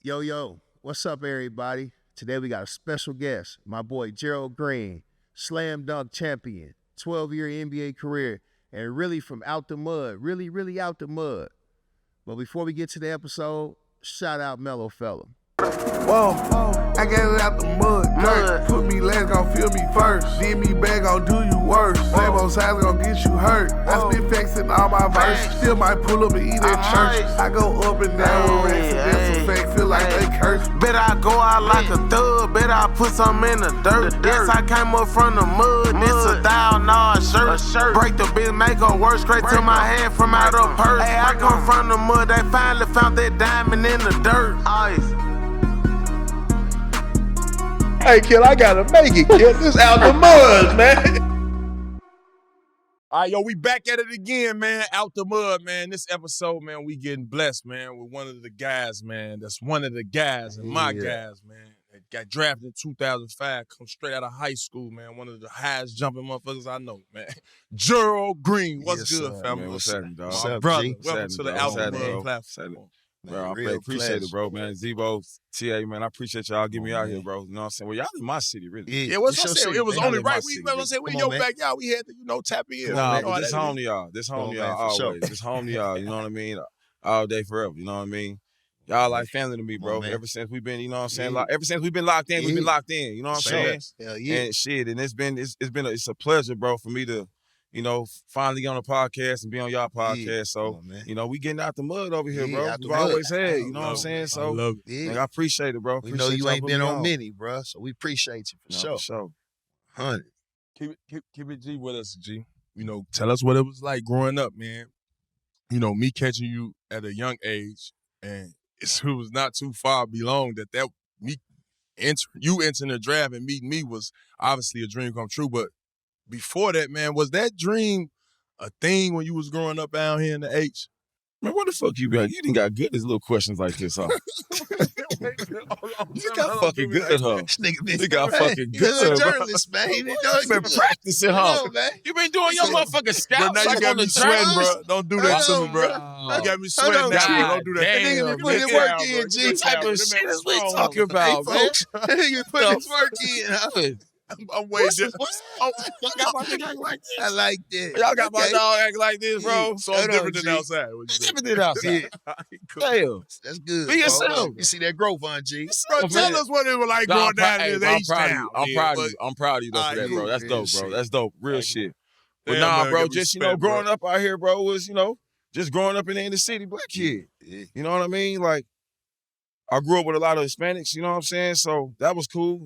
Yo, what's up, everybody? Today we got a special guest, my boy Gerald Green, slam dunk champion, 12-year NBA career, and really from out the mud, really out the mud. But before we get to the episode, shout out Mellow Fella. Whoa, I got it out the mud. Put me last, gon' feel me first. Did me back, gon' do you worse. Same old sides gon' get you hurt. I spit facts in all my verses. Still might pull up and eat at church. I go up and down with racks and that's a fact. Feel like they curse. Bet I go out like a thug. Bet I put some in the dirt. Yes, I came up from the mud. This a dial, nah, a shirt. Break the bitch, make her work straight to my hand from out of purse. Hey, I come from the mud. They finally found that diamond in the dirt. Ice. Hey, kid, I gotta make it, kid. This out the mud, man. All right, yo, we back at it again, man. Out the mud, man. This episode, man, we getting blessed, man, with one of the guys, man. That's one of the guys and my guys, man. That got drafted in 2005, come straight out of high school, man. One of the highest jumping motherfuckers I know, man. Gerald Green. What's good, family? Man, what's happening, dog? My brother. Welcome to the Out the Mud platform. Bro, I appreciate it, bro, man. Zebo, TA, man, I appreciate y'all getting me out here, bro. You know what I'm saying? Well, y'all in my city, really. Yeah, what's I said? It was only right. We in your backyard. We had to, tap in. Nah, this home to y'all. This home to y'all always. This home to y'all, you know what I mean? All day, forever, you know what I mean? Y'all like family to me, bro. Ever since we've been, you know what I'm saying? Like, ever since we've been locked in, we've been locked in. You know what I'm saying? Hell yeah. And shit, and it's a pleasure, bro, for me to, you know, finally get on a podcast and be on y'all podcast. So, you know, we getting out the mud over here, bro. We've always had, you know what I'm saying? So, I love it. I appreciate it, bro. We know you ain't been on many, bro, so we appreciate you for sure. For sure. 100. Keep it G with us, G. You know, tell us what it was like growing up, man. You know, me catching you at a young age, and it was not too far belong that you entering the draft and meeting me was obviously a dream come true, but before that, man, was that dream a thing when you was growing up down here in the H? Man, what the fuck you got? You didn't got good as little questions like this, huh? You got fucking good, huh? You got fucking good, You're a journalist, man. You been practicing, huh? You been doing your motherfucking scouts now you got me sweating, bro. Don't do that to me, bro. You got me sweating now. Don't do that. That nigga been putting his work in, G. What type of shit is we talking about, man? That nigga putting his work in. I'm way different. Y'all got my nigga acting like this. I like that. Y'all got my dog acting like this, bro. So I'm different than outside. It's different than outside. Damn. That's good. Be yourself. You see that growth on G? Bro, tell us what it was like going down in this H-Town. I'm proud of you. I'm proud of you, though, for that, bro. That's dope, bro. That's dope. Real shit. But Damn, nah, man, bro, give just, respect, growing up out here, bro, was, just growing up in the inner city, black kid. Yeah. You know what I mean? Like, I grew up with a lot of Hispanics, you know what I'm saying? So that was cool,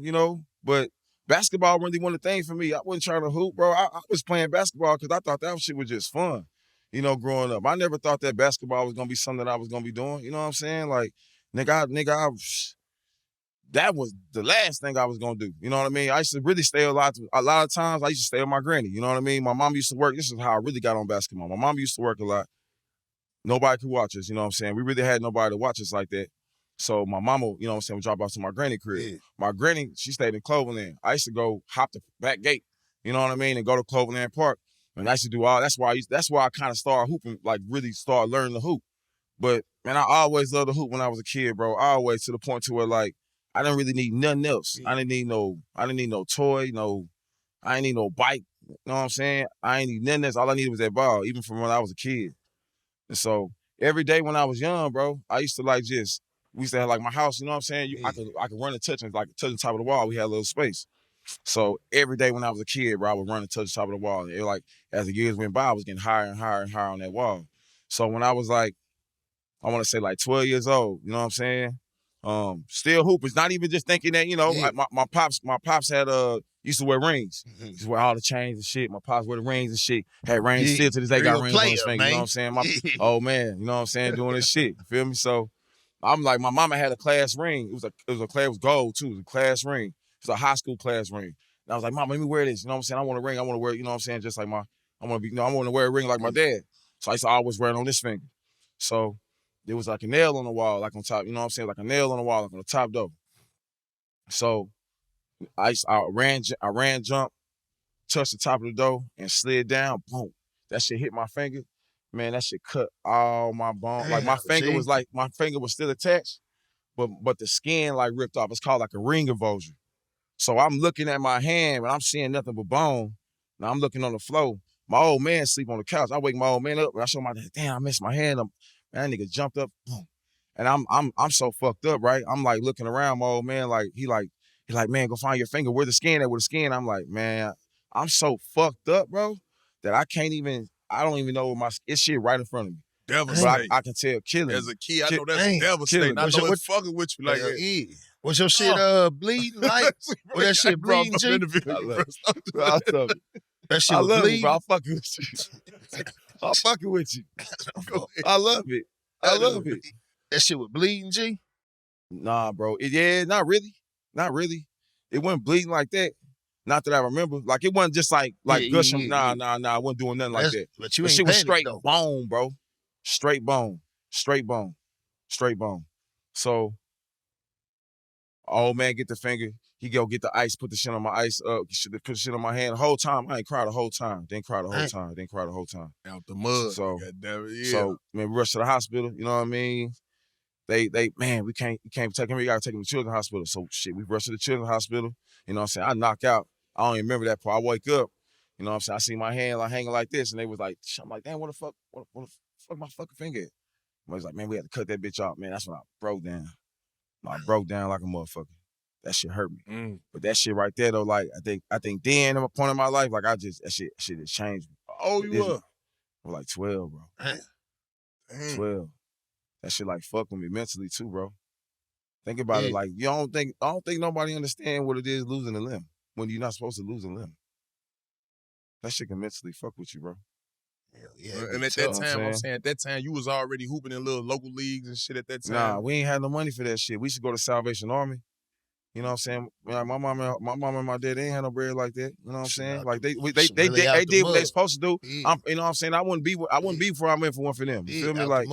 but basketball really wasn't a thing for me. I wasn't trying to hoop, bro. I was playing basketball because I thought that shit was just fun, growing up. I never thought that basketball was going to be something that I was going to be doing. You know what I'm saying? Like, that was the last thing I was going to do. You know what I mean? I used to really stay a lot of times, I used to stay with my granny. You know what I mean? My mom used to work. This is how I really got on basketball. My mom used to work a lot. Nobody could watch us, you know what I'm saying? We really had nobody to watch us like that. So my mama, you know what I'm saying, would drop off to my granny crib. Yeah. My granny, she stayed in Cloverland. I used to go hop the back gate, you know what I mean, and go to Cloverland Park. And I used to do all, that's why I kind of started hooping, like really started learning to hoop. But, man, I always loved to hoop when I was a kid, bro. Always, to the point to where, like, I didn't really need nothing else. Yeah. I didn't need no toy, I didn't need no bike, you know what I'm saying? I ain't need nothing else. All I needed was that ball, even from when I was a kid. And so every day when I was young, bro, I used to we used to have, like, my house, you know what I'm saying? I could run and touch, and, like, touch the top of the wall. We had a little space. So every day when I was a kid, bro, I would run and touch the top of the wall. And like, as the years went by, I was getting higher and higher and higher on that wall. So when I was, like, I want to say, like, 12 years old, you know what I'm saying? Still hoopers, not even just thinking that, like my pops had, used to wear rings. He used to wear all the chains and shit. My pops wear the rings and shit. Had rings still to this day, got rings on his finger, you know what I'm saying? My old man, you know what I'm saying, doing this shit. You feel me? So I'm like, my mama had a class ring. It was gold too. It was a class ring. It was a high school class ring. And I was like, Mama, let me wear this. You know what I'm saying? I want a ring. I want to wear, you know what I'm saying? Just like I want to wear a ring like my dad. So I used to always wear it on this finger. So there was like a nail on the wall, like on top, you know what I'm saying? Like a nail on the wall, like on the top door. So I ran jump, touched the top of the door, and slid down. Boom. That shit hit my finger. Man, that shit cut all my bones. Like my finger was still attached, but the skin like ripped off. It's called like a ring avulsion. So I'm looking at my hand and I'm seeing nothing but bone. Now I'm looking on the floor. My old man sleep on the couch. I wake my old man up and I show my dad, damn, I missed my hand. Man, that nigga jumped up, boom. And I'm so fucked up, right? I'm like looking around, my old man, like he like, man, go find your finger. Where the skin at? Where the skin? I'm like, man, I'm so fucked up, bro, that I don't even know where it's shit right in front of me. Devastating. But I can tell killing. As a kid, I know that's devastating. I What's know your- it's fucking with you like that. Yeah. Was your shit bleeding like? Was that shit bleeding, G? I love it. That shit I was love it, bleeding? bro. I'm fucking with you. I'm fucking with you. I love it. I love it. That shit was bleeding, G? Nah, bro. Not really. Not really. It wasn't bleeding like that. Not that I remember. Like, it wasn't just like gushing. Nah. I wasn't doing nothing like that. But you But ain't shit was panicked, straight though. bone, bro. Straight bone. Straight bone. Straight bone. So, old man get the finger. He go get the ice, put the shit on my ice up, put the shit on my hand. The whole time, I ain't cried the whole time. Didn't cry the whole time. Out the mud. So, goddamn it, yeah. So, man, we rushed to the hospital, you know what I mean? Man, we can't take him, we gotta take him to children's hospital. So shit, we rushed to the children's hospital, you know what I'm saying? I knock out. I don't even remember that part. I wake up, you know what I'm saying? I see my hand like hanging like this, and they was like, I'm like, damn, what the fuck my fucking finger at? I was like, man, we had to cut that bitch off, man. That's when I broke down. I broke down like a motherfucker. That shit hurt me. But that shit right there though, like I think then at a point in my life, like that shit has changed me. Oh, you were? I was like 12, bro. Damn. 12. That shit like fuck with me mentally too, bro. Think about it, like I don't think nobody understand what it is losing a limb when you're not supposed to lose a limb. That shit can mentally fuck with you, bro. Yeah, and at that time, I'm saying at that time you was already hooping in little local leagues and shit at that time. Nah, we ain't had no money for that shit. We used to go to Salvation Army. You know what I'm saying? Like my mom and my dad, they ain't had no bread like that. You know what I'm saying? Like they did what they supposed to do. Yeah. You know what I'm saying? I wouldn't be before I went for one for them. You feel me? Like,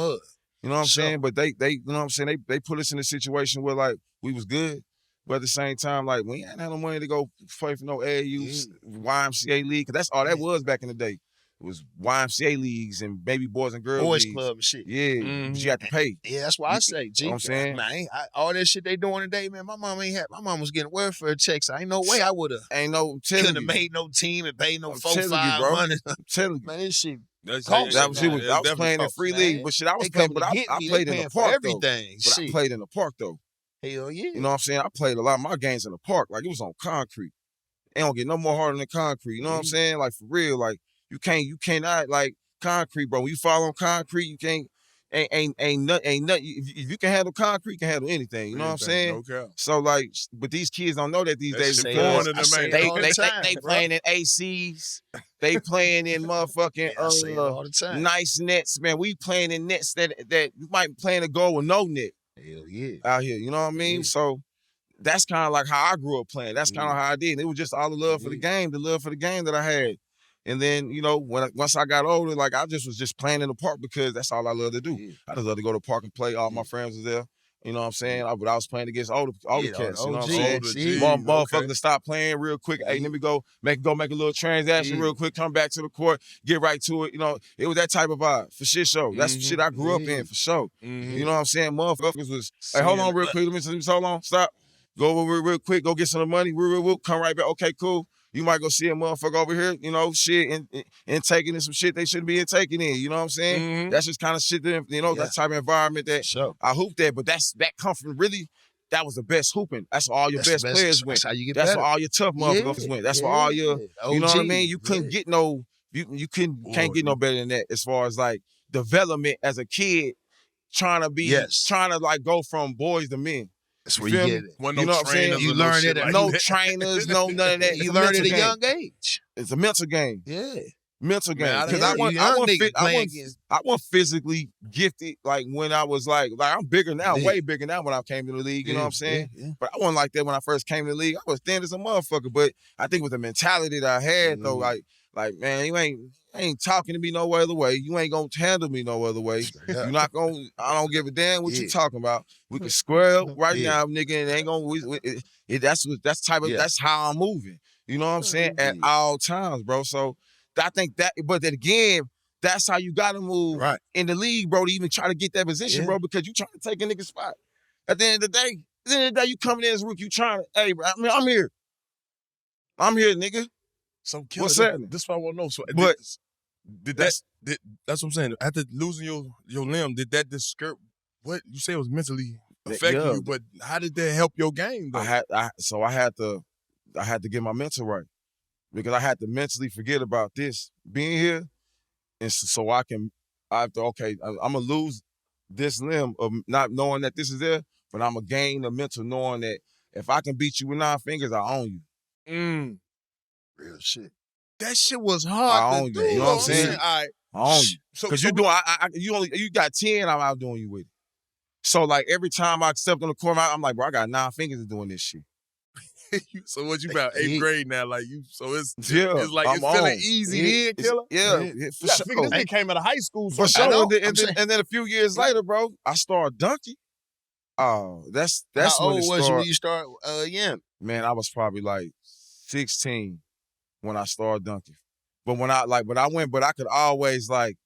you know what I'm saying? But they, you know what I'm saying? They put us in a situation where like we was good, but at the same time, like we ain't had no money to go play for no AAU, YMCA league, because that's all that was back in the day. It was YMCA leagues and baby boys and girls Boys leagues. club and shit. Yeah, but you had to pay. Yeah, that's why I say, G. You know what I'm saying? Man, all that shit they doing today, man, my mom was getting welfare checks. Ain't no way I would have. Ain't no Couldn't have made no team and paid no I'm 4, telling you, 5 bro. money. I'm telling you. Man, this shit. I was playing in free league, but shit, I was playing, but I played in the park everything. though. But I played in the park though. Hell yeah. You know what I'm saying? I played a lot of my games in the park. Like it was on concrete. It don't get no more harder than concrete. You know what I'm saying? Like for real. Like you cannot like concrete, bro. When you fall on concrete, you can't. Ain't nothing. If you can handle concrete, you can handle anything. You know what I'm saying? No cap. So like, but these kids don't know that these days. shit Because going to them, man. they playing in ACs. They playing in motherfucking I say it all the time. nice nets, man. We playing in nets that you might be playing a goal with no net Hell yeah. out here. You know what I mean? Yeah. So that's kind of like how I grew up playing. That's kind of how I did. And it was just all the love for the game, that I had. And then, you know, once I got older, like I just was just playing in the park because that's all I love to do. Yeah. I just love to go to the park and play. All my friends was there. You know what I'm saying? But I was playing against older cats. You know what I'm saying? Motherfuckers to stop playing real quick. Hey, let me go make a little transaction real quick. Come back to the court, get right to it. You know, it was that type of vibe for shit show. That's the shit I grew up in for sure. You know what I'm saying? Motherfuckers was, hey, hold on real quick. Let me hold on. Stop. Go over real quick. Go get some money. Real. Come right back. Okay, cool. You might go see a motherfucker over here, you know, shit, and taking in some shit they shouldn't be taking in. You know what I'm saying? That's just kind of shit that, you know, that type of environment that I hooped at. But that come from really, that was the best hooping. That's where all your best players went. That's how you get That's better. where all your tough motherfuckers went. That's where all your, you know what I mean? You couldn't get no, you can't get no better than that as far as like development as a kid trying to like go from boys to men. That's where you get it. You know what I'm saying? You learn it at no trainers, no none of that. You learn at a young age. It's a mental game. Yeah. Mental game. Man, Because I wasn't physically gifted like when I was like I'm bigger now, way bigger now when I came to the league, you know what I'm saying? Yeah. But I wasn't like that when I first came to the league. I was thin as a motherfucker. But I think with the mentality that I had though, like man, you ain't talking to me no other way. You ain't gonna handle me no other way. You're not gonna. I don't give a damn what you talking about. We can square up right now, nigga. And ain't gonna. That's how I'm moving. You know what I'm saying? At all times, bro. So I think that. But then again, that's how you gotta move in the league, bro. To even try to get that position, bro, because you trying to take a nigga spot. At the end of the day, you coming in as a rookie, you trying to, hey, bro, I mean, I'm here. I'm here, nigga. So, Killer, What's happening? This is what I want to know. So, But that's what I'm saying. After losing your limb, did that discourage? What you say it was mentally affecting you? But how did that help your game? Though? I had to get my mental right because I had to mentally forget about this being here, and so I have to I'm gonna lose this limb of not knowing that this is there, but I'm gonna gain the mental knowing that if I can beat you with 9 fingers, I own you. Real shit. That shit was hard I to own do. you. You know what I'm saying? I own you. Because you got 10, I'm outdoing you with it. So like every time I stepped on the court, I'm like, bro, I got 9 fingers doing this shit. So what you about 8th grade now? Like you, so it's like I'm it's feeling on. easy, Killer. Yeah, for sure. This nigga came out of high school, so for sure. And then a few years later, bro, I started dunking. Oh, that's How when old it was you when started. you started? Man, I was probably like 16 when I started dunking. But I could always like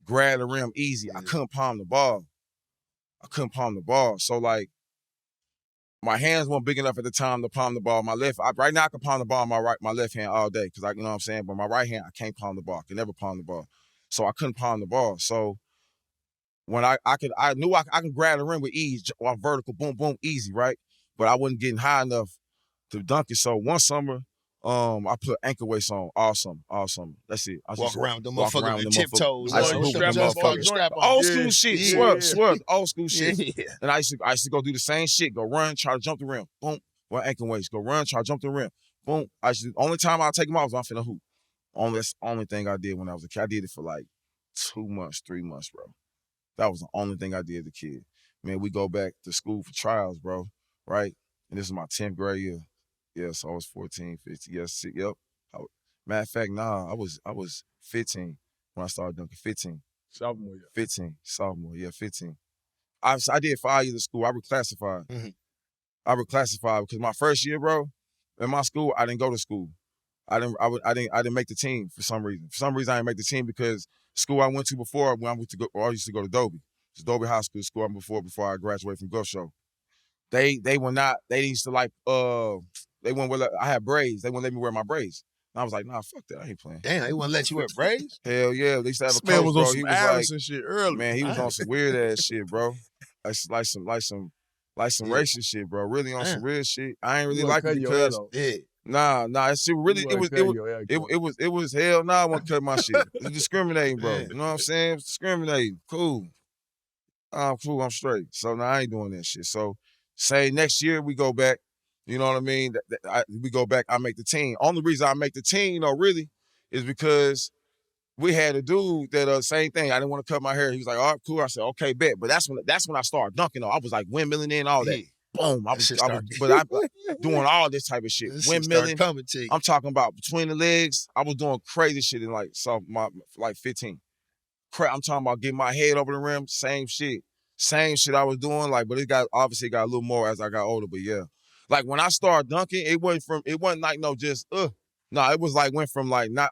grab the rim easy. I couldn't palm the ball. So like my hands weren't big enough at the time to palm the ball. Right now I can palm the ball my left hand all day because you know what I'm saying. But my right hand I can't palm the ball. I can never palm the ball. So I couldn't palm the ball. So when I knew I could grab the rim with ease, or vertical, boom, boom, easy, right? But I wasn't getting high enough to dunk it. So one summer, I put ankle weights on all summer. That's it. I Walk around with them motherfuckers. tiptoes. I used to hoop with them motherfuckers. Old school shit, swear, old school shit. Yeah. And I used to go do the same shit. Go run, try to jump the rim. Boom. Wear ankle weights. Go run, try to jump the rim. Boom. Only time I take them off was when I'm finna hoop. That's the only thing I did when I was a kid. I did it for like 2 months, 3 months, bro. That was the only thing I did as a kid. Man, we go back to school for trials, bro, right? And this is my 10th grade year. Yeah, so I was 14, 15, yes, yep. Matter of fact, I was 15 when I started dunking, 15. Sophomore year. 15, sophomore, yeah, 15. I did 5 years of school. I reclassified. Mm-hmm. I reclassified because my first year, bro, in my school, I didn't go to school. I didn't make the team for some reason. For some reason, I didn't make the team because school I went to before, I used to go to Dobie. It's Dobie High School, I went before I graduated from Gulf Show. They used to like, they wouldn't let, I had braids. They wouldn't let me wear my braids. And I was like, nah, fuck that. I ain't playing. Damn, they wouldn't let you wear braids? Hell yeah. They used to have a This man coach, was bro. on some He was like, Allison shit early. man, he was on some weird ass shit, bro. Like some racist shit, bro. Really on some real shit. I ain't really like it because nah, that shit really it was hell nah, I won't cut my shit. It's discriminating, bro. You know what I'm saying? It's discriminating. Cool. I'm cool, I'm straight. So now I ain't doing that shit. So say next year we go back, you know what I mean? We go back, I make the team. Only reason I make the team, really, is because we had a dude that same thing. I didn't want to cut my hair. He was like, all right, cool. I said, okay, bet. But that's when I started dunking though. I was like windmilling in all that. Boom. I was doing all this type of shit. Windmilling. Coming to you. I'm talking about between the legs. I was doing crazy shit in like 15. I'm talking about getting my head over the rim. Same shit I was doing. Like, but it obviously got a little more as I got older. But yeah, like when I started dunking, it wasn't like no just No, it was like went from like not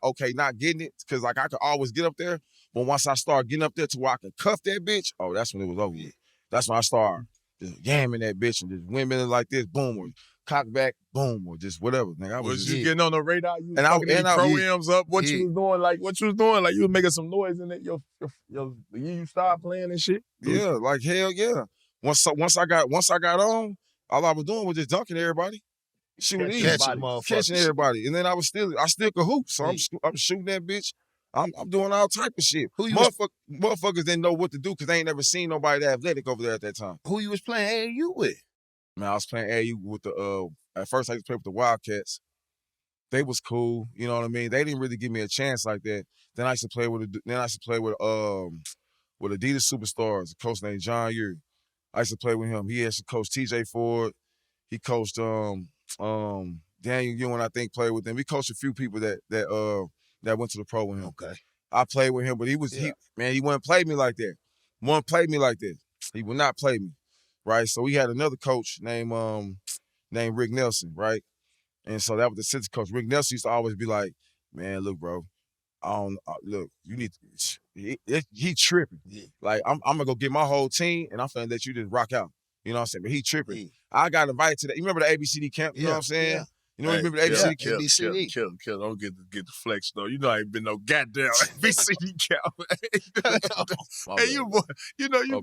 getting it because like I could always get up there. But once I started getting up there to where I could cuff that bitch, oh, that's when it was over with. That's when I started just yamming that bitch and just windmilling like this, boom, or cock back, boom, or just whatever. Nigga, I was you getting on the radar? You and pro-ams up. What you was doing? Like what you was doing? Like you was making some noise in it. You started playing and shit. Yeah, like hell yeah. Once I got on, all I was doing was just dunking everybody. Catching everybody, and then I still could hoop. So I'm shooting that bitch. I'm doing all type of shit. Motherfuckers didn't know what to do because they ain't never seen nobody that athletic over there at that time. Who you was playing AAU with? Man, I was playing AAU with at first I used to play with the Wildcats. They was cool, you know what I mean? They didn't really give me a chance like that. Then I used to play with Adidas Superstars, a coach named John Yeary. I used to play with him. He actually coached TJ Ford. He coached Daniel Ewing, I think, played with him. He coached a few people that went to the pro with him. Okay. I played with him, but he wouldn't play me like that. He would not play me. Right. So we had another coach named Rick Nelson, right? And so that was the assistant coach. Rick Nelson used to always be like, man, look, bro, look, you need to, he tripping. Yeah. Like, I'm gonna go get my whole team and I'm finna let you just rock out. You know what I'm saying? But he tripping. I got invited to that. You remember the ABCD camp? You know what I'm saying? Yeah. You know, remember the ABCD camp? ABCD. Kill. Don't get the flex though. You know I ain't been no goddamn ABCD camp. Hey, you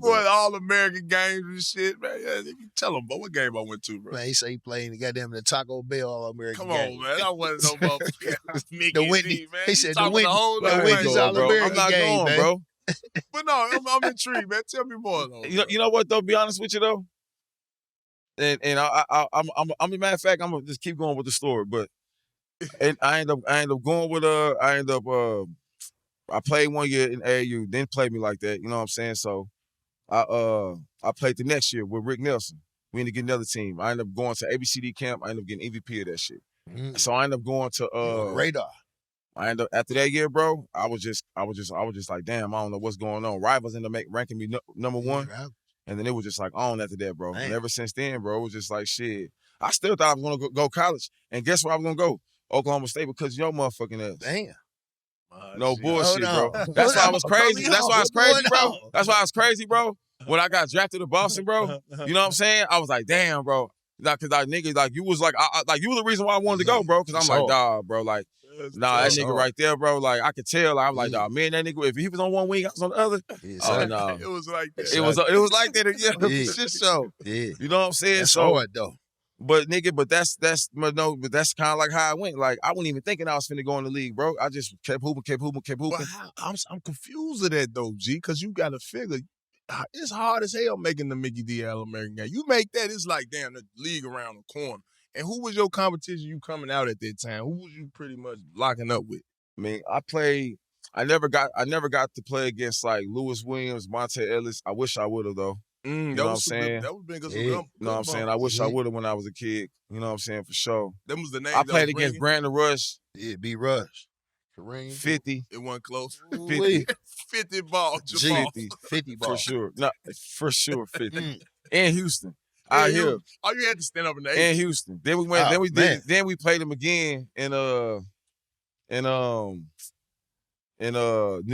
boy, all American games and shit, man. Yeah, you tell them, what game I went to, bro? Man, he say he playing the goddamn the Taco Bell All-American Come on, man. I wasn't no motherfucker. The Whitney, man. he said the Whitney All-American I'm not game, going, bro. But no, I'm intrigued, man. Tell me more, though. You know what, though? Be honest with you, though. And I'm a matter of fact, I'm gonna just keep going with the story, but and I end up going with I played 1 year in AAU, didn't play me like that, you know what I'm saying? So I played the next year with Rick Nelson. We ended up getting another team. I ended up going to ABCD camp. I ended up getting MVP of that shit. So I ended up going to Radar. I ended up after that year, bro. I was just like, damn, I don't know what's going on. Rivals ended up ranking me number one. And then it was just like on after that, bro. And ever since then, bro, it was just like shit. I still thought I was gonna go college. And guess where I was gonna go? Oklahoma State because your motherfucking ass. Damn. No bullshit, bro. That's why I was crazy. That's why I was crazy, bro. That's why I was crazy, bro. When I got drafted to Boston, bro, you know what I'm saying? I was like, damn, bro. Like, cause nigga, like you was like, like you were the reason why I wanted to go, bro. Cause I'm like, dawg, bro, like, nah, that nigga right there, bro. Like I could tell. Like, I'm like, dawg, man, that nigga. If he was on one wing, I was on the other. Oh no, it was like that. It was like that. Yeah, shit show. Yeah, you know what I'm saying? That's so hard though. But nigga, but that's kind of like how I went. Like I wasn't even thinking I was finna go in the league, bro. I just kept hooping. Well, I'm confused of that though, G, because you got to figure it's hard as hell making the Mickey D All-American game. You make that, it's like damn the league around the corner. And who was your competition you coming out at that time? Who was you pretty much locking up with? I mean, I never got to play against like Lewis Williams, Monte Ellis. I wish I would have though. You know what I'm saying? That would have been good. You know what I'm saying? I wish I would have when I was a kid. You know what I'm saying? For sure. That was the name. I played against Brandon Rush. Yeah, B Rush. Kareem. 50. It wasn't close. 50. 50 ball. 50 ball. For sure. No, for sure 50. And Houston. Out here. Oh, you had to stand up in the And Houston. Then we went. Then we played them again in New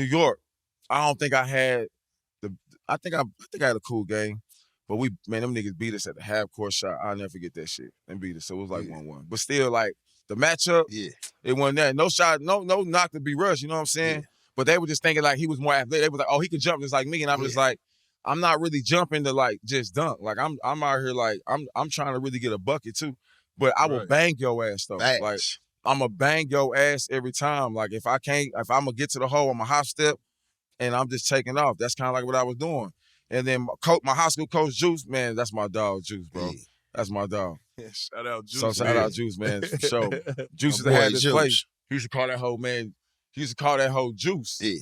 York. I don't think I had I think I had a cool game. But them niggas beat us at the half court shot. I'll never forget that shit. And beat us. So it was like 1-1. But still, like, the matchup, it wasn't that. No shot, no knock to be rushed, you know what I'm saying? Yeah. But they were just thinking like he was more athletic. They was like, oh, he can jump just like me. And I was just like, I'm not really jumping to like just dunk. Like I'm out here like I'm trying to really get a bucket too. But I will bang your ass though. Facts. Like I'm gonna bang your ass every time. Like if I'm gonna get to the hole, I'm a hop step and I'm just taking off. That's kind of like what I was doing. And then my high school coach, Juice, man, that's my dog, Juice, bro. Yeah. That's my dog. Yeah, shout out Juice. So shout out Juice, man, for sure. Juice used to have this place. He used to call that hoe, man. He used to call that hoe Juice. Yeah.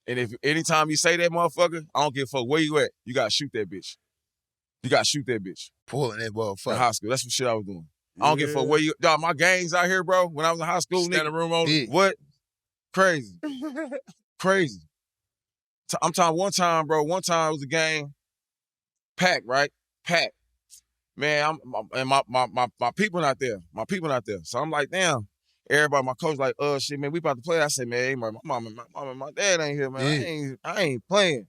And if anytime you say that motherfucker, I don't give a fuck where you at. You gotta shoot that bitch. You gotta shoot that bitch. Pulling that motherfucker. In high school. That's what shit I was doing. Yeah. I don't give a fuck where you. Dog, my gangs out here, bro. When I was in high school, standing room on what? Crazy. Crazy. I'm talking one time, bro. One time it was a game. Packed, right? Packed. Man, my people not there. My people not there. So I'm like, damn. Everybody, my coach like, shit, man, we about to play. I said, man, my mom and my dad ain't here, man. Yeah. I ain't playing.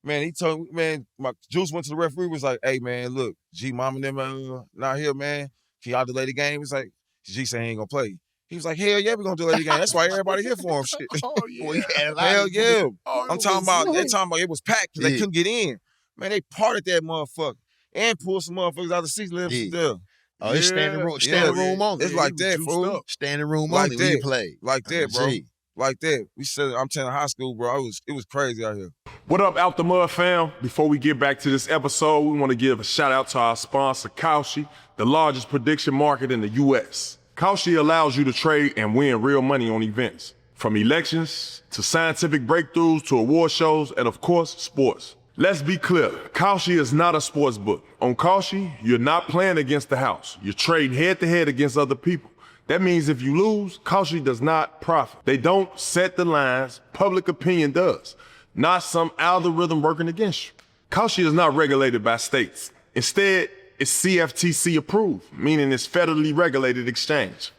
Man, he told me, man, my Juice went to the referee, was like, hey, man, look, G, mom and them not here, man. Can y'all delay the game? He's like, G said he ain't gonna play. He was like, hell yeah, we gonna delay the game. That's why everybody here for him, shit. Oh, yeah. Hell yeah. I'm talking about it was packed because they couldn't get in. Man, they parted that motherfucker and pulled some motherfuckers out of the seats, let them there. Oh, it's standing room only. It's like that, fool. Standing room only when you play. Like that, bro. Like that. We said, I'm telling high school, bro, it was crazy out here. What up, Out the Mud fam? Before we get back to this episode, we want to give a shout out to our sponsor, Kalshi, the largest prediction market in the U.S. Kalshi allows you to trade and win real money on events, from elections to scientific breakthroughs to award shows and, of course, sports. Let's be clear, Kalshi is not a sports book. On Kalshi, you're not playing against the house. You're trading head-to-head against other people. That means if you lose, Kalshi does not profit. They don't set the lines, public opinion does. Not some algorithm working against you. Kalshi is not regulated by states. Instead, it's CFTC approved, meaning it's federally regulated exchange.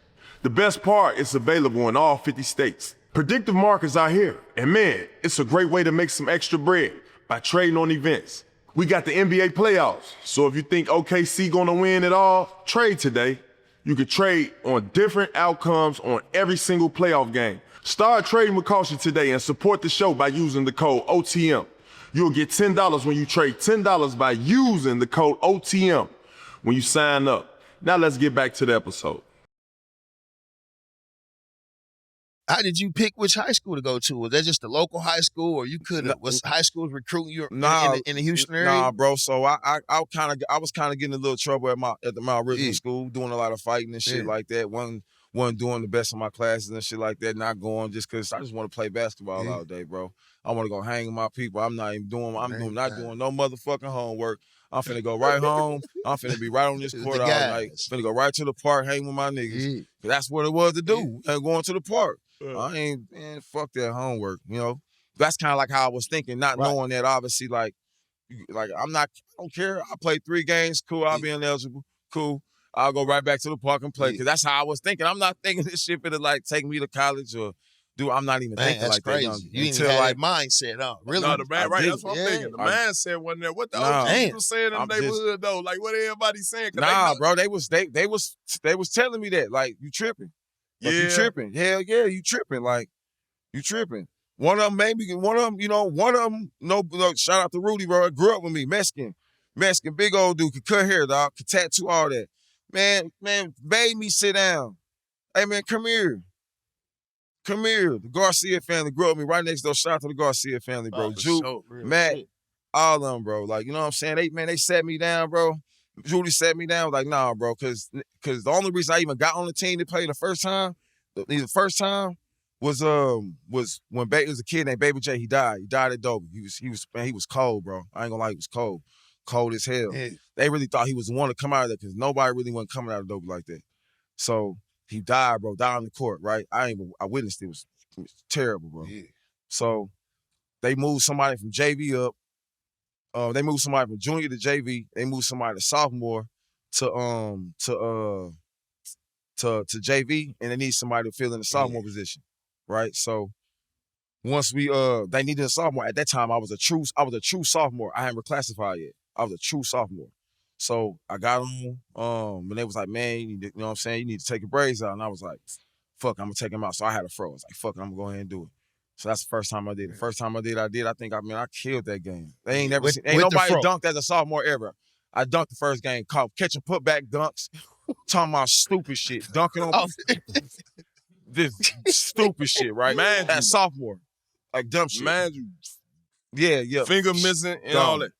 The best part, it's available in all 50 states. Predictive markets are here, and man, it's a great way to make some extra bread by trading on events. We got the NBA playoffs. So if you think OKC gonna win it all, trade today. You can trade on different outcomes on every single playoff game. Start trading with caution today and support the show by using the code OTM. You'll get $10 when you trade $10 by using the code OTM when you sign up. Now let's get back to the episode. How did you pick which high school to go to? Was that just the local high school, or you could have? Was high schools recruiting you in the Houston area? Nah, bro. So I was kind of getting a little trouble at my original school, doing a lot of fighting and shit like that. Wasn't doing the best in my classes and shit like that. Not going just because I just want to play basketball all day, bro. I want to go hang with my people. I'm not even doing. Not doing no motherfucking homework. I'm finna go right home. I'm finna be right on this court all night. Finna go right to the park, hang with my niggas. That's what it was to do. And going to the park. I ain't, man, fuck that homework, you know? That's kind of like how I was thinking, not knowing that obviously, like I don't care. I played 3 games, cool, I'll be ineligible, cool. I'll go right back to the park and play, because that's how I was thinking. I'm not thinking this shit finna, like, take me to college or I'm not even thinking like crazy. that. You didn't have that mindset, huh? Really? No, the man, right, that's what I'm thinking. The mindset wasn't there. What the OGs was saying in the neighborhood, though? Like, what everybody saying? Nah, bro, they was telling me that, like, you tripping. Like, you tripping. Hell yeah, you tripping. Like, you tripping. One of them, shout out to Rudy, bro. Grew up with me, Mexican, big old dude, could cut hair, dog, could tattoo, all that. Man, made me sit down. Hey, man, come here. The Garcia family grew up with me right next door. Shout out to the Garcia family, bro. Jude, Matt, all of them, bro. Like, you know what I'm saying? They sat me down, bro. Judy sat me down, like, nah, bro, because the only reason I even got on the team to play the first time was when Baby was a kid named Baby J. He died. He died at Dover. He was cold, bro. I ain't gonna lie, he was cold as hell. Yeah. They really thought he was the one to come out of there because nobody really wasn't coming out of Dover like that. So he died, bro, died on the court, right? I witnessed it. It was terrible, bro. Yeah. So they moved somebody from JV up. They moved somebody from junior to JV. They moved somebody to sophomore to JV, and they need somebody to fill in the sophomore position, right? So once they needed a sophomore. At that time, I was a true sophomore. I hadn't reclassified yet. I was a true sophomore. So I got on, and they was like, man, you know what I'm saying? You need to take your braids out. And I was like, fuck, I'm gonna take them out. So I had a fro. I was like, fuck it, I'm gonna go ahead and do it. So that's the first time I did it. First time I did, I think, I killed that game. They ain't never seen, ain't nobody dunked as a sophomore ever. I dunked the first game, catching putback dunks, talking about stupid shit, dunking on this stupid shit, right? Man, that's sophomore, like dumb shit. Man, yeah, finger missing and all that.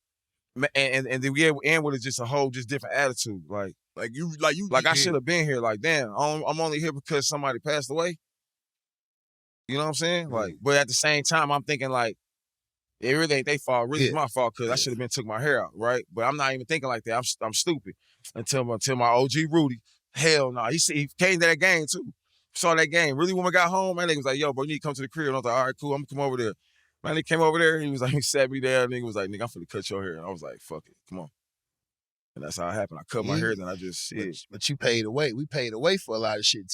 And then we end with just a whole different attitude, like I should have been here. Like, damn, I'm only here because somebody passed away. You know what I'm saying? Like, but at the same time, I'm thinking like, it really ain't their fault. Really, it's my fault because I should have been took my hair out, right? But I'm not even thinking like that. I'm stupid until my OG Rudy. Hell no, he came to that game too. Saw that game. Really, when we got home, man, nigga was like, yo, bro, you need to come to the crib. And I was like, all right, cool, I'm gonna come over there. Man, he came over there. He was like, he sat me down. Nigga was like, nigga, I'm finna cut your hair. And I was like, fuck it, come on. And that's how it happened. I cut my hair, then I just shit. But you paid away. We paid away for a lot of shit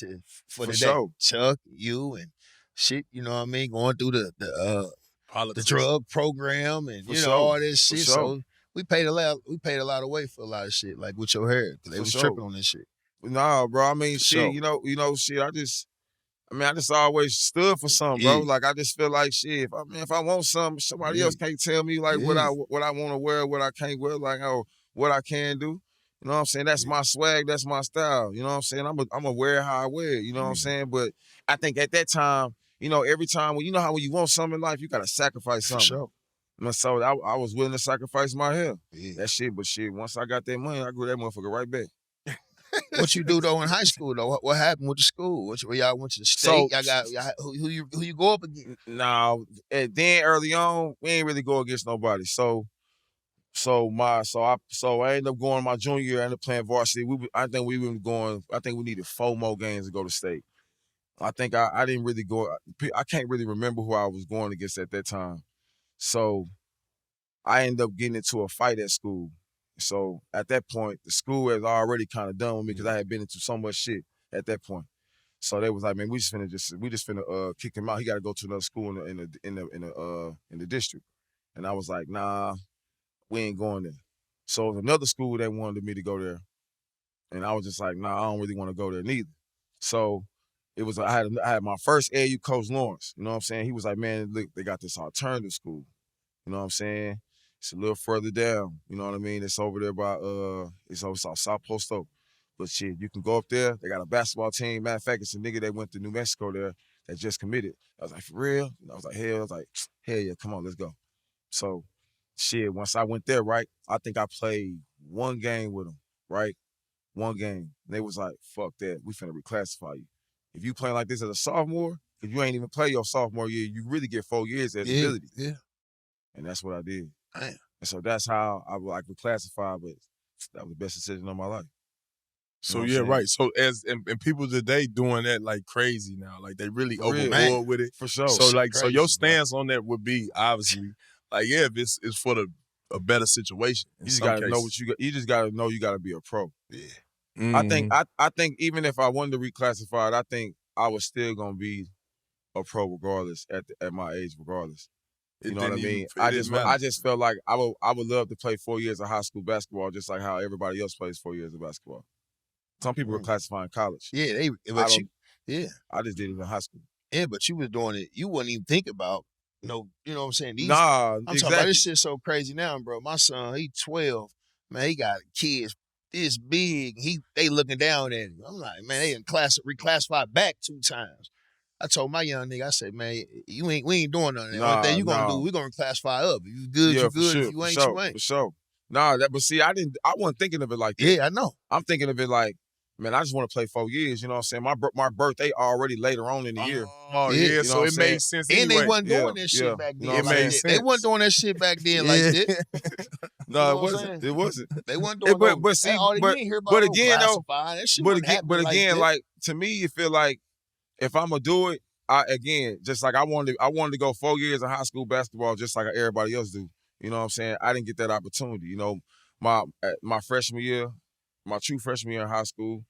for the sure. day. Chuck, you, and shit. You know what I mean? Going through the drug program and all this shit. So we paid a lot. We paid a lot away for a lot of shit, like with your hair, because they was tripping on this shit. Nah, bro. I mean, shit. You know, shit. I just always stood for something, bro. Like, I just feel like shit. If I want something, somebody else can't tell me like what I want to wear, what I can't wear, like what I can do. You know what I'm saying? That's my swag. That's my style. You know what I'm saying? I'm gonna wear it how I wear it. You know what I'm saying? But I think at that time, every time when you want something in life, you gotta sacrifice something. For sure. And so I was willing to sacrifice my hair. Yeah. That shit, but shit, once I got that money, I grew that motherfucker right back. What you do though in high school though? What happened with the school? Where y'all went to the state? Who you go up against? No, then early on, we ain't really go against nobody. So I ended up going my junior year. I ended up playing varsity. I think we needed 4 more games to go to state. I think I didn't really go. I can't really remember who I was going against at that time. So I ended up getting into a fight at school. So at that point, the school was already kind of done with me because I had been into so much shit at that point. So they was like, man, we just finna kick him out. He got to go to another school in the district. And I was like, nah. we ain't going there. So it was another school that wanted me to go there. And I was just like, nah, I don't really want to go there neither. So it was, I had my first AU coach, Lawrence. You know what I'm saying? He was like, man, look, they got this alternative school. You know what I'm saying? It's a little further down. You know what I mean? It's over there by, it's over South Post Oak. But shit, you can go up there. They got a basketball team. Matter of fact, it's a nigga that went to New Mexico there that just committed. I was like, for real? And I was like, hell yeah, come on, let's go. So, shit, once I went there, right, I think I played one game with them, right? One game. And they was like, fuck that. We finna reclassify you. If you playing like this as a sophomore, if you ain't even play your sophomore year, you really get 4 years as ability. Yeah. And that's what I did. Damn. And so that's how I like reclassified, but that was the best decision of my life. So yeah, right. So and people today doing that like crazy now. Like they really overboard with it. For sure. So like crazy, your stance on that would be obviously like, yeah, if it's for a better situation. You just gotta know you just gotta know you gotta be a pro. Yeah. Mm-hmm. I think even if I wanted to reclassify it, I think I was still gonna be a pro regardless at my age, regardless. You know what I mean? I just felt like I would love to play 4 years of high school basketball just like how everybody else plays 4 years of basketball. Some people were classifying college. Yeah, I just did it in high school. Yeah, but you was doing it. You wouldn't even think about you know what I'm saying? I'm talking about this shit so crazy now, bro. My son, he 12. Man, he got kids this big. They looking down at him. I'm like, man, they reclassified back 2 times. I told my young nigga, I said, man, we ain't doing none of that. Only thing you gonna do, we gonna reclassify up. If you good, you good. Sure, if you ain't, you ain't. For sure. But see, I wasn't thinking of it like that. Yeah, I know. I'm thinking of it like, man, I just want to play 4 years. You know what I'm saying? My birthday already later on in the year. Oh, yeah. You know So it made sense anyway. And they wasn't doing that shit back then. It made sense. They wasn't doing that shit back then like that. No, it wasn't. It wasn't. They wasn't doing that. But see, but again, though, but again, like, to me, it feel like if I'm going to do it, I wanted to go 4 years of high school basketball just like everybody else do. You know what I'm saying? I didn't get that opportunity. You know, my freshman year, my true freshman year in high school,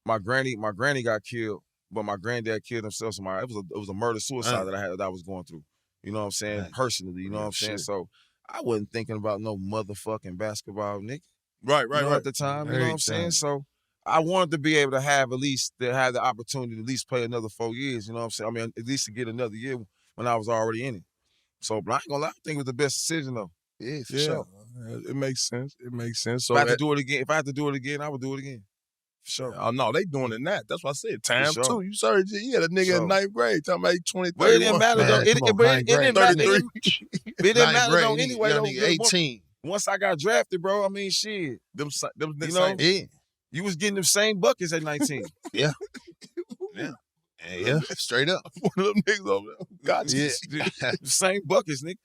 my granny got killed, but my granddad killed himself. So it was a murder-suicide that I was going through. You know what I'm saying? Personally, you know what I'm saying? So I wasn't thinking about no motherfucking basketball, nigga. Right. At the time, you know what I'm saying? So I wanted to be able to have the opportunity to at least play another 4 years, you know what I'm saying? I mean, at least to get another year when I was already in it. So, but I ain't gonna lie, I think it was the best decision, though. Yeah, for sure. It makes sense. So if I had to do it again, I would do it again. For sure. Oh, no, they doing it now. That's what I said. Time sure. 2. You had a nigga in 9th grade talking about 23. But it didn't matter, though. It didn't matter, though, anyway, though. 18. Once I got drafted, bro, I mean, shit. Them you know, you was getting them same buckets at 19. Yeah. Yeah, straight up. One of them niggas over there. Gotcha. Yeah. Same buckets, nigga.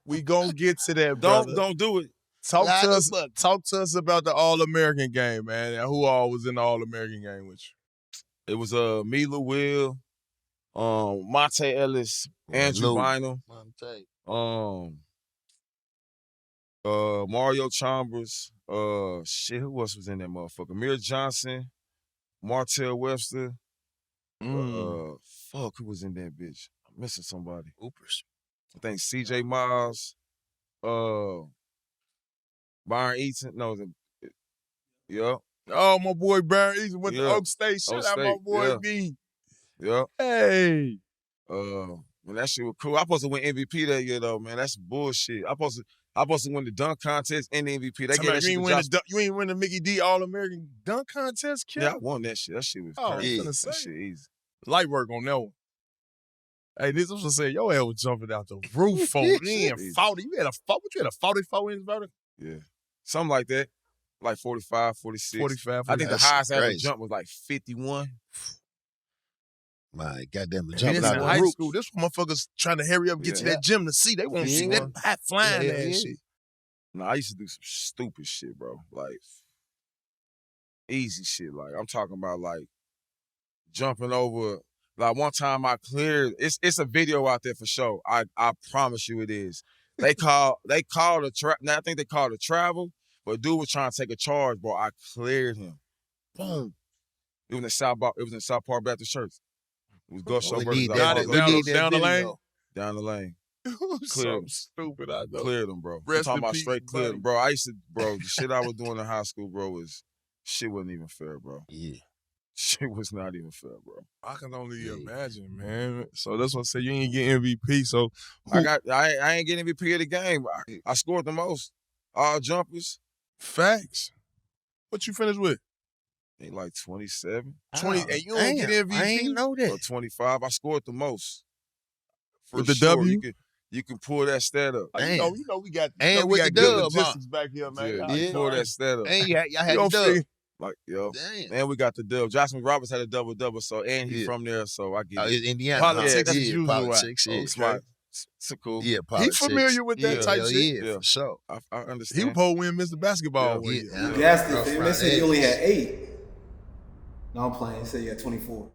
We gonna get to that, brother. Don't do it. Talk to us about the All-American game, man. And who all was in the All-American game with you? It was Mila Will, Monte Ellis, Andrew Bynum, Mario Chambers, who else was in that motherfucker? Amir Johnson, Martell Webster. Who was in that bitch? I'm missing somebody. Hoopers. I think CJ Miles, Byron Eaton. Yeah. Oh, my boy Byron Eaton went to Oak State. Shout out my boy B. Yeah. Hey. Man, that shit was cool. I supposed to win MVP that year, though, man. That's bullshit. I supposed to win the dunk contest and the MVP. You ain't win the Mickey D All-American dunk contest, kid? Yeah, I won that shit. That shit was crazy. That shit easy. Light work on that one. Hey, this was saying your ass was jumping out the roof on in 40. You had a 44 inch vertical? Yeah. Something like that. Like 45, 46. 45. I think the highest I ever jumped was like 51. My goddamn jumping out of high school. This motherfuckers trying to hurry up and get to that gym to see. They want to see that high flying and shit. No, I used to do some stupid shit, bro. Like easy shit. Like I'm talking about like jumping over. Like one time I cleared. It's a video out there for sure. I promise you it is. They called now I think they called a travel, but dude was trying to take a charge, bro. I cleared him. Boom. It was in South Park Baptist Church. It was Gus Schobert's down the lane. down the lane. So stupid, I know. Cleared them, bro. I'm Rest talking in about peace, straight cleared buddy. them, bro. I used to, bro, the shit I was doing in high school, bro, shit wasn't even fair, bro. Yeah. Shit was not even fair, bro. I can only imagine, man. So that's what I say. You ain't get MVP. So I ain't getting MVP of the game. I scored the most. All jumpers. Facts. What you finished with? Ain't like 27. 20, and you don't get MVP? I ain't know that. Or 25. I scored the most. For With the sure. W? You can pull that stat up. You know we got And we with got the good dub, logistics back here, man. Yeah, Y'all you pull that stat up. And y'all had You the don't dub. feel- Like, yo. Damn. And we got the dub. Joshua Roberts had a double-double, and he's Yeah. from there, so I get Oh, it. it's Indiana. Politics Yeah, as usual. politics. Yeah, It's like, it's cool. yeah, He politics. familiar with that yeah, type hell shit. Yeah, Yeah. for sure. I He understand. was supposed to win Mr. Basketball one year. Yeah. Gassed it, Rough fam. They around said you only edges. had 8. No, I'm playing. They said you had 24.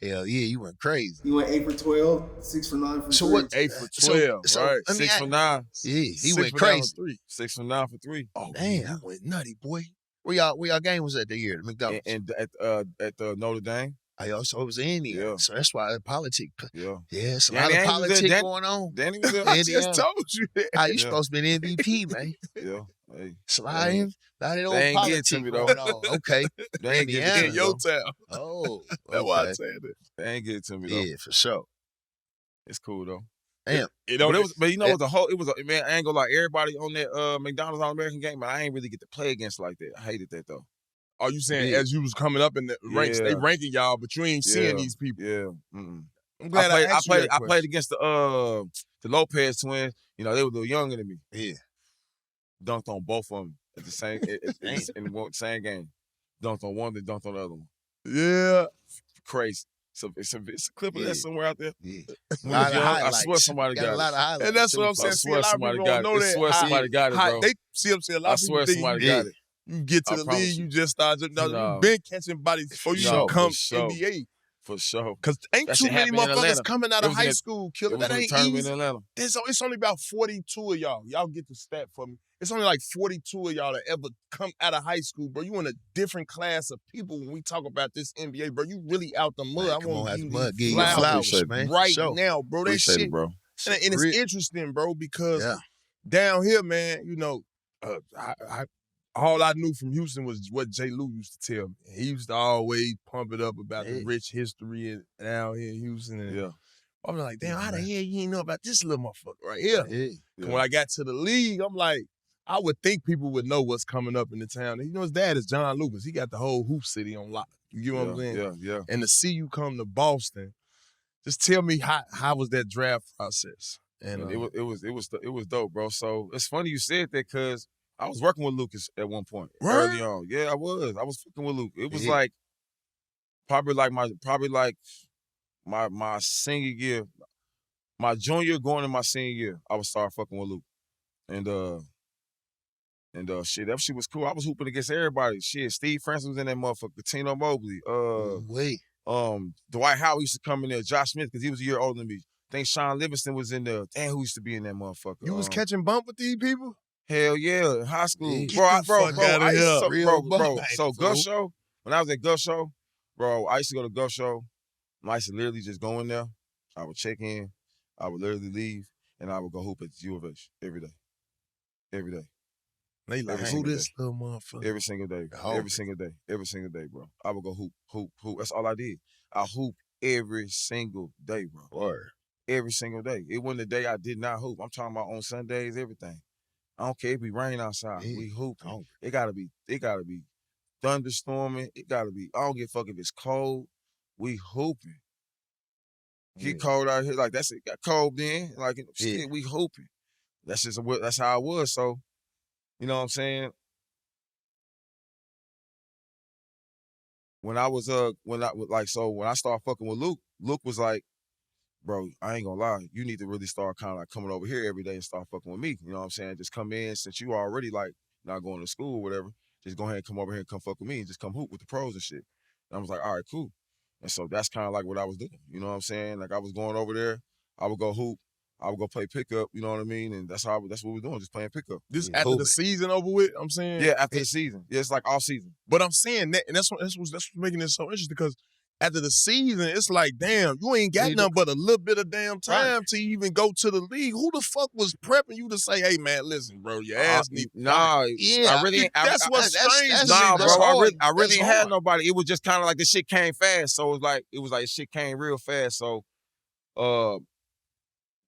Hell yeah, you went crazy. You went 8 for 12, 6 for 9 for So 3. what? 8 for So- 12, so, right? let me 6 ask- for 9. Yeah, he 6 went for 9 crazy. 3. 6 for 9 for 3. Oh, Damn. I went nutty, boy. Where y'all game was at the year? The McDonald's. And at the Notre Dame. I also it was in Indiana. Yeah. So that's why the politics. Yeah. Yeah, it's a Danny lot of Ainge was politics there. going on. Danny was there. I Indiana. just told you that. How you Yeah. supposed to be an MVP, man? Yeah. Hey. Sliding. A lot of old They ain't get politics to me, though. going on. Okay. They ain't get Indiana. it In to me, your though. town. Oh. That's why I okay. said that. They ain't get it to me, though. Yeah, for sure. It's cool, though. Damn. But you know, it was a man. I ain't gonna lie. Everybody on that McDonald's All-American game, but I ain't really get to play against like that. I hated that though. Are you saying Yeah. as you was coming up in the ranks, they Yeah. ranking y'all, but you ain't seeing these people? Yeah. Mm-mm. I'm glad I asked you that I question. played against the Lopez twins. You know, they were a little younger than me. Yeah. Dunked on both of them at the same in the same game. Dunked on one, then dunked on the other one. Yeah. Crazy. So it's a clip of Yeah. that somewhere out there. Yeah. When I was young, I highlights. swear somebody got a lot it. of highlights. And that's what I'm I saying. See, swear a lot of somebody people got don't it. know I that. swear somebody got it, bro. They see, I'm saying, a lot I of people swear think somebody you, got it. you get to I the promise league, you. you just start. No, No. you've been catching bodies before you No, become for sure. NBA. For sure. Because ain't That too shit many happened in motherfuckers Atlanta. coming out It of was high in a- school, It killer. was That in a ain't tournament easy. in Atlanta. It's only about 42 of y'all. Y'all get the stat for me. It's only like 42 of y'all that ever come out of high school, bro. You in a different class of people when we talk about this NBA, bro. You really out the mud. Man, I come on, want out you the mud. these Give you flowers flowers, man. right Sure. now, bro. That Appreciate shit, it, bro. and it's Real- interesting, bro, because Yeah. down here, man, you know, all I knew from Houston was what J. Lou used to tell me. He used to always pump it up about the Yeah. rich history down here in Houston. And Yeah. I'm like, damn, how the man. hell you ain't know about this little motherfucker right here? Yeah. Yeah. When I got to the league, I'm like, I would think people would know what's coming up in the town. You know, his dad is John Lucas. He got the whole hoop city on lock. You get what I'm saying? Yeah. And to see you come to Boston, just tell me how was that draft process? And And it was dope, bro. So it's funny you said that because I was working with Lucas at one point Word? early on. Yeah, I was. I was fucking with Luke. It was Yeah. like probably like my senior year, my junior year going in my senior year. I would start fucking with Luke, and shit, that shit was cool. I was hooping against everybody. Shit, Steve Francis was in that motherfucker. Tino Mobley, Wait. Dwight Howard used to come in there. Josh Smith because he was a year older than me. I think Sean Livingston was in there. Damn, who used to be in that motherfucker? you was catching bump with these people? Hell yeah, in high school. Yeah. Bro, Get the fuck outta I used here. to, Real bro. bump. So Fool. Gus Show, when I was at Gus Show, bro, I used to go to Gus Show. I used to literally just go in there. I would check in. I would literally leave, and I would go hoop at U of H every day. Every day. They like, Every who single this little motherfucker? Every single day. Oh. Every single day. Every single day, bro. I would go hoop. That's all I did. I hoop every single day, bro. Word. Every single day. It wasn't a day I did not hoop. I'm talking about on Sundays, everything. I don't care if it be rain outside. Yeah. We hooping. Oh. It gotta be thunderstorming. It gotta be, I don't give a fuck if it's cold. We hooping. Get cold out here. Like that's it. Got cold then. Like shit, we hooping. That's how I was. So, you know what I'm saying? When I started fucking with Luke, Luke was like, bro, I ain't gonna lie, you need to really start kind of like coming over here every day and start fucking with me. You know what I'm saying? Just come in since you already like not going to school or whatever. Just go ahead and come over here and come fuck with me and just come hoop with the pros and shit. And I was like, all right, cool. And so that's kind of like what I was doing. You know what I'm saying? Like I was going over there, I would go hoop, I would go play pickup. You know what I mean? And that's what we're doing, just playing pickup. This Yeah, after hooping. the season over with, I'm saying? Yeah, after the season. Yeah, it's like all season. But I'm saying that, and that's what's making this so interesting because after the season, it's like, damn, you ain't got nothing but a little bit of damn time to even go to the league. Who the fuck was prepping you to say, hey, man, listen, bro, your ass need Nah, Yeah, I really, that's what's strange to me, nah, bro. bro. I really That's ain't had hard. nobody. It was just kind of like the shit came fast. So it was like shit came real fast. So,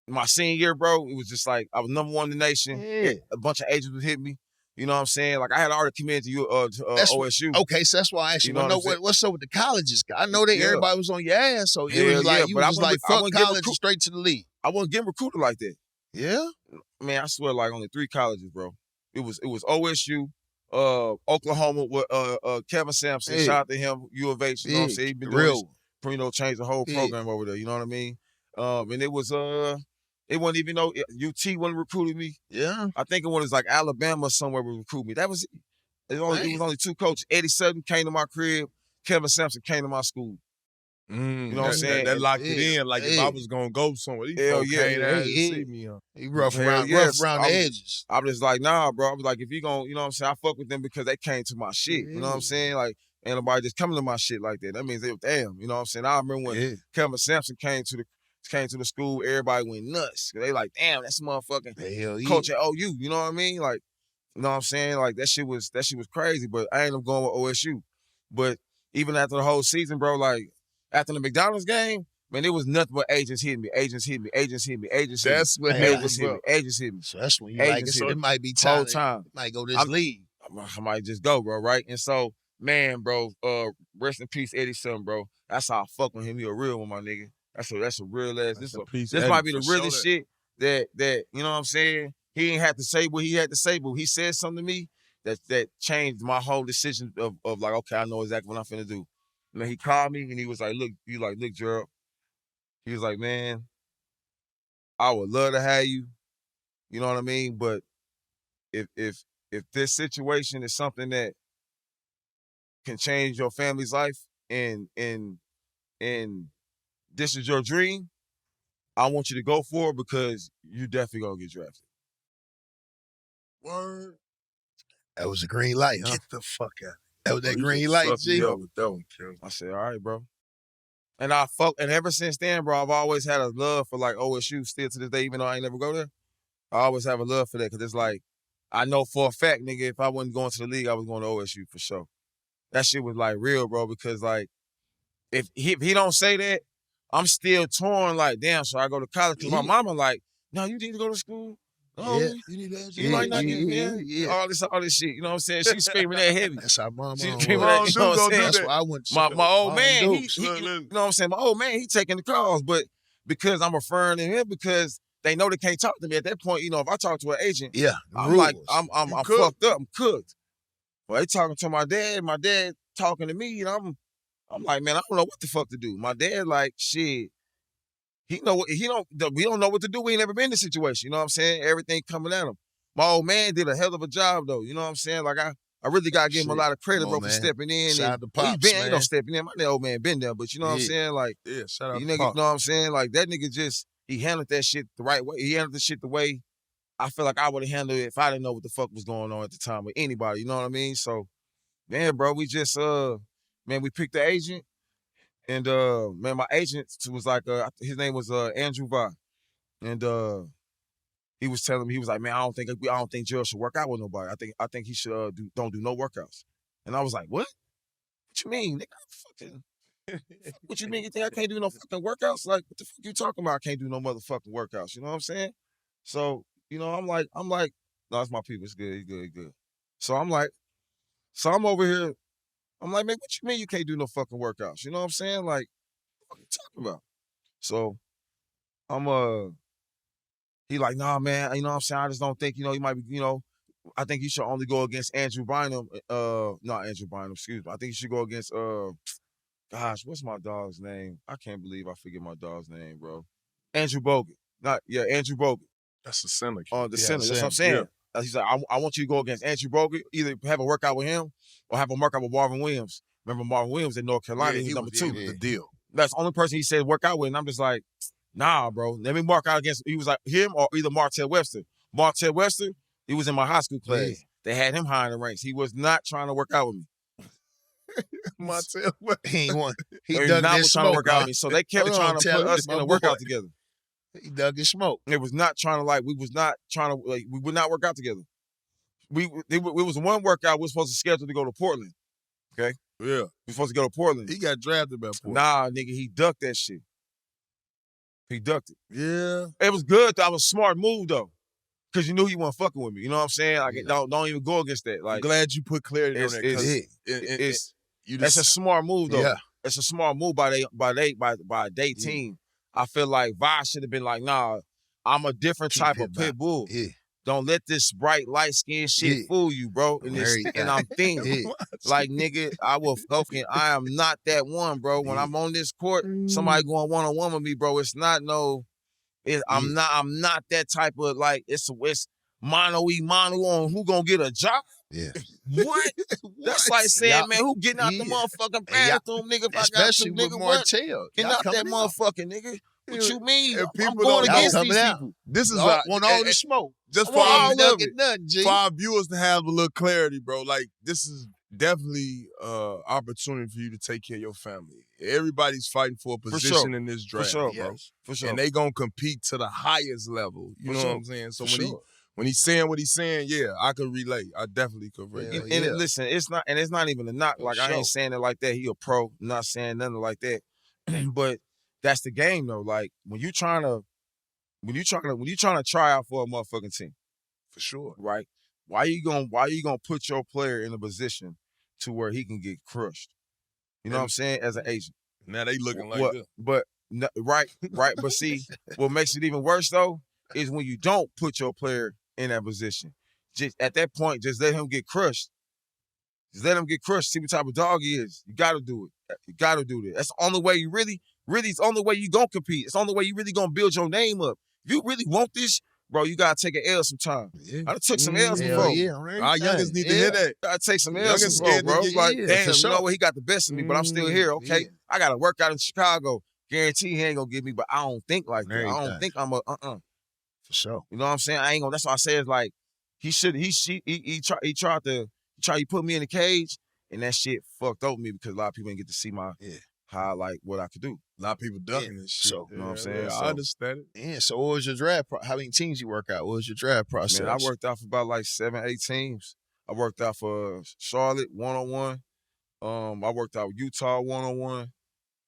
my senior year, bro, it was just like I was number one in the nation. Yeah. A bunch of agents would hit me. You know what I'm saying? Like I had already committed to OSU. Okay, so that's why I asked you. You know I know what I'm saying? what's up with the colleges. I know that Yeah. everybody was on your ass, so it Hell was like yeah, you but I was wouldn't like get- I fuck wouldn't get college recruit- straight to the league. I wasn't getting recruited like that. Yeah. Man, I swear, like only 3 colleges, bro. It was OSU, Oklahoma with Kevin Sampson. Yeah. Shout out to him, U of H. You know what I'm saying? He been doing real. this, changed the whole Yeah. program over there. You know what I mean? And it was it wasn't even UT wasn't recruiting me. Yeah. I think it was like Alabama somewhere would recruit me. That was it. It was only 2 coaches. Eddie Sutton came to my crib. Kevin Sampson came to my school. You know what I'm saying? That locked it Yeah. in. Like if I was gonna go somewhere, these Hell folks yeah, came yeah, down to yeah. see me. He rough Hell around yes. the I was- edges. I was just like, nah, bro. I was like, if you gonna, you know what I'm saying? I fuck with them because they came to my shit. You know what I'm saying? Like, ain't nobody just coming to my shit like that. That means they damn. You know what I'm saying? I remember when Kevin Sampson came to the school, everybody went nuts. They like, damn, that's motherfucking Hell yeah. coach at OU. You know what I mean? Like, you know what I'm saying? Like that shit was crazy. But I ended up going with OSU. But even after the whole season, bro, like after the McDonald's game, man, it was nothing but agents hitting me. Agents hit me. That's what Agents happened, hit me. Agents hit me. So that's when you Agents like it. So hit it me. might be Whole time. time. Might go this league. I might just go, bro, right? And so, man, bro, rest in peace, Eddie Sutton, bro. That's how I fuck with him. He a real one, my nigga. That's a real ass. This might be the realest shit that you know what I'm saying? He ain't have to say what he had to say, but he said something to me that changed my whole decision of like, okay, I know exactly what I'm finna do. And then he called me and he was like, look, Gerald. He was like, man, I would love to have you. You know what I mean? But if this situation is something that can change your family's life and this is your dream, I want you to go for it because you definitely gonna get drafted. Word. That was a green light, huh? Get the fuck out. That was that green light, G. I said, all right, bro. And and ever since then, bro, I've always had a love for like OSU still to this day, even though I ain't never go there. I always have a love for that because it's like, I know for a fact, nigga, if I wasn't going to the league, I was going to OSU for sure. That shit was like real, bro, because like, if he don't say that, I'm still torn, like, damn, so I go to college. Because my mama like, no, you need to go to school. Oh, you need that. You might not get all this shit. You know what I'm saying? She's screaming that heavy. That's our mama. She's screaming that. You know what I'm saying? That's why I went to my old man, do. he you know what I'm saying? My old man, he taking the calls, but because I'm referring to him, because they know they can't talk to me at that point. You know, if I talk to an agent, I'm like, I'm fucked up. I'm cooked. Well, they talking to my dad talking to me, and I'm like, man, I don't know what the fuck to do. My dad, like, shit, we don't know what to do. We ain't never been in this situation. You know what I'm saying? Everything coming at him. My old man did a hell of a job, though. You know what I'm saying? Like, I really got to give him a lot of credit, bro, for stepping in. Shout out to Pops, ain't no stepping in. My old man been there, but you know what I'm saying? Like, shout out you to niggas, Pops. know what I'm saying? Like, that nigga just, he handled that shit the right way. He handled the shit the way I feel like I would have handled it if I didn't know what the fuck was going on at the time with anybody. You know what I mean? So, man, bro, we just, we picked the agent. And man, my agent was like, his name was Andrew Va, and he was telling me, he was like, man, I don't think Gerald should work out with nobody. I think he should don't do no workouts. And I was like, what? What you mean, nigga? What you mean? You think I can't do no fucking workouts? Like, what the fuck you talking about? I can't do no motherfucking workouts. You know what I'm saying? So, you know, I'm like, no, it's my people. It's good. He's good. So I'm over here. I'm like, man, what you mean you can't do no fucking workouts? You know what I'm saying? Like, what are you talking about? So, he like, nah, man, you know what I'm saying? I just don't think, you might be, I think you should only go against Andrew Bynum. Not Andrew Bynum, excuse me. I think you should go against, what's my dog's name? I can't believe I forget my dog's name, bro. Andrew Bogut. Andrew Bogut. That's the center. The center, that's what I'm saying. Yeah. He's like, I want you to go against Andrew Bogut, either have a workout with him or have a workout with Marvin Williams. Remember Marvin Williams in North Carolina? He was number 2. The deal. That's the only person he said work out with. And I'm just like, nah, bro. Let me mark out against, he was like him or either Martell Webster. Martell Webster, he was in my high school class. Yeah. They had him high in the ranks. He was not trying to work out with me. Montel, He ain't want. He They dug not his trying to smoke. work out with me. So they kept Hold on, trying to tell put him us this in my a workout boy. together. He dug his smoke. It was not trying to we was not trying to we would not work out together. It was one workout we were supposed to schedule to go to Portland. Okay? Yeah. We were supposed to go to Portland. He got drafted by Portland. Nah, nigga, he ducked that shit. He ducked it. Yeah. It was good though. It was a smart move though. Cause you knew you weren't fucking with me. You know what I'm saying? Like don't even go against that. Like I'm glad you put clarity on that. It's a smart move though. Yeah. It's a smart move by a team. I feel like Vi should have been like, nah, I'm a different type of pit bull. Yeah. Don't let this bright, light-skinned shit fool you, bro. And I'm thinking, like, nigga, I am not that one, bro. When I'm on this court, somebody going one-on-one with me, bro, it's not I'm not that type of, like, it's mano-y-mano on who gonna get a job. Yeah. What? That's like saying, man, who getting out the motherfucking bathroom, nigga? If Especially I got with to, nigga, what? Martell. Getting out that motherfucking, nigga. What you mean? And I'm people going don't against know. these people. This is Want all the smoke. just I for want our, all of Nugget it. nothing, G. for our viewers to have a little clarity, bro. Like, this is definitely opportunity for you to take care of your family. Everybody's fighting for a position sure. in this For draft, sure, bro. bro. For sure. And they gonna compete to the highest level. You For know sure. what I'm saying? So For when he's saying what he's saying, yeah, I could relate. I definitely could relate. And listen, it's not even a knock. Like I ain't saying it like that. He a pro. I'm not saying nothing like that. But that's the game though. Like when you trying to try out for a motherfucking team, For sure. right? Why you gonna put your player in a position to where he can get crushed? You know what I'm saying? As an agent. Now they looking like this. But right. But see, what makes it even worse though is when you don't put your player in that position. Just at that point, just let him get crushed. Just let him get crushed. See what type of dog he is. You got to do it. You got to do that. That's the only way you really, it's the only way you gonna compete. It's the only way you really gonna build your name up. If you really want this, bro, you gotta take an L sometime. Yeah. I done took some L's Hell before. yeah. Our youngest need to hear that. I take some Youngest L's before, scared to bro. get- Like, yeah, damn, for you know sure. what? He got the best of me, but I'm still here. Okay, Yeah. I got to work out in Chicago. Guarantee he ain't gonna get me, but I don't think like that. I Everything. don't think I'm a For sure. You know what I'm saying? I ain't gonna. That's why I say it's like he tried to put me in a cage, and that shit fucked over me because a lot of people didn't get to see how like what I could do. A lot of people ducking this shit. So, you know what I'm saying? Yeah, So- I understand it. Yeah. So what was your draft? How many teams you work out? What was your draft process? Man, I worked out for about like 7-8 teams. I worked out for Charlotte 1-on-1. I worked out with Utah 1-on-1.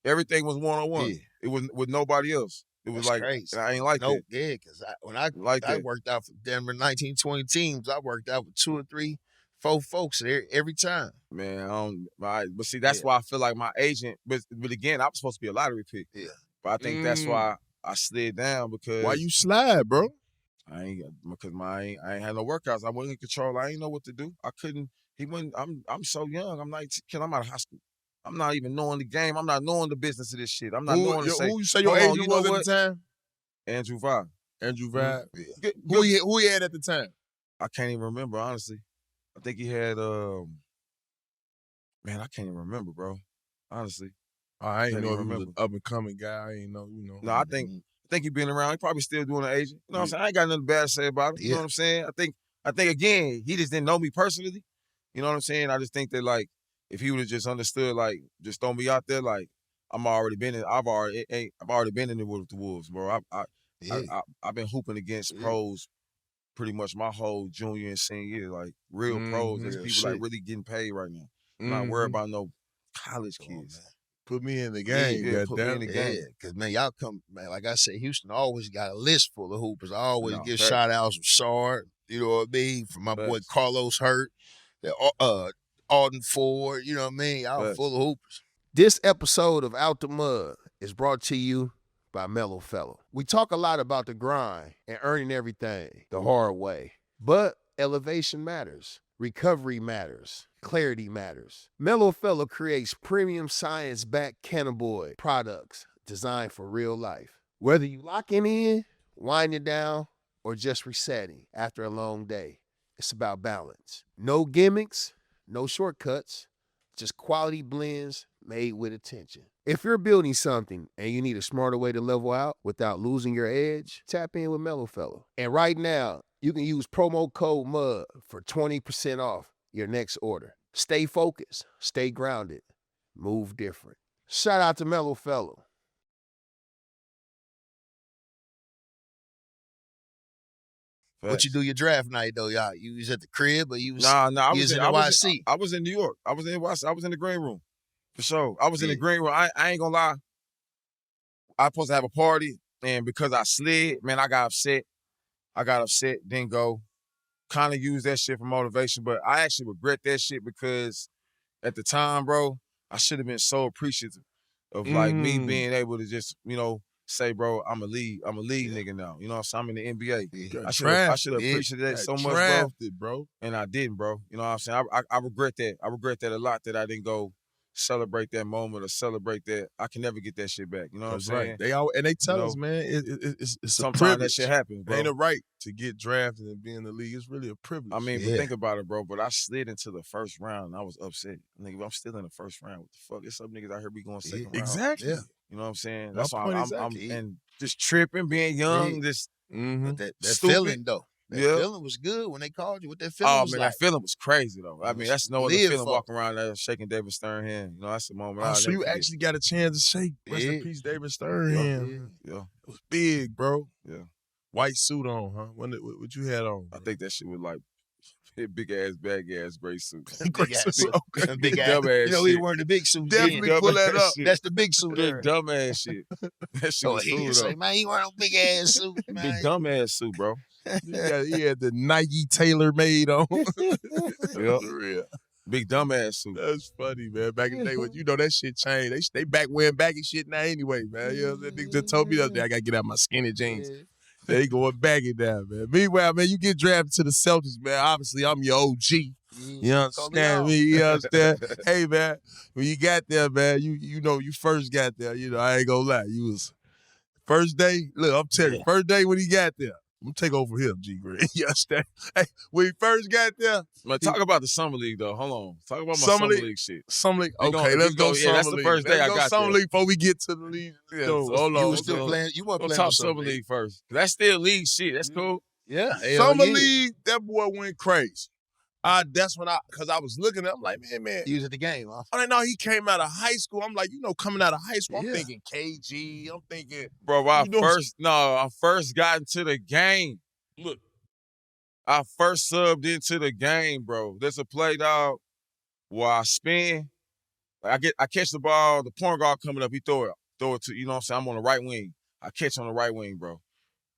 Everything was 1-on-1. Yeah. It was with nobody else. It was That's like crazy. I ain't like No, that. yeah, because when I That. worked out for Denver 1920 teams, I worked out with 2 or 3, 4 folks every time. Man, but see, that's why I feel like my agent. But again, I was supposed to be a lottery pick. Yeah. But I think that's why I slid down because Why you slide, bro? I ain't had no workouts. I wasn't in control. I ain't know what to do. I couldn't. He wouldn't. I'm so young. I'm 19. I'm out of high school. I'm not even knowing the game. I'm not knowing the business of this shit. I'm not knowing Who you say your hold on, agent you know was what? at the time? Andrew Vibe. Andrew Vibe. Yeah. Who he had at the time? I can't even remember, honestly. I think he had man, I can't even remember, bro. Honestly. I ain't Can't know if even he was an remember. up and coming guy. I ain't know, you know. No, I think he been around. He probably still doing an agent. You know what I'm saying? I ain't got nothing bad to say about it. You know Yeah. what I'm saying? I think again, he just didn't know me personally. You know what I'm saying? I just think that like if he would have just understood, like just throw me out there, like I've already been in it with the Wolves, bro. I've been hooping against pros pretty much my whole junior and senior year, like real pros. There's real people like shit. really getting paid right now. I'm not worried about no college kids. Put me in the game, Yeah, put me in goddamn. the game. Yeah, because, man, y'all come, man, like I said, Houston always got a list full of hoopers. I always No, give fact. shout-outs from Sard, you know what I mean, from my boy Facts. Carlos Hurt, Alden Ford, you know what I mean? Y'all Facts. full of hoopers. This episode of Out the Mud is brought to you by Mellow Fellow. We talk a lot about the grind and earning everything the hard way, but elevation matters. Recovery matters. Clarity matters. Mellow Fellow creates premium science-backed cannabinoid products designed for real life. Whether you locking in, winding down, or just resetting after a long day, it's about balance. No gimmicks, no shortcuts, just quality blends made with attention. If you're building something and you need a smarter way to level out without losing your edge, tap in with Mellow Fellow. And right now, you can use promo code MUD for 20% off your next order. Stay focused, stay grounded, move different. Shout out to Mellow Fellow. What you do your draft night though, y'all? You was at the crib or you was Nah, I you was in in the I YC? I was in New York. I was in NYC. I was in the green room. For sure. I was in the green room. I ain't gonna lie. I was supposed to have a party, and because I slid, man, I got upset. Didn't go. Kind of used that shit for motivation, but I actually regret that shit because at the time, bro, I should have been so appreciative of like me being able to just, say, bro, I'm a lead nigga now. You know what I'm saying? I'm in the NBA. I should have appreciated that so much, bro. And I didn't, bro. You know what I'm saying? I regret that. I regret that a lot that I didn't go celebrate that moment or celebrate that. I can never get that shit back. You know what I'm saying? Right. They tell us, man, it's a sometimes privilege. that shit happens, bro. It ain't a right to get drafted and be in the league. It's really a privilege. I mean, but think about it, bro. But I slid into the first round and I was upset. Nigga, I'm still in the first round. What the fuck? There's some niggas out here be going second round. Exactly. Yeah. You know what I'm saying? My That's why point I'm exactly. and just tripping, being young, just But that stupid. feeling though. That Yeah. feeling was good when they called you. What that feeling was man, like. that feeling was crazy though. I mean, that's no other live feeling for. walking around there shaking David Stern hand. You know, that's the moment. Oh, I'll so never you forget. actually got a chance to shake. Rest in peace, David Stern hand. Yeah. It was big, bro. Yeah. White suit on, huh? What you had on? I think that shit was like big ass, bag ass gray suit. Big ass suit. Okay. Big ass. Dumb ass You know, he shit. wearing the big suit. Definitely then. pull that up. That's the big suit there. Big dumb ass shit. That shit was He cool say, though. man, he wearing a big ass suit, man. Big dumb ass suit, bro. He had the Nike tailor made on. Yep. For real. Big dumb ass suit. That's funny, man. Back in the day, when that shit changed. They back wearing baggy shit now anyway, man. You know what I'm saying? Niggas just told me the other day I gotta get out my skinny jeans. They going baggy now, man. Meanwhile, man, you get drafted to the Celtics, man. Obviously, I'm your OG. You understand me? You understand? Hey, man, when you got there, man, you first got there. I ain't gonna lie. You was first day. Look, I'm telling you, first day when he got there. I'm gonna take over him, G Green. You understand? Hey, when he first got there. Man, talk about the Summer League, though. Hold on. Talk about my Summer League shit. Summer League. Okay, let's go Summer League. Yeah, that's the first day I got Summer there. League before we get to the league. Yeah, Hold on. You was still playing. You weren't Let's playing talk Summer League first. That's still league shit. That's cool. Yeah. Summer League, that boy went crazy. That's when because I was looking at him like, man. You was at the game, huh? I know he came out of high school. I'm like, coming out of high school, I'm thinking KG. I'm thinking. Bro, I first got into the game. Look, I first subbed into the game, bro. There's a play, dog, where I spin. I catch the ball, the point guard coming up, he throw it to, you know what I'm saying? I'm on the right wing. I catch on the right wing, bro.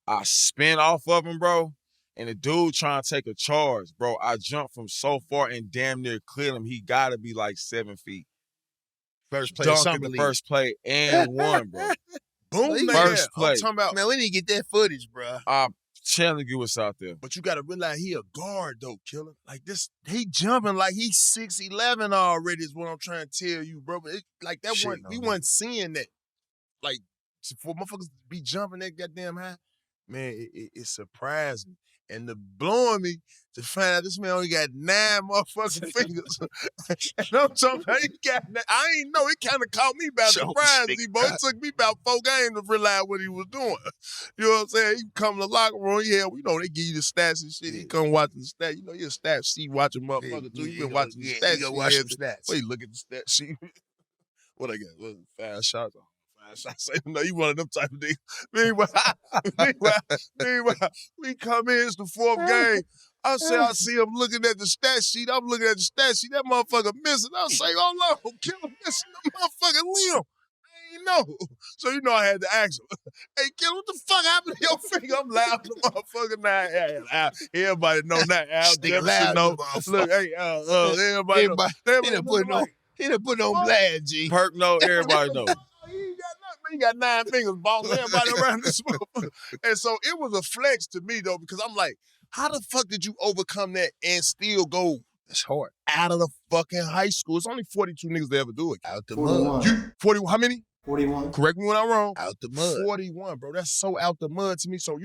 I spin off of him, bro, and the dude trying to take a charge, bro. I jumped from so far and damn near cleared him. He got to be like 7 feet. First play of Summer League. First play and one, bro. Boom, first play. I'm talking about, man, we need to get that footage, bro. I'm telling you what's out there. But you got to realize he a guard, though, killer. Like this, he jumping like he's 6'11" already is what I'm trying to tell you, bro. But we wasn't seeing that. Like, for motherfuckers to be jumping that goddamn high, man, it surprised me. And the blowing me to find out this man only got 9 motherfucking fingers. And I'm talking about I ain't know. It kind of caught me by surprise, boy. It took me about 4 games to realize what he was doing. You know what I'm saying? He come to the locker room, they give you the stats and shit. He come watching the stats. You're a stat sheet watching motherfucker too. You been watching the stats. You go watch some stats. Wait, look at the stat sheet. What I got? 5 shots on. I say, no, you one of them type of niggas. Meanwhile, we come in, it's the 4th game. I see him looking at the stat sheet. I'm looking at the stat sheet. That motherfucker missing. I say, oh, no, Killer missing the motherfucking limb. I ain't know. So, I had to ask him, hey, Killer, what the fuck happened to your finger? I'm laughing the motherfucker now. Everybody know that. Al Jefferson know. Look, hey, everybody know. He done put on blast, G. Perk know, everybody know. He got 9 fingers, boss. Everybody around this motherfucker. And so it was a flex to me, though, because I'm like, how the fuck did you overcome that and still go It's hard. out of the fucking high school? It's only 42 niggas that ever do it. Out the 41. mud. 41, how many? 41. Correct me when I'm wrong. Out the mud. 41, bro. That's so out the mud to me. So,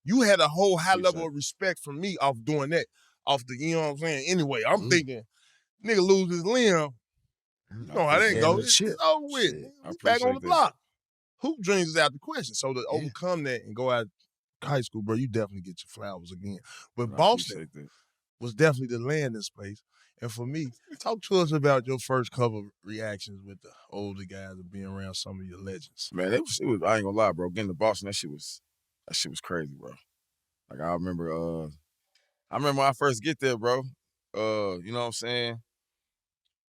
you had a whole high level of respect from me off doing that. Off the, you know what I'm saying? Anyway, I'm thinking, nigga lose his limb. You know how that go. It's over with. It's back on the block. Hoop dreams is out the question. So to overcome that and go out high school, bro, you definitely get your flowers again. But Boston was definitely the landing space. And for me, talk to us about your first couple reactions with the older guys and being around some of your legends. Man, it was. I ain't gonna lie, bro. Getting to Boston, that shit was crazy, bro. Like I remember when I first get there, bro. You know what I'm saying?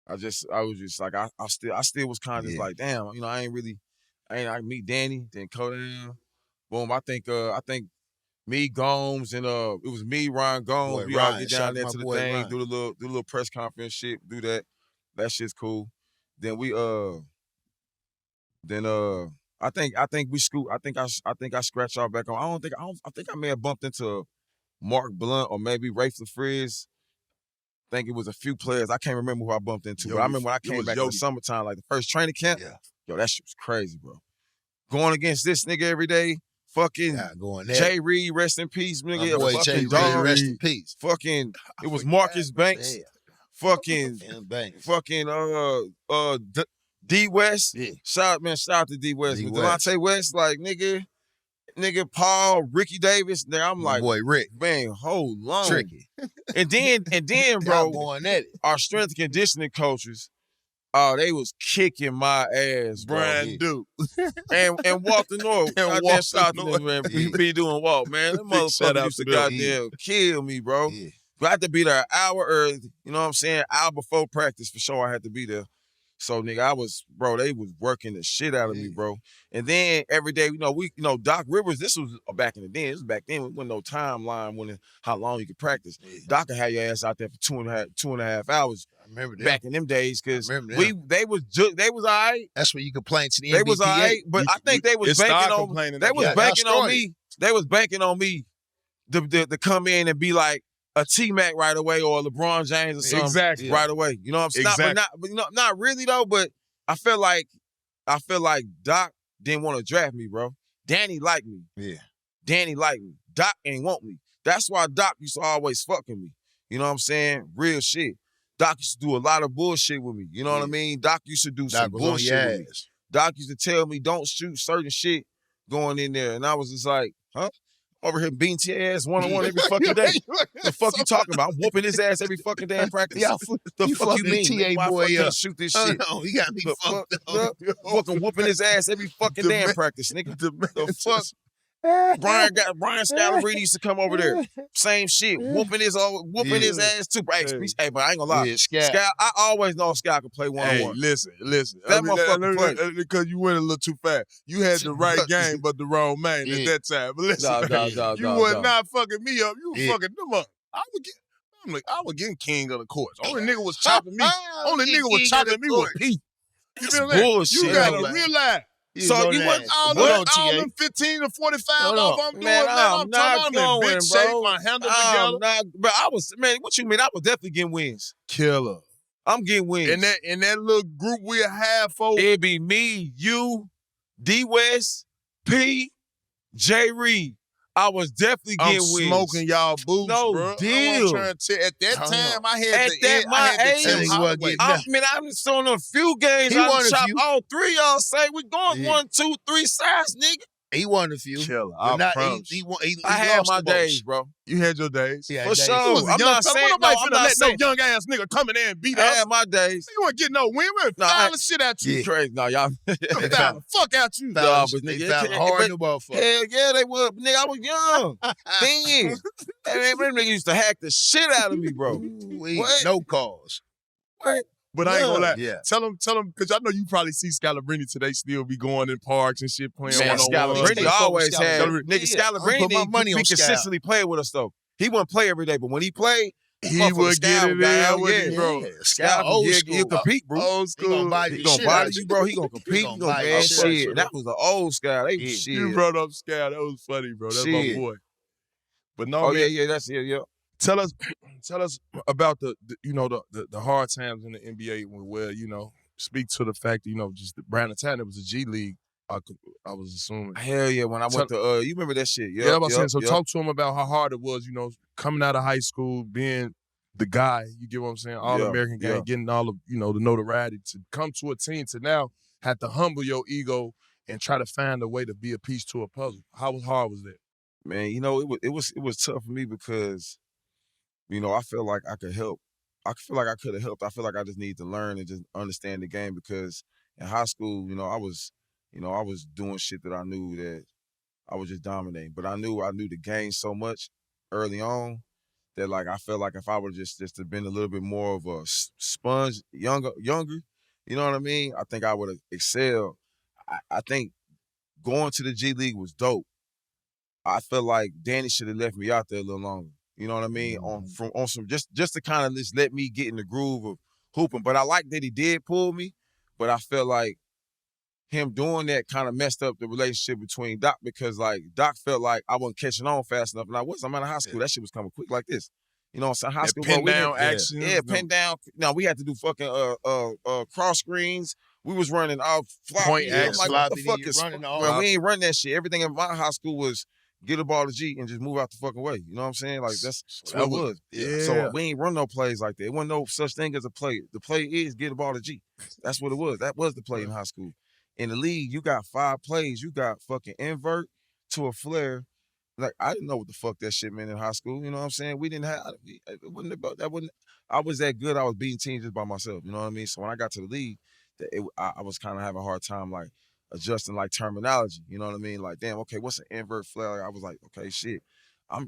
I was just like, I still was kind of just like, damn, you know, I meet Danny, then Kodan. Boom, I think me, Gomes, and it was me, Ryan Gomes. We all get down there to the thing, Ryan. do the little press conference shit, do that. That shit's cool. Then I think we scoot. I think I scratched y'all back on. I think I may have bumped into Mark Blunt or maybe Rafe LaFriz. I think it was a few players. I can't remember who I bumped into, but I remember when I came back in the summertime, like the first training camp. Yeah. Yo, that shit was crazy, bro. Going against this nigga every day. Fucking Jay Reed, rest in peace, nigga. Boy, Jay Reed, rest in peace. Fucking, it was Marcus Banks. Fucking D West. Yeah. Shout out to D West. Delonte West, like nigga Paul, Ricky Davis. There, I'm like, boy, Rick, man, hold on. Tricky. And then, bro, going at it. Our strength and conditioning coaches. Oh, they was kicking my ass, bro. Brian Duke. and Walter North. Goddamn shout to them, man. Be doing walk, man. That motherfucker used to goddamn kill me, bro. Yeah. But I had to be there an hour early. You know what I'm saying? Hour before practice, for sure I had to be there. So, nigga, they was working the shit out of me, bro. And then every day, Doc Rivers, this was back in the day. This was back then. There wasn't no timeline when how long you could practice. Yeah. Doc could have your ass out there for two and a half hours. I remember that. Back in them days, because they was all right. That's when you complained to the NBA. They was all right, but I think they was banking on me. They was banking on me. They was banking on me to come in and be like a T-Mac right away or a LeBron James or something right away. You know what I'm saying? Exactly. Not really though, but I feel like Doc didn't want to draft me, bro. Danny liked me. Yeah. Danny liked me. Doc ain't want me. That's why Doc used to always fuck with me. You know what I'm saying? Real shit. Doc used to do a lot of bullshit with me. You know what I mean? Doc used to do some bullshit with me. Doc used to tell me don't shoot certain shit going in there. And I was just like, huh? Over here beating your ass one-on-one every fucking day. The fuck you talking about? I'm whooping his ass every fucking damn practice. The fuck you mean? TA boy can't shoot this shit. No, he got me fucked up. Fucking whooping his ass every fucking damn practice, nigga. The fuck? Brian Scalabrine used to come over there. Same shit. Whooping his ass too. Hey, but I ain't gonna lie. Scal, I always know Scal can play one-on-one. Hey, listen. That motherfucker play. Because you went a little too fast. You had the right game, but the wrong man at that time. But listen, you was not fucking me up. You were fucking them up. I was getting king of the courts. Only nigga was chopping me. Only nigga was chopping me with Pete. You feel me? Bullshit. You gotta realize. So you wasn't all them 15 to 45 off I'm doing now. I'm talking about I'm in big shape, my handle together. But what you mean? I was definitely getting wins. Killer. I'm getting wins. In that little group we have, folks. It'd be me, you, D West, P, J Reed. I was definitely getting wins. Smoking y'all boots, no bro. deal. At that time, I had I'm just on a few games. I shot all three of y'all say we going 1, 2, 3 sides, nigga. He won a few. Killer. I had my days, bro. You had your days. For sure. I'm not saying no young ass nigga come in there and beat us. I had my days. You weren't getting no win. We're fouling shit at you. Crazy. No, y'all. Fuck at you. No, but nigga, hard the motherfucker. Hell yeah, they would. Nigga, I was young. 10 years. And them niggas used to hack the shit out of me, bro. No cause. What? But I ain't gonna lie. Yeah. Tell them, because I know you probably see Scalabrine today still be going in parks and shit playing one-on-one. Scalabrine always had. Nigga, Scalabrine be consistently playing with us, though. He wouldn't play every day, but when he played, he would get it in, bro. He'll compete, bro. Old school. He gonna body you, bro. He gonna compete. He gonna buy shit. That was the old Scal. They was shit. You brought up Scal. That was funny, bro. That's my boy. But no, man. Yeah, that's it, yeah. Tell us about the hard times in the NBA where, speak to the fact that, just Brandon Town, it was a G League, I was assuming. Hell yeah, when I went to, you remember that shit? Yeah, I was saying, so talk to him about how hard it was, coming out of high school, being the guy, you get what I'm saying, All-American guy, getting all of, the notoriety to come to a team to now have to humble your ego and try to find a way to be a piece to a puzzle. How hard was that? Man, it was tough for me because, I felt like I could help I feel like I could have helped. I feel like I just need to learn and just understand the game because in high school, I was doing shit that I knew that I was just dominating. But I knew the game so much early on that like I felt like if I would just have been a little bit more of a sponge, younger, you know what I mean? I think I would have excelled. I think going to the G League was dope. I feel like Danny should have left me out there a little longer. You know what I mean? On some just to kind of just let me get in the groove of hooping. But I like that he did pull me, but I felt like him doing that kind of messed up the relationship between Doc because like Doc felt like I wasn't catching on fast enough. And I was. I'm out of high school. That shit was coming quick like this. You know, so high school, pin down action. Yeah, pin down. Now we had to do fucking cross screens. We was running our floppy. Point I'm like, what the fuck is running all well, we ain't run that shit. Everything in my high school was get a ball to G and just move out the fucking way. You know what I'm saying? Like that's what it was. Yeah. So we ain't run no plays like that. It wasn't no such thing as a play. The play is get a ball to G. That's what it was. That was the play in high school. In the league, you got 5 plays. You got fucking invert to a flare. Like I didn't know what the fuck that shit meant in high school. You know what I'm saying? We didn't have. It wasn't about that. Wasn't. I was that good. I was beating teams just by myself. You know what I mean? So when I got to the league, I was kind of having a hard time like adjusting like terminology. You know what I mean? Like damn, okay, what's an invert flare? I was like, okay, shit.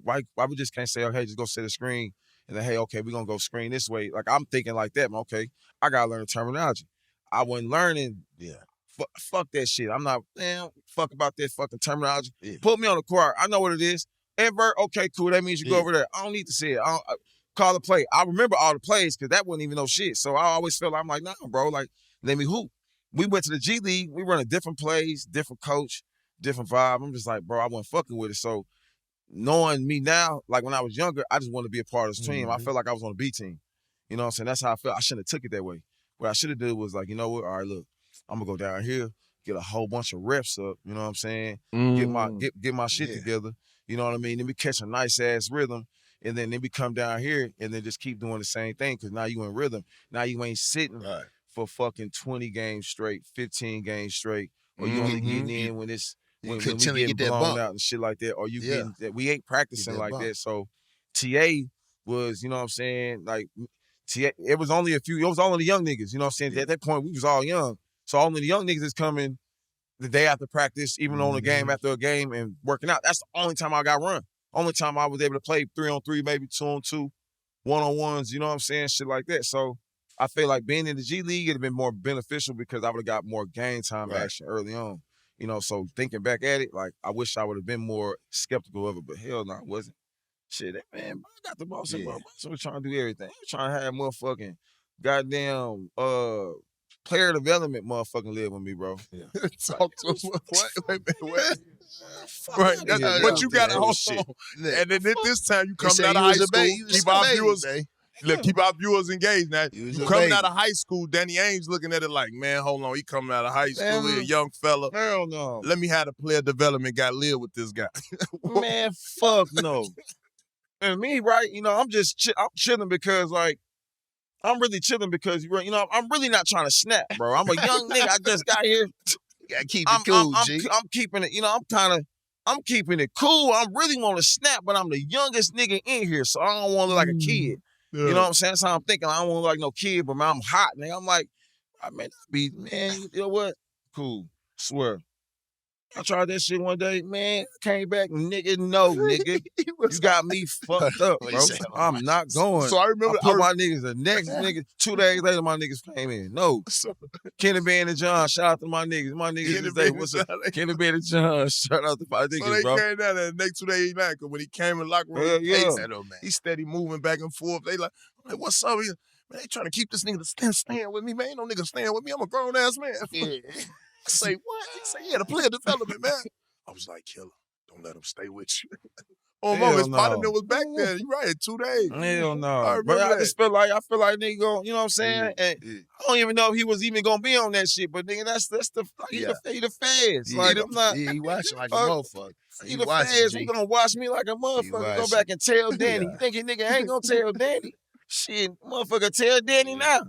Why we just can't say okay, just go set a screen and then hey, okay, we gonna go screen this way. Like I'm thinking like that. Okay, I gotta learn the terminology. I wasn't learning. Yeah. Fuck that shit. I'm not, fuck about that fucking terminology. Yeah. Put me on the court. I know what it is. Invert, okay, cool. That means you go over there. I don't need to see it. I call the play. I remember all the plays because that wasn't even no shit. So I always felt like, I'm like, nah, bro, like, let me hoop. We went to the G League. We running different plays, different coach, different vibe. I'm just like, bro, I wasn't fucking with it. So knowing me now, like when I was younger, I just wanted to be a part of this team. I felt like I was on a B team. You know what I'm saying? That's how I felt. I shouldn't have took it that way. What I should have did was like, you know what? All right, look. I'm gonna go down here, get a whole bunch of reps up, you know what I'm saying? Get my shit together, you know what I mean? Then we catch a nice ass rhythm, and then we come down here and then just keep doing the same thing because now you in rhythm. Now you ain't sitting for fucking 20 games straight, 15 games straight, or you only getting in when it's when we getting blown out and shit like that, or you getting that we ain't practicing like that. So TA was, you know what I'm saying, like it was only the young niggas, you know what I'm saying? At that point we was all young. So only the young niggas is coming the day after practice, even on a game after a game and working out. That's the only time I got run. Only time I was able to play 3-on-3, maybe 2-on-2, 1-on-1s, you know what I'm saying? Shit like that. So I feel like being in the G League, it'd have been more beneficial because I would have got more game time action early on. You know, so thinking back at it, like I wish I would have been more skeptical of it, but hell no, I wasn't. Shit, man, I got the boss in my so we're trying to do everything. We're trying to have motherfucking goddamn player development motherfucking live with me, bro. Yeah. Talk to him. Wait. Right. But you got to hold on. And then this time you coming out of high school. Keep our viewers engaged now. You coming out of high school, Danny Ainge looking at it like, man, hold on. He coming out of high school, he a young fella. Hell no. Let me have the player development guy live with this guy. Man, fuck no. And me, right, you know, I'm chilling because, like, I'm really chilling because, you know, I'm really not trying to snap, bro. I'm a young nigga. I just got here. You gotta keep it cool, G. I'm keeping it, you know, I'm keeping it cool. I really want to snap, but I'm the youngest nigga in here, so I don't want to look like a kid. Yeah. You know what I'm saying? That's how I'm thinking. I don't want to look like no kid, but man, I'm hot, nigga. I'm like, man, you know what? Cool. Swear. I tried that shit one day, man. Came back, nigga. No, nigga. You got me fucked up, bro. I'm not going. So I remember. I put my niggas the next nigga. 2 days later, my niggas came in. No. Kenny Ben and John, shout out to my niggas. My niggas today, what's up? Kenny Ben and John, shout out to my niggas, so they bro. Came down there the next 2 days, because when he came in locker room, he steady moving back and forth. They like, what's up? Man, they trying to keep this nigga to stand with me, man. Ain't no nigga stand with me. I'm a grown ass man. Yeah. I say, what? He say, yeah, the player development, man. I was like, killer, don't let him stay with you. His partner was back there. You right, 2 days. Hell no. But I just feel like nigga go, you know what I'm saying? And I don't even know if he was even gonna be on that shit, but nigga, that's the he the feds. Yeah, like I'm not he watching like a motherfucker. He the feds. He gonna watch me like a motherfucker. Go back and tell Danny. You think he nigga ain't gonna tell Danny? Shit, motherfucker, tell Danny now.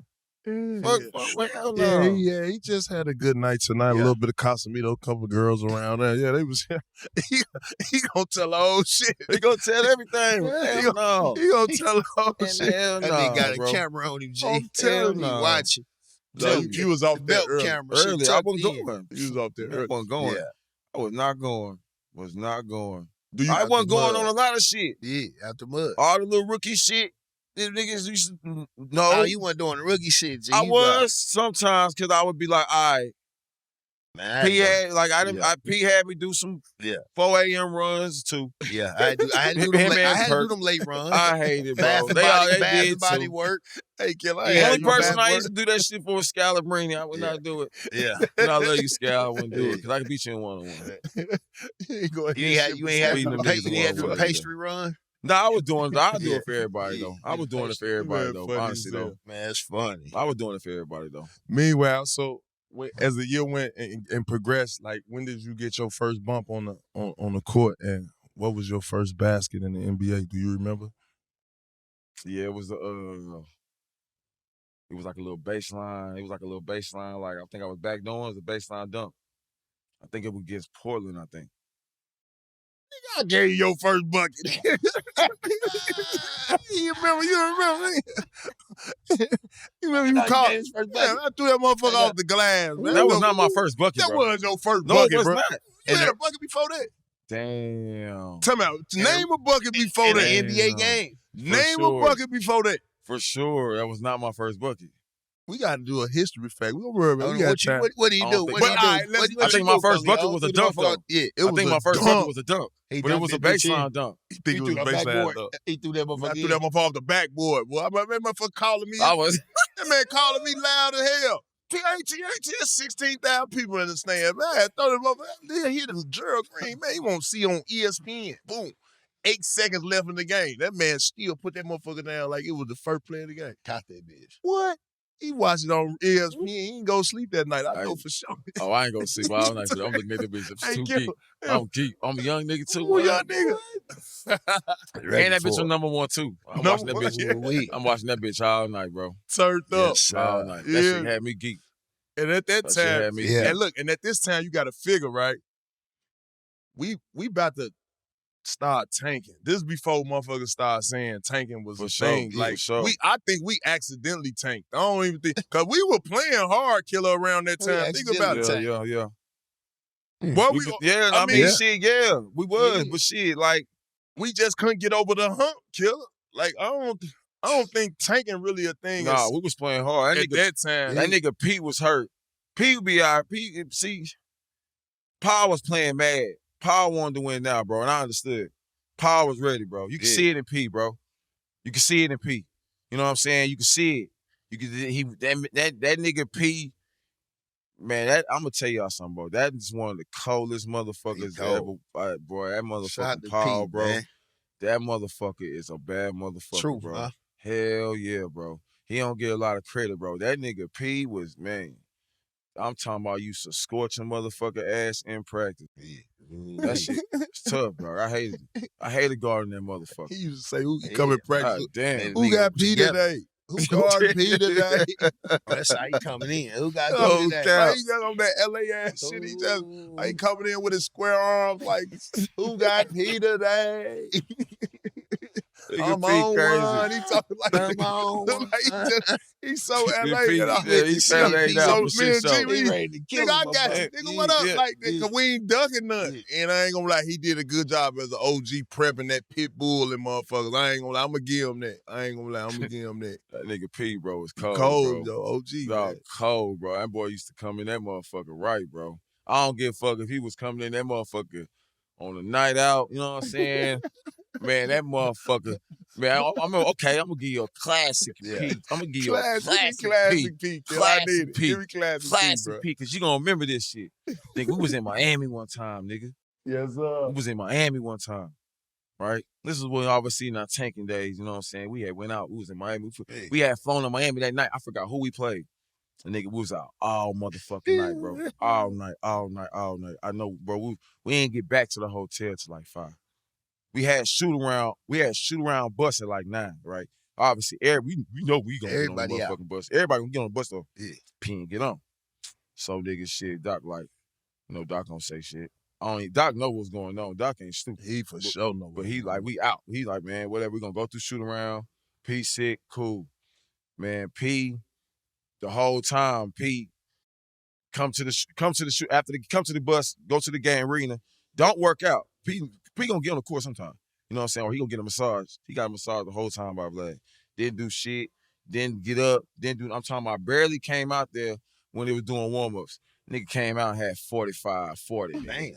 Fuck, hell no. He just had a good night tonight. A little bit of Casamito, a couple of girls around there. Yeah, they was. he gonna tell the whole shit. He gonna tell everything. Hell no. He gonna tell the whole shit. Hell no. That nigga got bro. a camera on him, G. I'm telling you, you. watching. No, he was off The there belt early. camera. shit Early, I tucked wasn't in. He going. was off there I early. wasn't going. Yeah. I was not going. Was not going. I I wasn't going on a lot of shit. Yeah, out the mud. All the little rookie shit. These niggas used to, Oh, you wasn't doing the rookie shit, G. I You was sometimes because I would be like, all right. Man, P had like I didn't. P had me do some 4 a.m. runs too. Yeah, I had to do them. I had to do them late runs. I hate it, bro. Bath and They body did work. Hey, kid, The only person I used to do that shit for was Scalabrini. I would not do it. Yeah, And I love you, Scal. I wouldn't do it because I could beat you in one-on-one. you ain't had to do a pastry run. No, I was doing it. I would do it for everybody though. I was doing it for everybody though. Honestly though, Man, it's funny. I was doing it for everybody though. Meanwhile, so as the year went and progressed, like when did you get your first bump on the court, and what was your first basket in the NBA? Do you remember? Yeah, it was like a little baseline. It was like a little baseline. Like I think I was back doing it was a baseline dunk. I think it was against Portland. I think. I gave you your first bucket. You remember? You caught. Man, I threw that motherfucker off the glass, man. That was not my first bucket, That bro. was your first No, bucket, it was bro. not. You had a bucket before that? Damn. Tell me, name a bucket before In that. the NBA game. Name sure. a bucket before that. For sure, that was not my first bucket. We got to do a history fact. We don't worry about it. We got What time. do you I do? don't What think- do you But, do? all right, I think my first bucket was a dunk, though. Yeah, It I think was my a first dunk. bucket was a dunk. He But it was a baseline dunk. He think it was a baseline dunk. He threw that I motherfucker threw that motherfucker off the backboard. Boy, that motherfucker calling me. I was. That man calling me loud as hell. There's 16,000 people in the stand. Man, I thought that motherfucker. Then hit this Gerald Green. Man, he won't see on ESPN. Boom. 8 seconds left in the game. That man still put that motherfucker down like it was the first play of the game. Caught that bitch. What? He watched it on ESPN. He ain't go sleep that night. I know for sure. Oh, I ain't gonna sleep all night. I'm looking at the bitch. Hey, Too Gil, geek. I'm geek. I'm a young nigga too. Who young nigga? And that bitch on number one too. I'm watching that Number bitch. one, yeah. I'm watching that bitch all night, bro. Turned up. All night. That Yeah. shit had me geek. And at that That shit time, had me Yeah. and look, and at this time, you got to figure, right? We about to start tanking. This before motherfuckers start saying tanking was For a sure, thing. yeah, Like for sure. I think we accidentally tanked. I don't even think because we were playing hard killer around that We time. Think about it. accidentally Yeah, tank. yeah. Well, We we, could- yeah, I I mean, mean, shit, yeah. We was, Yeah. but shit, like, we just couldn't get over the hump, killer. Like I don't think tanking really a thing. nah, we was playing hard. That at nigga, that time. that nigga Pete was hurt. Pete would be all right. Pete, see, Paul was playing mad. Paul wanted to win now, bro, and I understood. Paul was ready, bro. You can see it in P, bro. You can see it in P. You know what I'm saying? You can see it. You can that nigga P, man. That I'm gonna tell y'all something, bro. That is one of the coldest motherfuckers cold. ever. Boy, that Shout out motherfucker to Paul, Pete, bro. man. That motherfucker is a bad motherfucker, True, bro. huh? Hell yeah, bro. He don't get a lot of credit, bro. That nigga P was, man. I'm talking about used to scorch a motherfucker ass in practice. That shit is tough, bro. I hated it. I hated guarding that motherfucker. He used to say, "Who can come in practice? God damn. Who got P today? Who guarded P today?" Oh, that's how he coming in. Who got Oh, to that? Why he got on that LA ass shit? He just he coming in with his square arms like, "Who got P today?" Nigga I'm P on crazy. one. He talking like, I'm on one. like he's so LA. P, and I'm yeah, he so LA me down for and shit G, show. we- He ready to kill Nigga, I him, got you. man. Nigga, what up? Yeah, Like, nigga, we ain't ducking nothing. And I ain't gonna lie, he did a good job as an OG prepping that pit bull and motherfuckers. I ain't gonna lie, I'm gonna give him that. I'm gonna give him that. That nigga P, bro, was cold, Cold, bro. yo, OG. Dog, man. cold, bro. That boy used to come in that motherfucker right, bro. I don't give a fuck if he was coming in that motherfucker on a night out, you know what I'm saying? Man, that motherfucker, man, I'm okay, I'm gonna give you a classic P. I'm gonna give you a classic P. Classic P. Kid. I Classic need it. P. Give me classic P, Classic bro. P, because you gonna remember this shit. Nigga, we was in Miami one time, nigga. Yes, sir. We was in Miami one time, right? This is what we always see in our tanking days, you know what I'm saying? We had went out, we was in Miami. We had flown to Miami that night. I forgot who we played. The nigga was out all motherfucking night, bro. All night. I know, bro. We ain't get back to the hotel till like 5. We had shoot around bus at like 9, right? Obviously, we know we gonna get on the Everybody out. motherfucking bus. Everybody gonna get on the bus though. Yeah. P and get on. So nigga shit, Doc like, Doc don't say shit. Doc know what's going on. Doc ain't stupid. He for sure know. But he like, we out. He like, man, whatever, we gonna go through shoot around. P sick, cool. Man, P, the whole time, P come to the shoot after come to the bus, go to the game arena. Don't work out. P gonna get on the court sometime. You know what I'm saying? Or he gonna get a massage. He got a massage the whole time by Vlad. Didn't do shit. Didn't get up. Didn't do. I'm talking about barely came out there when they was doing warm-ups. Nigga came out and had 45, 40. Damn.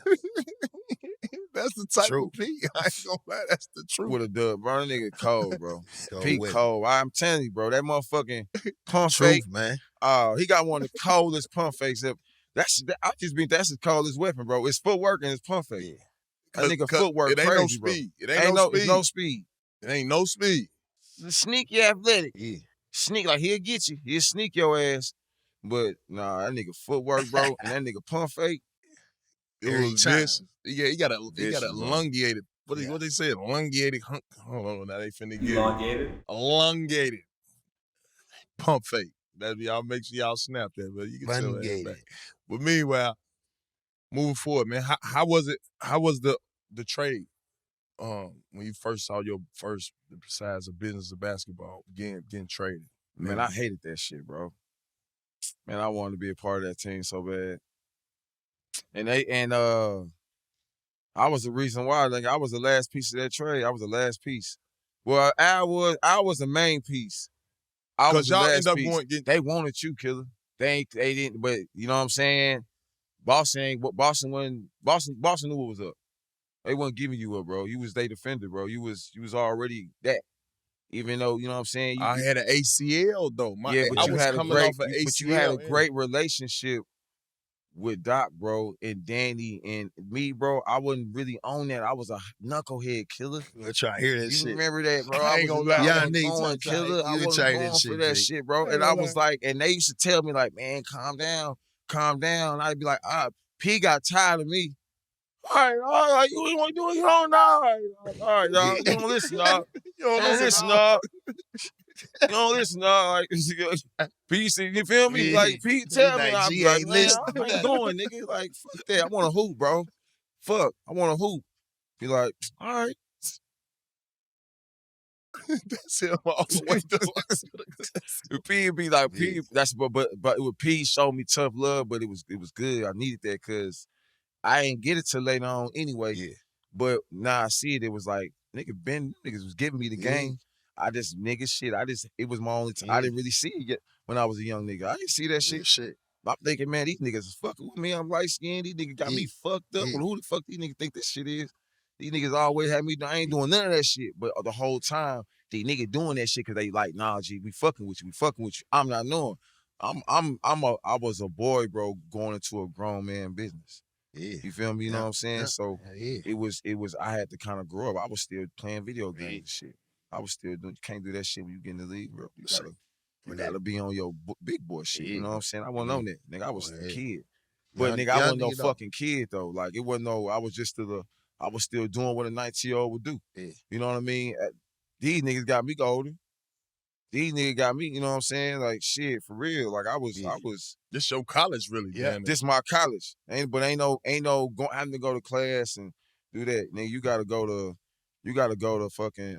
That's the type True. of P. I ain't gonna lie. That's the truth. With a dub, bro. That nigga cold, bro. Go P with it. cold. I'm telling you, bro. That motherfucking pump Truth, fake. man. He got one of the coldest pump fakes ever. That's his coldest weapon, bro. It's footwork and it's pump fake. Yeah. That nigga footwork It ain't crazy, no speed. bro. It ain't no speed. It's no speed. It ain't no speed. Sneaky athletic. Yeah. Sneak, like he'll get you. He'll sneak your ass. But nah, that nigga footwork, bro, and that nigga pump fake. It Every was time. vicious. Yeah, he got Vicious, a bro. elongated. What they say? Elongated. Hold on, now they finna get elongated pump fake. Y'all make sure y'all snap that, but you can tell that Elongated. back. But meanwhile, moving forward, man, how was it? How was the trade? When you first saw your first, besides the business of basketball, getting traded. Man, I hated that shit, bro. Man, I wanted to be a part of that team so bad. And I was the reason why. Like, I was the last piece of that trade. I was the last piece. Well, I was the main piece. I was Because the y'all last end up piece. They wanted you, killer. They didn't. But you know what I'm saying? Boston knew what was up. They wasn't giving you up, bro. You was their defender, bro. You was already that. Even though, you know what I'm saying? I had an ACL though. But I you was had coming off an ACL. But you had a great relationship with Doc, bro, and Danny and me, bro. I wasn't really on that. I was a knucklehead killer. I'm trying to hear that You shit. remember that, bro? I ain't gonna lie. Young was niggas, going I'm killer. I trying- you wasn't try going that for shit, that G. shit, bro. And I was like, and they used to tell me like, man, calm down. I'd be like, P got tired of me. All right, you want to do it? You don't know. All right, dog. You don't listen, dog. You don't listen, dog. You don't listen, dog. Like, P, you feel me? Yeah. Like, P, tell me. Like, I'm G like, ain't man, listening. I ain't going, nigga. Like, fuck that. I want to hoop, bro. Fuck, I want to hoop. Be like, all right. That's him all the way. P be like, P. Yeah. That's but it was P showed me tough love, but it was good. I needed that because I ain't get it till later on anyway. Yeah. But now I see it. It was like niggas was giving me the Yeah. game. I just shit. It was my only time. I Yeah. didn't really see it yet when I was a young nigga. I didn't see that shit. Shit. I'm thinking, man, these niggas is fucking with me. I'm light skinned. These niggas got me fucked up. Yeah. Well, who the fuck these niggas think this shit is? These niggas always have me. I ain't doing none of that shit. But the whole time, these niggas doing that shit because they like, nah, G, we fucking with you. I'm not knowing. I was a boy, bro, going into a grown man business. Yeah. You feel me? You know what I'm saying? Yeah. So Yeah. it was. I had to kind of grow up. I was still playing video games and shit. I was still doing. You can't do that shit when you get in the league, bro. You gotta be on your big boy shit. You know what I'm saying? I wasn't on that, nigga. I was a kid. But nigga, I wasn't no fucking kid though. Like it wasn't no. I was still doing what a 19-year-old would do. Yeah. You know what I mean? These niggas got me golden. These niggas got me. You know what I'm saying? Like shit, for real. Like I was. This your college, really? Yeah, damn it. this my college. Ain't no having to go to class and do that. Nigga, you gotta go to fucking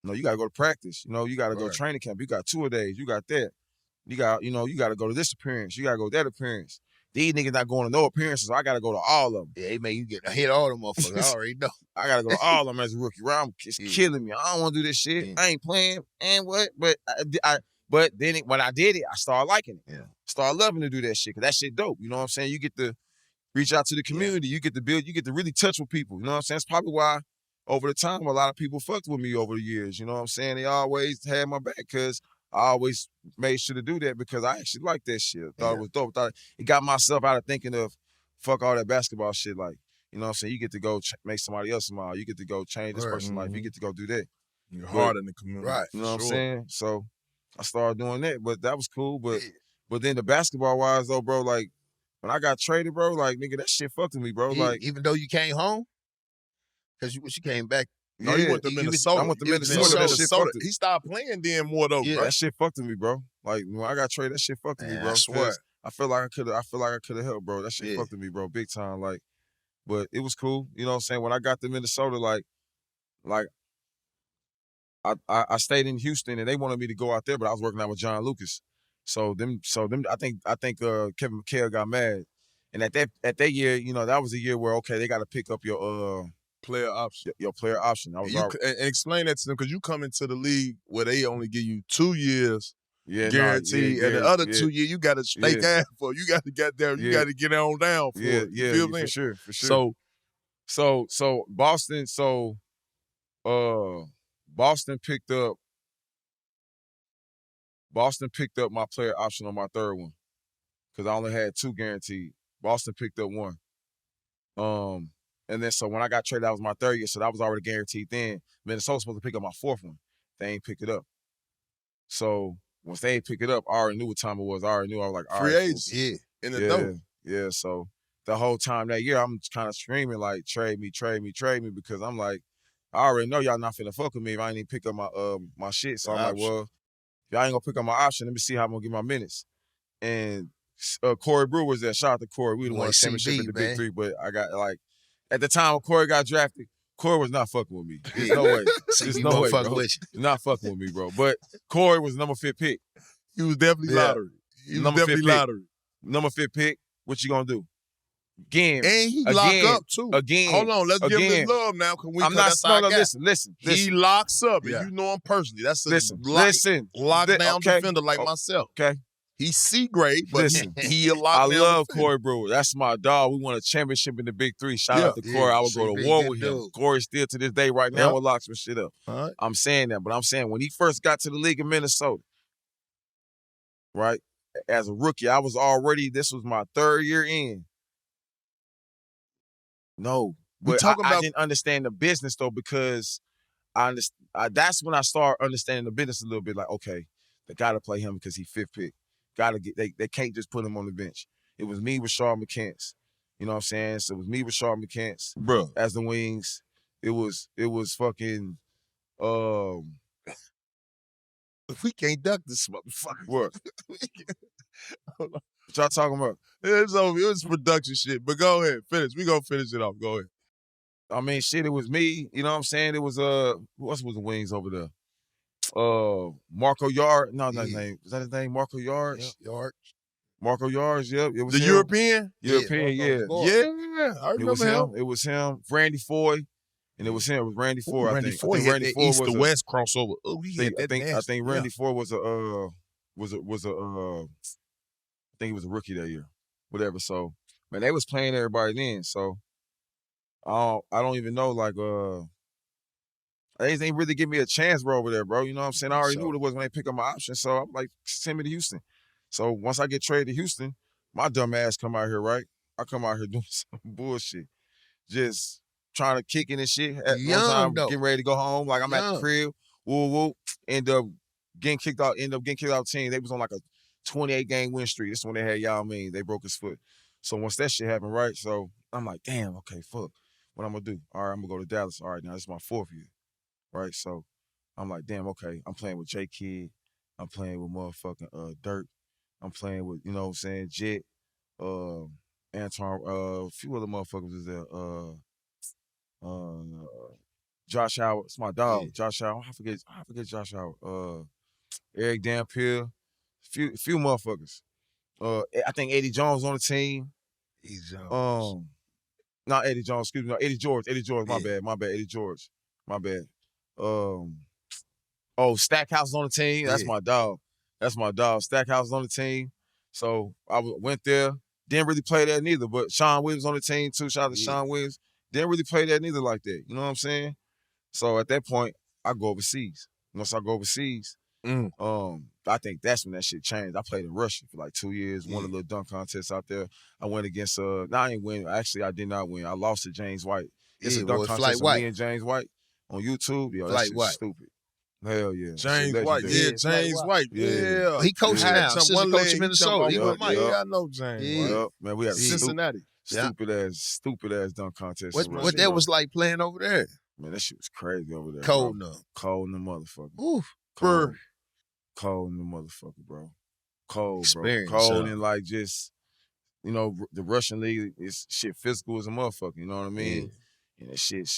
no, you gotta go to practice. You know, you gotta go to training camp. You got 2 days. You got that. You gotta go to this appearance. You gotta go to that appearance. These niggas not going to no appearances, so I gotta go to all of them. Yeah, they make you hit all them motherfuckers. I already know. I gotta go to all of them as a rookie. It's killing me. I don't want to do this shit. Yeah. I ain't playing. And what? But then when I did it, I started liking it. Yeah. Started loving to do that shit because that shit dope. You know what I'm saying? You get to reach out to the community. You get to build. You get to really touch with people. You know what I'm saying? That's probably why over the time a lot of people fucked with me over the years. You know what I'm saying? They always had my back because I always made sure to do that because I actually liked that shit. Thought it was dope. Thought it got myself out of thinking of fuck all that basketball shit. Like, you know what I'm saying? You get to go make somebody else smile. You get to go change this person's life. You get to go do that. You're hard in the community. Right. You know what I'm saying? So I started doing that, but that was cool. But then the basketball wise though, bro, like when I got traded, bro, like nigga, that shit fucked with me, bro. Like even though you came home, because you came back No, he went to Minnesota. I went to He was Minnesota. That shit Minnesota. fucked He stopped playing then more though, Yeah, bro. that shit fucked with me, bro. Like when I got traded, that shit fucked with me, bro. I swear. I feel like I could have helped, bro. That shit fucked with me, bro, big time. Like, but it was cool. You know what I'm saying? When I got to Minnesota, like I stayed in Houston and they wanted me to go out there, but I was working out with John Lucas. So them I think Kevin McHale got mad. And at that year, you know, that was a year where they got to pick up your player option. Your player option. And explain that to them because you come into the league where they only give you 2 years guaranteed, and the other 2 years you got to stake out for. You got to get there. You got to get on down for it. You feel me? For sure. So Boston. Boston picked up my player option on my third one because I only had 2 guaranteed. Boston picked up 1. And then so when I got traded, that was my 3rd year, so that was already guaranteed then. Minnesota was supposed to pick up my 4th one. They ain't pick it up. So once they ain't pick it up, I already knew what time it was. I was like, all right. Free agent. In the door. Yeah, so the whole time that year, I'm kind of screaming like, trade me, because I'm like, I already know y'all not finna fuck with me if I ain't even pick up my shit. So I'm like, well, if y'all ain't gonna pick up my option, let me see how I'm gonna get my minutes. And Corey Brewer was there. Shout out to Corey. We won a championship in the Big Three, but I got at the time when Corey got drafted, Corey was not fucking with me. There's no way. There's no way, bro. He's not fucking with me, bro. But Corey was number 5 pick. He was definitely lottery. Number 5 pick. What you gonna do? Again. And he lock up too. Again. Hold on, let's give him his love now. Listen. He locks up, and you know him personally. That's a lockdown defender like myself. Okay. He's C grade, but he a lockdown defender. I love Corey Brewer. That's my dog. We won a championship in the Big Three. Shout out to Corey. I would go to war with him. Corey still to this day right now will lock some shit up. Right. I'm saying that, but I'm saying when he first got to the league in Minnesota, right, as a rookie, this was my 3rd year in. No, but I didn't understand the business though because that's when I started understanding the business a little bit. Like, okay, they got to play him because he's 5th pick. They can't just put him on the bench. It was me with Rashard McCants. You know what I'm saying? So it was me with Rashard McCants, bro, as the wings. It was fucking. We can't duck this motherfucker. What? What y'all talking about? It's over. It was production shit. But go ahead, finish. We gonna finish it off. Go ahead. I mean, shit. It was me. You know what I'm saying? It was who else was the wings over there? Marco Yard. No, not his name. Is that his name? Marco Yards. Marco Yards. Yep. It was the him. European. Yeah. I remember him. It was him. Randy Foy. And it was him. It was Randy Ford. Randy I think Ford. Randy Ford East was to West crossover. Oh, I think Randy Ford was I think he was a rookie that year. Whatever. So man, they was playing everybody then. So I don't even know. Like they ain't really give me a chance, bro, over there, bro. You know what I'm saying? I already knew what it was when they picked up my option. So I'm like, send me to Houston. So once I get traded to Houston, my dumb ass come out here, right? I come out here doing some bullshit, just trying to kick in and shit. At one time, getting ready to go home. Like I'm at the crib, woo. End up getting kicked out. Of the team. They was on like a 28-game win streak. This is when they had Yao Ming. They broke his foot. So once that shit happened, right? So I'm like, damn, okay, fuck. What I'm gonna do? All right, I'm gonna go to Dallas. All right, now this is my 4th year, right? So I'm like, damn, okay. I'm playing with J Kidd. I'm playing with motherfucking Dirt. I'm playing with, you know what I'm saying, Jet, Antoine, a few other motherfuckers is there. Josh Howard, it's my dog. Yeah. Josh Howard, I forget Josh Howard. Eric Dampier, few motherfuckers. I think Eddie Jones on the team. Eddie Jones. Not Eddie Jones, excuse me. No, Eddie George. My bad. Eddie George. My bad. Stackhouse on the team. That's my dog. Stackhouse on the team. So I went there. Didn't really play there neither, but Sean Williams on the team too. Shout out to Sean Williams. Didn't really play there neither like that. You know what I'm saying? So at that point, I go overseas. Once I go overseas, I think that's when that shit changed. I played in Russia for like 2 years, won a little dunk contest out there. I went against, I ain't win. Actually, I did not win. I lost to James White. It's a dunk contest with me and James White on YouTube. Yo, that shit's stupid. Hell yeah. James White. Yeah, James White. Yeah. He coaching now. Since he coaching Minnesota. He went I know James. Yep. Man, we had Cincinnati. Stupid ass dunk contest. What that was like playing over there? Man, that shit was crazy over there, Cold bro. enough. Cold in the motherfucker. Oof. Cold. Cold in the motherfucker, bro. Cold, bro. Experience, Cold huh? and like just, you know, the Russian league is shit physical as a motherfucker. You know what I mean? And that shit.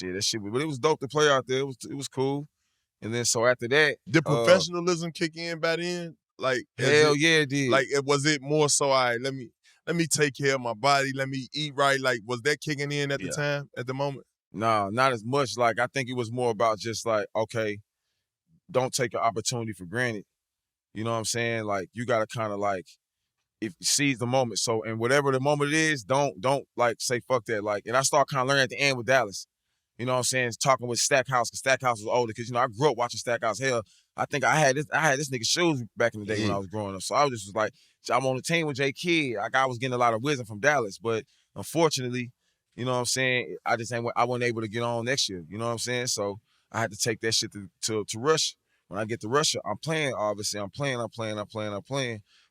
But it was dope to play out there. It was cool. And then so after that, Did professionalism kick in by then? Like hell yeah, it did. Like was it more so? All right, let me take care of my body. Let me eat right. Like was that kicking in at the time, at the moment? Nah, not as much. Like I think it was more about just like, okay, don't take an opportunity for granted. You know what I'm saying? Like you gotta kind of like seize the moment. So and whatever the moment it is, don't like say fuck that. Like and I start kind of learning at the end with Dallas. You know what I'm saying? Talking with Stackhouse, because Stackhouse was older. Because, you know, I grew up watching Stackhouse. Hell, I think I had this nigga's shoes back in the day when I was growing up. So I was just like, I'm on the team with J Kidd. Like, I was getting a lot of wisdom from Dallas. But unfortunately, you know what I'm saying, I wasn't able to get on next year. You know what I'm saying? So I had to take that shit to Russia. When I get to Russia, I'm playing, obviously. I'm playing.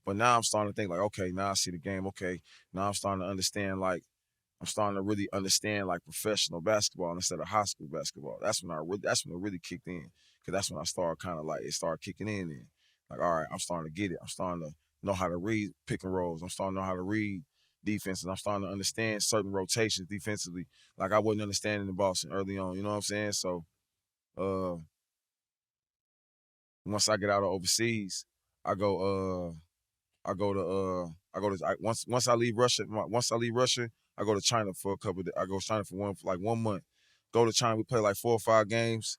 But now I'm starting to think, like, okay, now I see the game. Okay, now I'm starting to understand, like, I'm starting to really understand like professional basketball instead of high school basketball. That's when it really kicked in. Cause that's when I started kind of like, it started kicking in then. Like, all right, I'm starting to get it. I'm starting to know how to read pick and rolls. I'm starting to know how to read defense. And I'm starting to understand certain rotations defensively. Like I wasn't understanding in Boston early on. You know what I'm saying? So once I get out of overseas, once I leave Russia, I go to China for a couple of days. I go to China for 1 month. Go to China, we play like 4 or 5 games.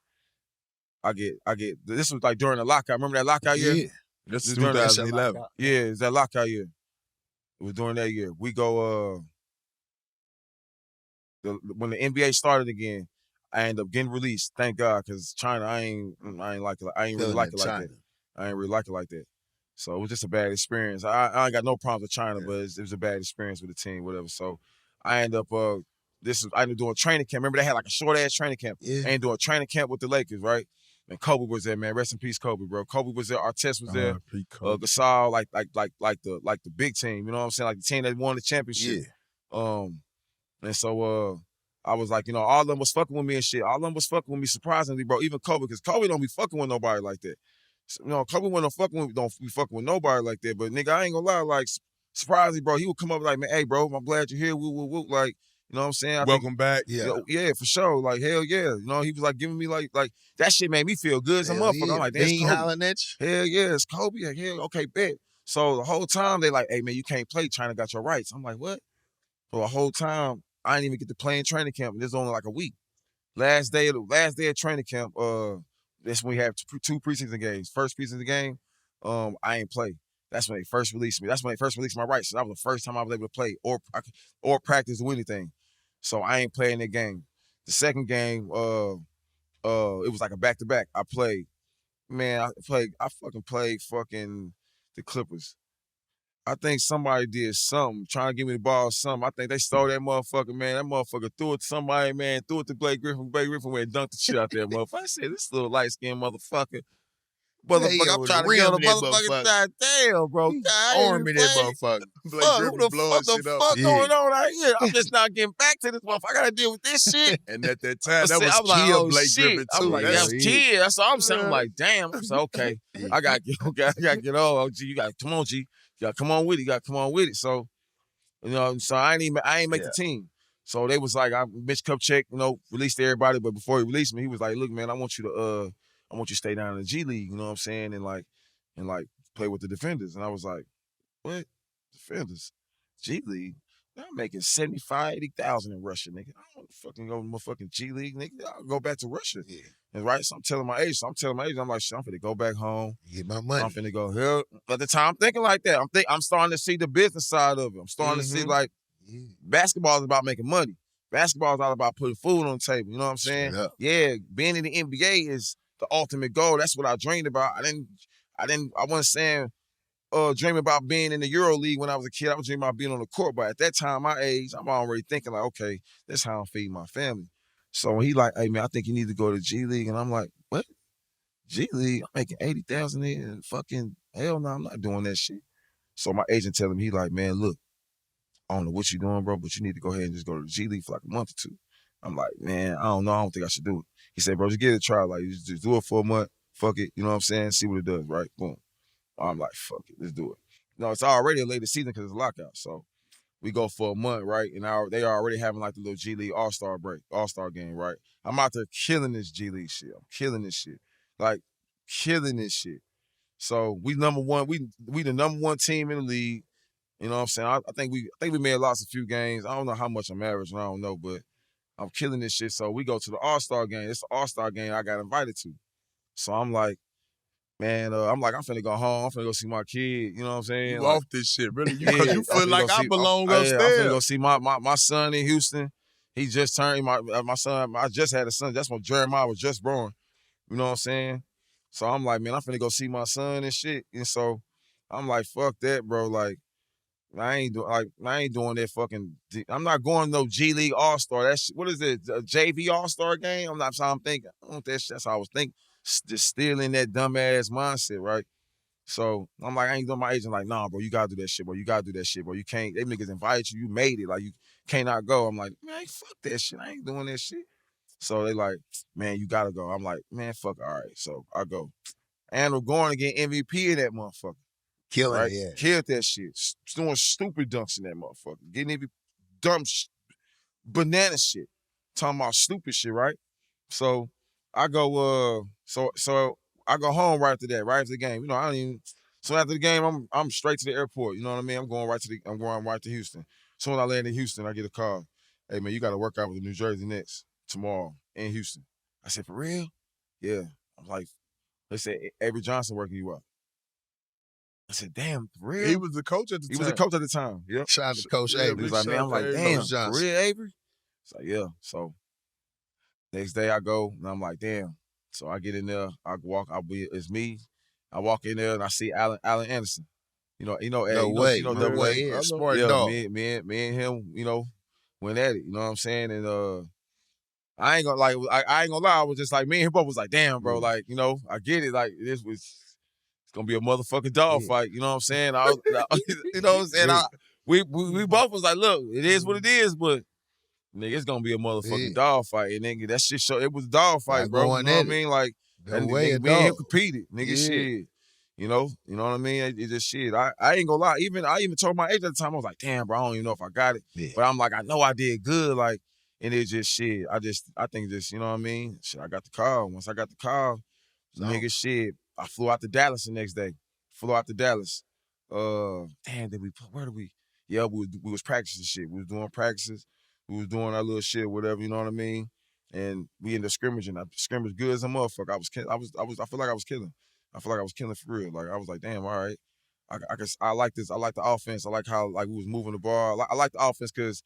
I get this was like during the lockout. Remember that lockout year? Yeah. This is 2011. Yeah, it's that lockout year. It was during that year. We go when the NBA started again, I ended up getting released. Thank God, because China, I ain't really like it like that. I ain't really like it like that. So it was just a bad experience. I ain't got no problems with China, but it was a bad experience with the team, whatever. So I ended up I ended up doing training camp. Remember they had like a short ass training camp. Yeah. I ended up doing training camp with the Lakers, right? And Kobe was there, man. Rest in peace, Kobe, bro. Kobe was there. Artest was there. Gasol, like the big team. You know what I'm saying? Like the team that won the championship. Yeah. And so I was like, you know, all of them was fucking with me and shit. All of them was fucking with me surprisingly, bro. Even Kobe, because Kobe don't be fucking with nobody like that. So, you know, Kobe don't be fucking with nobody like that. But nigga, I ain't gonna lie, like surprisingly, bro, he would come up like, man, hey, bro, I'm glad you're here. Woo. Like, you know what I'm saying? Welcome back. Yeah, for sure. Like, hell yeah. You know, he was like giving me like that shit made me feel good as a motherfucker. I'm like, damn, Bean Kobe. hollering at you. Hell yeah, it's Kobe. Like, hell, okay, bet. So the whole time they like, hey man, you can't play. China got your rights. I'm like, what? So the whole time I didn't even get to play in training camp. This was only like a week. Last day of training camp. That's when we have 2 preseason games. First preseason game, I ain't play. That's when they first released me. That's when they first released my rights. So that was the first time I was able to play or practice or anything. So I ain't playing that game. The second game, it was like a back-to-back. I played. Man, I fucking played the Clippers. I think somebody did something, trying to give me the ball or something. I think they stole that motherfucker, man. That motherfucker threw it to somebody, man, threw it to Blake Griffin. Blake Griffin went and dunked the shit out there, motherfucker. I said, this little light-skinned motherfucker. Motherfucker, I'm trying to get on the motherfucker. God damn, bro. God, Arm in that motherfucker. Fuck, who the fuck going on out here? I'm just not getting back to this motherfucker. I gotta deal with this shit. And at that time, that was like, kill oh, Blake shit. Griffin too. I'm like, that's kid. That's all I'm saying. I'm like, damn. I said, okay. I gotta get on. Oh, G, you gotta come on, G. You gotta come on with it. You gotta come on with it. So, you know, so I ain't make the team. So they was like, Mitch Kupchak, you know, released everybody, but before he released me, he was like, look, man, I want you to stay down in the G League, you know what I'm saying? And play with the defenders. And I was like, what? Defenders? G League? I'm making 75, 80,000 in Russia, nigga. I don't want to fucking go to my fucking G League, nigga. I'll go back to Russia. Yeah. And right, so I'm telling my age. I'm like, shit, I'm finna go back home. Get my money. I'm finna go here. At the time, I'm thinking like that. I'm starting to see the business side of it. I'm starting to see like basketball is about making money. Basketball is all about putting food on the table. You know what I'm saying? Yeah, being in the NBA is the ultimate goal. That's what I dreamed about. I wasn't saying dreaming about being in the Euro League when I was a kid. I was dreaming about being on the court. But at that time, my age, I'm already thinking like, okay, that's how I'm feeding my family. So when he like, hey man, I think you need to go to G League, and I'm like, what? G League? I'm making 80,000 and fucking hell no, I'm not doing that shit. So my agent telling me, he like, man, look, I don't know what you're doing, bro, but you need to go ahead and just go to the G League for like a month or 2. I'm like, man, I don't know. I don't think I should do it. He said, bro, just give it a try. Like, you just do it for a month. Fuck it. You know what I'm saying? See what it does, right? Boom. I'm like, fuck it. Let's do it. No, it's already a later season because it's a lockout. So we go for a month, right? And they are already having like the little G League All-Star break, All-Star game, right? I'm out there killing this G League shit. I'm killing this shit. Like, killing this shit. So we number one. We the number one team in the league. You know what I'm saying? I think we may have lost a few games. I don't know how much I'm averaging. I don't know, but I'm killing this shit. So we go to the All-Star game. It's the All-Star game I got invited to. So I'm like, man, I'm finna go home. I'm finna go see my kid. You know what I'm saying? You like, off this shit, really? You, Yeah, you feel like I belong I'm upstairs. finna go see my son in Houston. He just turned my son. I just had a son. That's when Jeremiah was just born. You know what I'm saying? So I'm like, man, I'm finna go see my son and shit. And so I'm like, fuck that, bro. Like, I ain't doing that fucking. I'm not going no G League All Star. That's what is it? A JV All Star game? I'm not. So I'm thinking. I don't think that's how I was thinking. Just still in that dumbass mindset, right? So I'm like, I ain't doing my agent. Like, nah, bro, you gotta do that shit, bro. You gotta do that shit, bro. You can't. They niggas invited you. You made it. Like, you cannot go. I'm like, man, fuck that shit. I ain't doing that shit. So they like, man, you gotta go. I'm like, man, fuck. All right. So I go. And we're going to get MVP in that motherfucker. Killing Right? it, yeah. Killed that shit. Doing stupid dunks in that motherfucker. Getting MVP, dumb banana shit. Talking about stupid shit, right? So I go, so I go home right after that, right after the game. You know, I don't even. So after the game, I'm straight to the airport. You know what I mean? I'm going right to Houston. So when I land in Houston, I get a call. Hey man, you got to work out with the New Jersey Knicks tomorrow in Houston. I said, for real? Yeah. I'm like, they said Avery Johnson working you up. I said, damn, for real? He was the coach at the time. He was the coach at the time. Yep. Shout out to Coach Yeah, Avery. He was like, man, I'm like, damn, Coach Johnson. for real, Avery? It's like, yeah. So next day I go and I'm like, damn. So I get in there, it's me. I walk in there and I see Allen Anderson. You know, No Ed, way. Yeah, smart dog. me and him, went at it. You know what I'm saying? And I ain't gonna I ain't gonna lie. I was just like, me and him both was like, damn, bro. Like, I get it. Like, it's gonna be a motherfucking dog fight. You know what I'm saying? You know what I'm saying? We both was like, look, it is what it is, but nigga, it's gonna be a motherfucking dog fight. And nigga, that shit it was a dog fight, bro. You know what I mean? Like, that nigga, me and him competed. Nigga, shit. You know what I mean? It's just shit. I ain't gonna lie. I even told my agent at the time, I was like, damn, bro, I don't even know if I got it. Yeah. But I'm like, I know I did good. Like, and it's just shit. I think just, you know what I mean? Shit, I got the call. Once I got the call, nigga, shit. I flew out to Dallas the next day. Damn, where did we? Yeah, we was practicing shit. We was doing practices. We was doing our little shit, whatever, you know what I mean? And we ended up scrimmaging. I scrimmaged good as a motherfucker. I feel like I was killing. I feel like I was killing for real. Like, I was like, damn, all right. I like this. I like the offense. I like how we was moving the ball. I like the offense because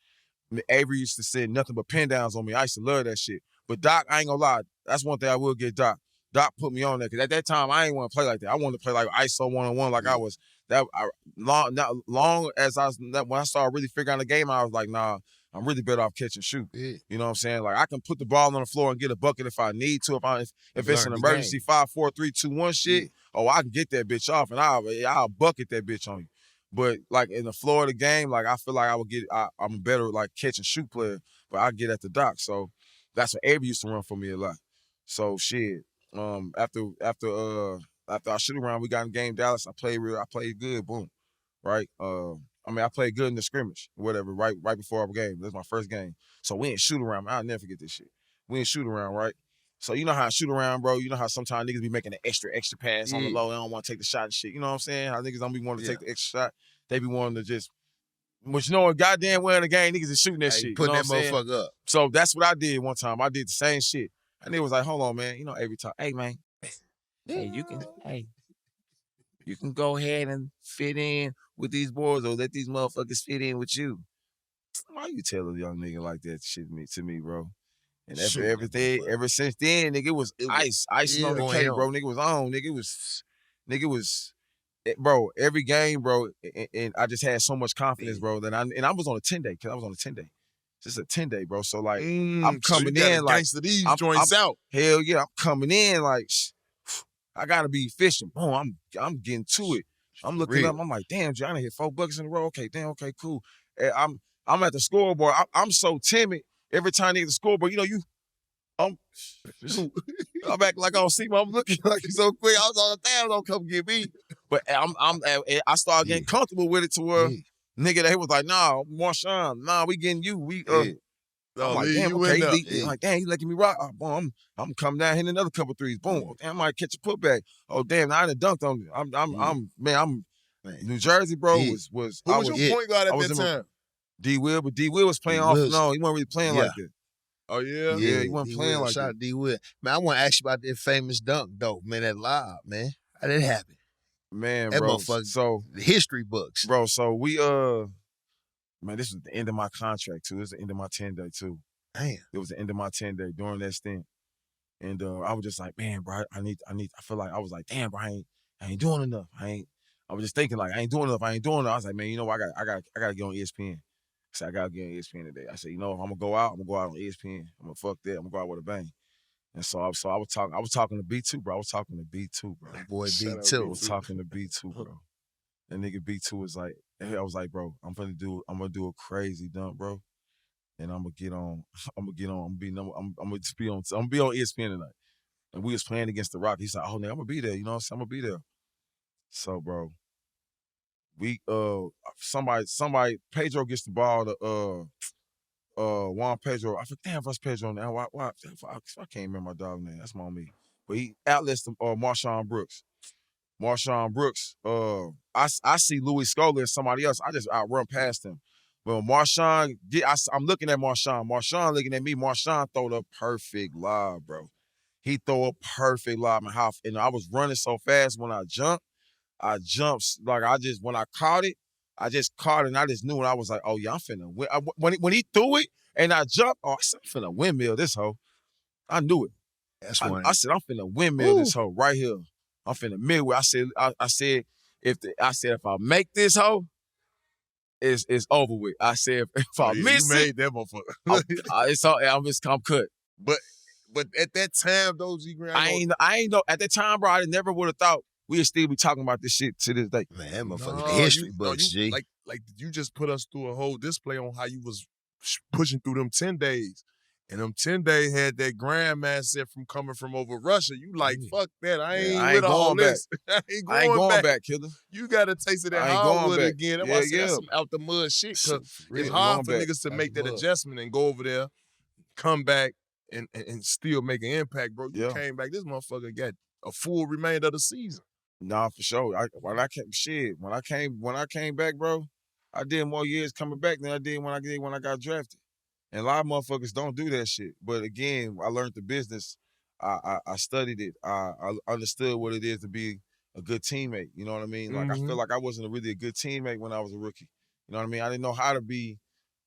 Avery used to send nothing but pin downs on me. I used to love that shit. But Doc, I ain't gonna lie. That's one thing I will get Doc. Doc put me on there because at that time I ain't want to play like that. I wanted to play like ISO 1-on-1 like I was. When I started really figuring out the game, I was like, nah, I'm really better off catch and shoot. Yeah. You know what I'm saying? Like, I can put the ball on the floor and get a bucket if I need to. If it's an emergency 5, 4, 3, 2, 1 shit, I can get that bitch off and I'll bucket that bitch on you. But like in the floor of the game, like I feel like I'm a better like catch and shoot player, but I get at the Doc. So that's what Avery used to run for me a lot. So shit. After our shoot around, we got in game Dallas. I played good. Boom, right? I played good in the scrimmage, whatever. Right before our game. That was my first game. So we ain't shoot around. I'll never forget this shit. We ain't shoot around, right? So you know how I shoot around, bro. You know how sometimes niggas be making an extra pass on the low. They don't want to take the shot and shit. You know what I'm saying? How niggas don't be wanting to take the extra shot. They be wanting to just. But you know what? Goddamn well in the game, niggas is shooting that shit. Putting that motherfucker up. So that's what I did one time. I did the same shit. And they was like, hold on, man. Every time, hey, man. Hey, you can go ahead and fit in with these boys or let these motherfuckers fit in with you. Why you tell a young nigga like that shit to me, bro? And ever since then, nigga, it was icing on the cake, bro. Nigga was on. Nigga was, bro, every game, bro, and I just had so much confidence, bro, that I was on a 10-day, because I was on a 10-day. Just a 10-day, bro. So, like, I'm coming in like, these joints out. Hell yeah, I'm coming in like, I gotta be efficient. Boom, I'm getting to it. I'm looking up. I'm like, damn, Johnny hit 4 buckets in a row. Okay, damn, okay, cool. And I'm at the scoreboard. I'm so timid every time they get the scoreboard, I'm acting like I don't see him. I'm looking like he's so quick. I was on the damn, don't come get me. But I started getting comfortable with it to where nigga, they was like, nah, Marshawn, nah, we getting you. I'm like, damn, okay. I'm like, damn, he letting me rock. Oh, boom, I'm coming down, hitting another couple threes. Boom. Oh, damn, I might catch a putback. Oh, damn, now I done dunked on you. I'm New Jersey, bro, was Who was your point guard at that time? D Will, but D Will was playing off. No, he wasn't really playing like that. Oh, yeah? Yeah, he wasn't playing like that. Shout out D Will. Man, I want to ask you about that famous dunk, though, man, that lob, man. How did it happen? Man, that bro. Motherfucker, so the history books. Bro, so we man, this was the end of my contract too. This was the end of my 10-day too. Damn. It was the end of my 10-day during that stint. And I was just like, man, bro, I feel like I was like, damn, bro, I ain't doing enough. I was just thinking like I ain't doing enough. I was like, man, you know what? I gotta get on ESPN. I said, I gotta get on ESPN today. I said, you know, if I'm gonna go out, I'm gonna go out on ESPN. I'm gonna fuck that. I'm gonna go out with a bang. And so I was talking to B2, bro. I was talking to B2, bro. Boy, B2. I was talking to B2, bro. That nigga B2 was like, I was like, bro, I'm gonna do a crazy dunk, bro. And I'm gonna be on ESPN tonight. And we was playing against the Rock. He's like, oh, nigga, I'm gonna be there. You know what I'm saying? I'm gonna be there. So, bro, we somebody Pedro gets the ball to Juan Pedro. I forget, damn, what's Pedro now? Why I can't remember my dog name. That's my me. But he outlets Marshawn Brooks. Marshawn Brooks, I see Louis Scola and somebody else. I just outrun past him. But Marshawn, I'm looking at Marshawn. Marshawn looking at me. Marshawn throw the perfect lob, bro. He throw a perfect lob. And I was running so fast when I jumped like when I caught it, I just caught it and I just knew, and I was like, oh yeah, I'm finna win. When he threw it and I jumped, I said, I'm finna windmill this hoe. I knew it. I said, I'm finna windmill this hoe right here. I'm finna midway. I said, if I make this hoe, it's over with. I said, if I miss you made that motherfucker. I'm cut. But at that time, though, G Green, I ain't know. At that time, bro, I never would have thought we'd still be talking about this shit to this day. Man, that motherfucker, the history books, G. Like you just put us through a whole display on how you was pushing through them 10 days. And them 10 days had that grandmaster from coming from over Russia. You like, fuck that. I ain't with all this. I ain't going back, killer. You got to taste of that Hollywood again. That's why I said that's some out the mud shit. Because it's hard for niggas to make that adjustment and go over there, come back, and still make an impact, bro. You came back. This motherfucker got a full remainder of the season. Nah, for sure. When I came back, bro, I did more years coming back than I did when I got drafted. And a lot of motherfuckers don't do that shit. But again, I learned the business. I studied it. I understood what it is to be a good teammate. You know what I mean? Like, I feel like I wasn't really a good teammate when I was a rookie. You know what I mean? I didn't know how to be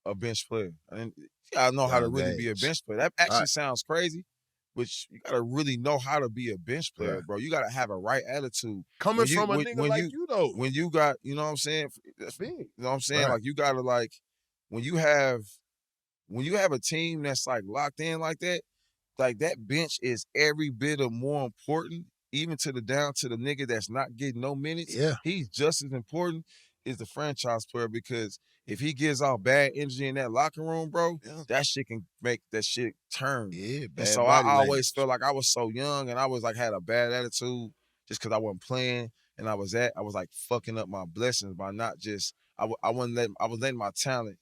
a bench player. I know how to really be a bench player. That actually sounds crazy, but you got to really know how to be a bench player, bro. You got to have a right attitude. Coming from a nigga like you, though. When you got, you know what I'm saying? That's big. You know what I'm saying? Like, you got to, like, when you have a team that's like locked in like that bench is every bit of more important, even down to the nigga that's not getting no minutes. Yeah. He's just as important as the franchise player, because if he gives off bad energy in that locker room, bro, that shit can make that shit turn. Yeah, bad. And so I always felt like I was so young and I was like had a bad attitude just because I wasn't playing, and I was like fucking up my blessings by not just I was letting my talent.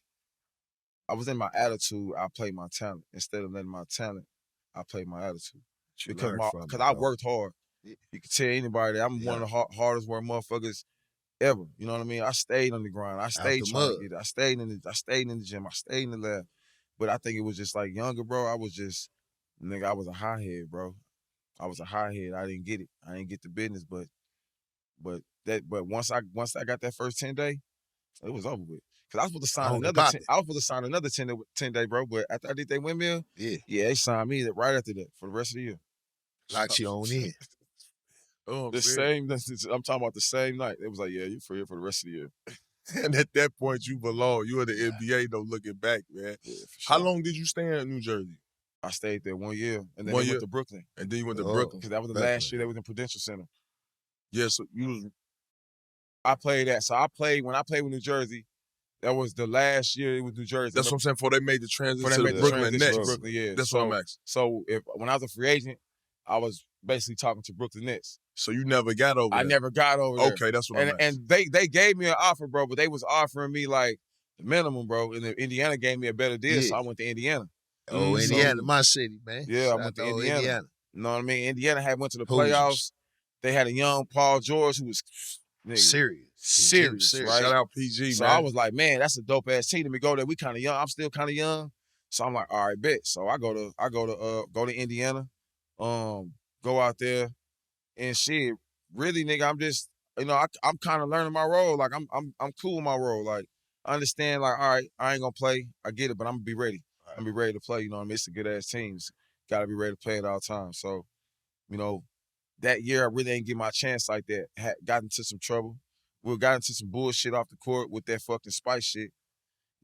I was in my attitude, I played my talent. Instead of letting my talent, I played my attitude. Because I worked hard. You can tell anybody that I'm one of the hardest working motherfuckers ever. You know what I mean? I stayed on the grind. I stayed trying to get it. I stayed in the gym. I stayed in the lab. But I think it was just like younger, bro. I was a high head, bro. I was a high head. I didn't get it. I didn't get the business. But once I got that first 10 day, it was over with. Because I was supposed to sign another 10 day, bro. But after I did that windmill, they signed me right after that for the rest of the year. Locked you on in. I'm talking about the same night. It was like, yeah, you're free for the rest of the year. And at that point, you belong. You in the NBA, though, looking back, man. Yeah, for sure. How long did you stay in New Jersey? I stayed there 1 year, and then I went to Brooklyn. And then you went to Brooklyn. Because that was the last year that was in Prudential Center. Yeah, so you was... I played that. So when I played with New Jersey, That was the last year it was New Jersey. That's what I'm saying. Before they made the transition Before they to made the Brooklyn transition Nets. to Brooklyn, yeah. That's so, what I'm asking. So when I was a free agent, I was basically talking to Brooklyn Nets. So you never got over there? I never got over there. Okay, that's what I'm asking. And they gave me an offer, bro, but they was offering me like the minimum, bro. And Indiana gave me a better deal, so I went to Indiana. Oh, Indiana, my city, man. Yeah, I went to Indiana. You know what I mean? Indiana had went to the playoffs. They had a young Paul George who was serious, right? Shout out PG, so man. I was like, man, that's a dope ass team. Let me go there. We kind of young. I'm still kind of young, so I'm like, all right, bet. So I go to Indiana, go out there, and shit. Really, nigga, I'm just, I'm kind of learning my role. Like I'm cool with my role. Like I understand. Like, all right, I ain't gonna play. I get it, but I'm gonna be ready. I'm gonna be ready to play. You know what I mean? It's a good ass team. Got to be ready to play at all times. So, that year I really ain't get my chance like that. Got into some trouble. We got into some bullshit off the court with that fucking spice shit,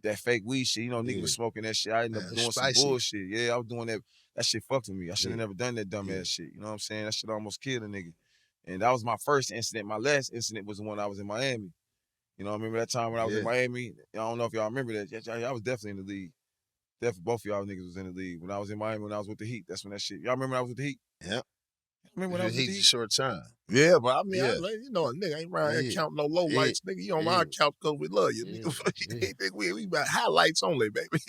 that fake weed shit. Nigga was smoking that shit. I ended up doing some bullshit. Yeah, I was doing that. That shit fucked with me. I should have never done that dumb ass shit. You know what I'm saying? That shit almost killed a nigga. And that was my first incident. My last incident was the one I was in Miami. I remember that time when I was in Miami. I don't know if y'all remember that. I was definitely in the league. Definitely both of y'all niggas was in the league. When I was in Miami, when I was with the Heat, that's when that shit. Y'all remember when I was with the Heat? Yep. Remember when I was with the Heat? Short time. Yeah, but I mean, a nigga ain't around here counting no low lights. Nigga, you on our couch because we love you. Nigga, we about highlights only, baby.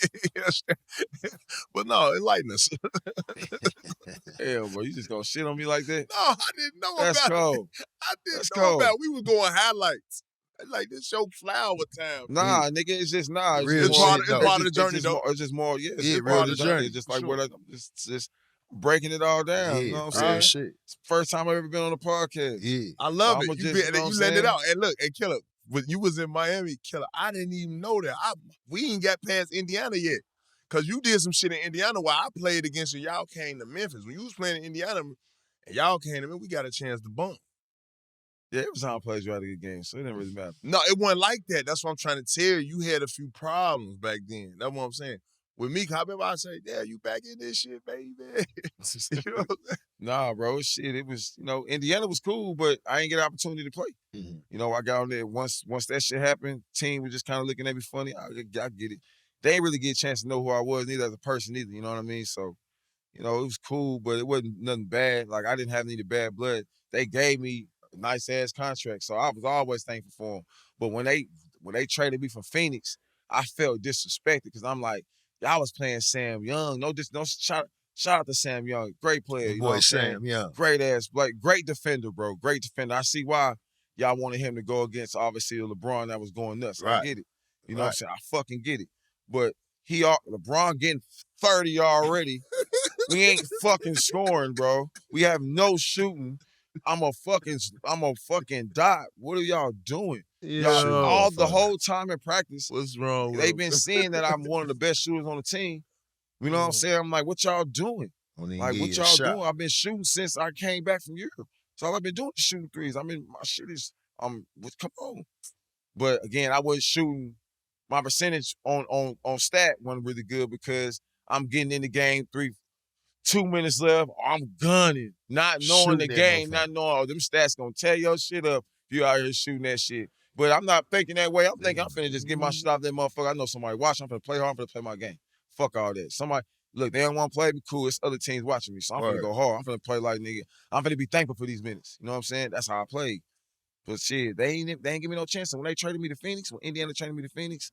But no, enlighten us. Hell, bro, you just gonna shit on me like that? No, I didn't know That's about cold. it. I didn't know about it. We was going highlights. Like this show flower time. Nah, nigga, it's just nah. It's part of the journey, though. It's just more, it's part of the journey. It's just like where I'm just breaking it all down. You know what I'm saying? Shit. It's the first time I've ever been on a podcast. Yeah. I love So it. I'ma You let it out. And look, and Killer, when you was in Miami, Killer, I didn't even know that. We ain't got past Indiana yet. Because you did some shit in Indiana while I played against you. Y'all came to Memphis. When you was playing in Indiana and y'all came to me, we got a chance to bump. Yeah, every time I played you out of the game, so it didn't really matter. No, it wasn't like that. That's what I'm trying to tell you. You had a few problems back then. That's what I'm saying. With me, I remember I say, "Yeah, you back in this shit, baby." You know what I'm saying? Nah, bro, shit. It was, Indiana was cool, but I ain't get an opportunity to play. Mm-hmm. I got on there once that shit happened. Team was just kind of looking at me funny. I get it. They ain't really get a chance to know who I was, neither as a person, either. You know what I mean? So, it was cool, but it wasn't nothing bad. Like I didn't have any bad blood. They gave me a nice ass contract, so I was always thankful for them. But when they traded me from Phoenix, I felt disrespected because I'm like, y'all was playing Sam Young. No shout out to Sam Young, great player. You know what I'm saying? Sam Young. Great ass, great defender, bro. Great defender. I see why y'all wanted him to go against obviously LeBron that was going nuts. Right. I get it. You know what I'm saying? I fucking get it. But LeBron getting 30 already. We ain't fucking scoring, bro. We have no shooting. I'm a fucking dot. What are y'all doing? Y'all the whole time in practice. What's wrong? They've been seeing that I'm one of the best shooters on the team. You know what I'm saying? I'm like, what y'all doing? Like, what y'all doing? I've been shooting since I came back from Europe. So all I've been doing is shooting threes. I mean, my shit is, come on. But again, I wasn't shooting. My percentage on stat wasn't really good because I'm getting in the game 2 minutes left, I'm gunning. Not knowing the game, not knowing, them stats gonna tear your shit up if you out here shooting that shit. But I'm not thinking that way. I'm thinking I'm finna just get my shit off that motherfucker. I know somebody watching. I'm finna play hard. I'm finna play my game. Fuck all that. Somebody, look, they don't want to play me, cool. It's other teams watching me. So I'm finna go hard. I'm finna play like nigga. I'm finna be thankful for these minutes. You know what I'm saying? That's how I played. But shit, they ain't give me no chance. And when they traded me to Phoenix, when Indiana traded me to Phoenix,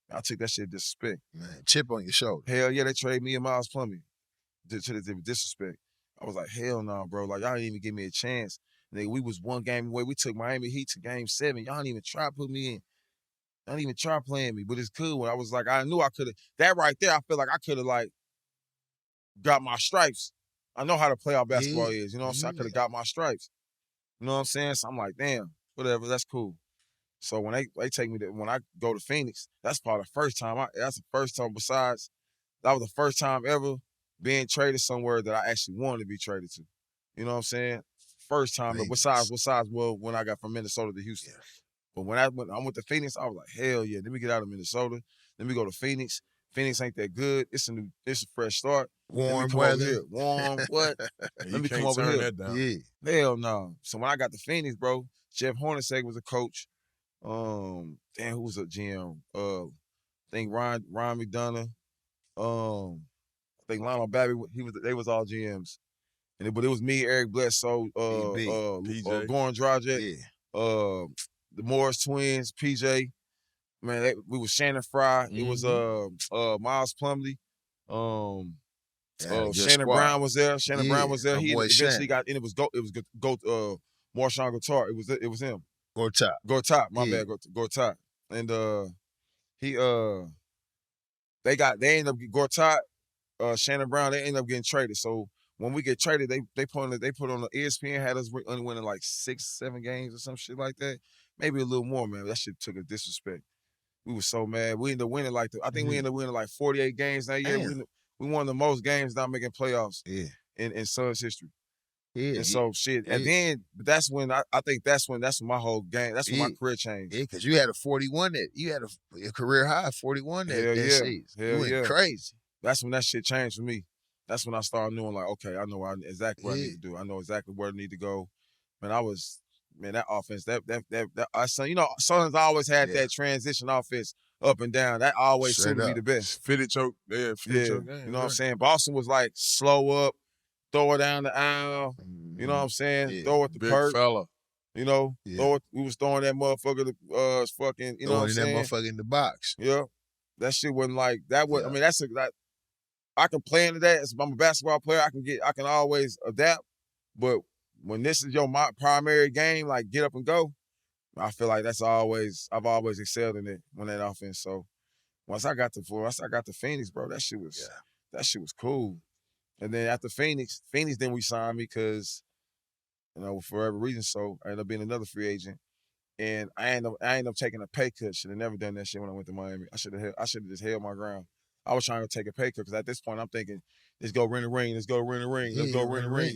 I took that shit disrespect. Man, chip on your shoulder. Hell yeah, they traded me and Miles Plumbing. To the disrespect. I was like, hell no, bro. Like, y'all didn't even give me a chance. Nigga, we was one game away. We took Miami Heat to game 7. Y'all didn't even try to put me in. Y'all didn't even try playing me. But it's cool. I was like, I knew I could have. That right there, I feel like I could have, like, got my stripes. I know how to play how basketball is. You know what I'm saying? I could have got my stripes. You know what I'm saying? So I'm like, damn, whatever, that's cool. So when they take me when I go to Phoenix, that's probably the first time. That's the first time that was the first time ever being traded somewhere that I actually wanted to be traded to. You know what I'm saying? First time, besides when I got from Minnesota to Houston. Yeah. But when I went to Phoenix, I was like, hell yeah, let me get out of Minnesota. Let me go to Phoenix. Phoenix ain't that good. It's a fresh start. Warm weather. Warm, what? Let me come over here. That down. Yeah. Hell no. So when I got to Phoenix, bro, Jeff Hornacek was a coach. Damn, who was a GM? I think Ron McDonough. I think Lionel Babby. They was all GMs. But it was me, Eric Bledsoe, PJ. Goran Dragic, Yeah. the Morris twins, PJ. Man, we was Shannon Fry. It was Miles Plumlee. Shannon Brown was there. Shannon Brown was there. He eventually got in. It was Marshawn Gautard. It was him. Gortat. My bad. Gortat. And they ended up Gortat, Shannon Brown. They ended up getting traded. So when we get traded, they put on the ESPN had us only winning like 6-7 games or some shit like that. Maybe a little more, man. That shit took a disrespect. We were so mad. We ended up winning we ended up winning like 48 games that year. We won the most games not making playoffs in Suns history. Yeah. And so shit. And then that's when I think that's when my whole game, that's when my career changed. Yeah, because you had a 41 you had a career high 41 that season. You went crazy. That's when that shit changed for me. That's when I started knowing, like, okay, I know exactly what I need to do. I know exactly where I need to go. Man, that offense, Suns always had that transition offense up and down. That always seemed to be the best. Fitted your game. You know what I'm saying? Boston was like slow up, throw it down the aisle. You know what I'm saying? Yeah. Throw it to Big Perk. fella. You know, we was throwing that motherfucker to fucking, you know what I'm saying? That motherfucker in the box. Yeah. That shit wasn't like that. I mean, I can play into that. I'm a basketball player. I can always adapt. But when this is my primary game, like get up and go, I feel like I've always excelled in it when that offense. So once I got to Phoenix, bro, that shit was cool. And then after Phoenix then we signed me because, for whatever reason. So I ended up being another free agent. And I ended up taking a pay cut. Should have never done that shit when I went to Miami. I should have just held my ground. I was trying to take a pay cut because at this point I'm thinking, let's go rent a ring. Let's go rent a ring. Let's go rent a ring.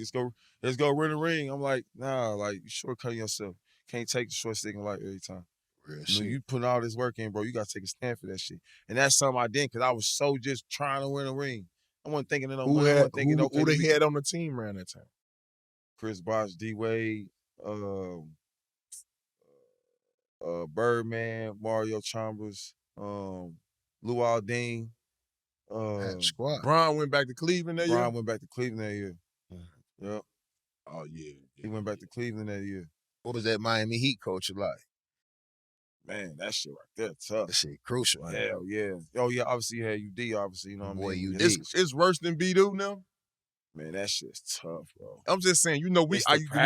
Let's go rent a ring. I'm like, nah, like you shortcutting yourself. Can't take the short stick in life every time. You putting all this work in, bro. You gotta take a stand for that shit. And that's something I did because I was so just trying to win a ring. I wasn't thinking of no money. I wasn't thinking who they had on the team around that time? Chris Bosh, D-Wade, Birdman, Mario Chalmers, Lou Aldine. Squad. Brown went back to Cleveland that year? Brown went back to Cleveland that year. Yep. Oh, yeah. He went back to Cleveland that year. What was that Miami Heat coach like? Man, that shit right there tough. That shit crucial. Hell yeah. Oh, yeah, obviously you had UD, obviously, you know what I mean? It's worse than B-Doo now? Man, that shit's tough, bro. I'm just saying, we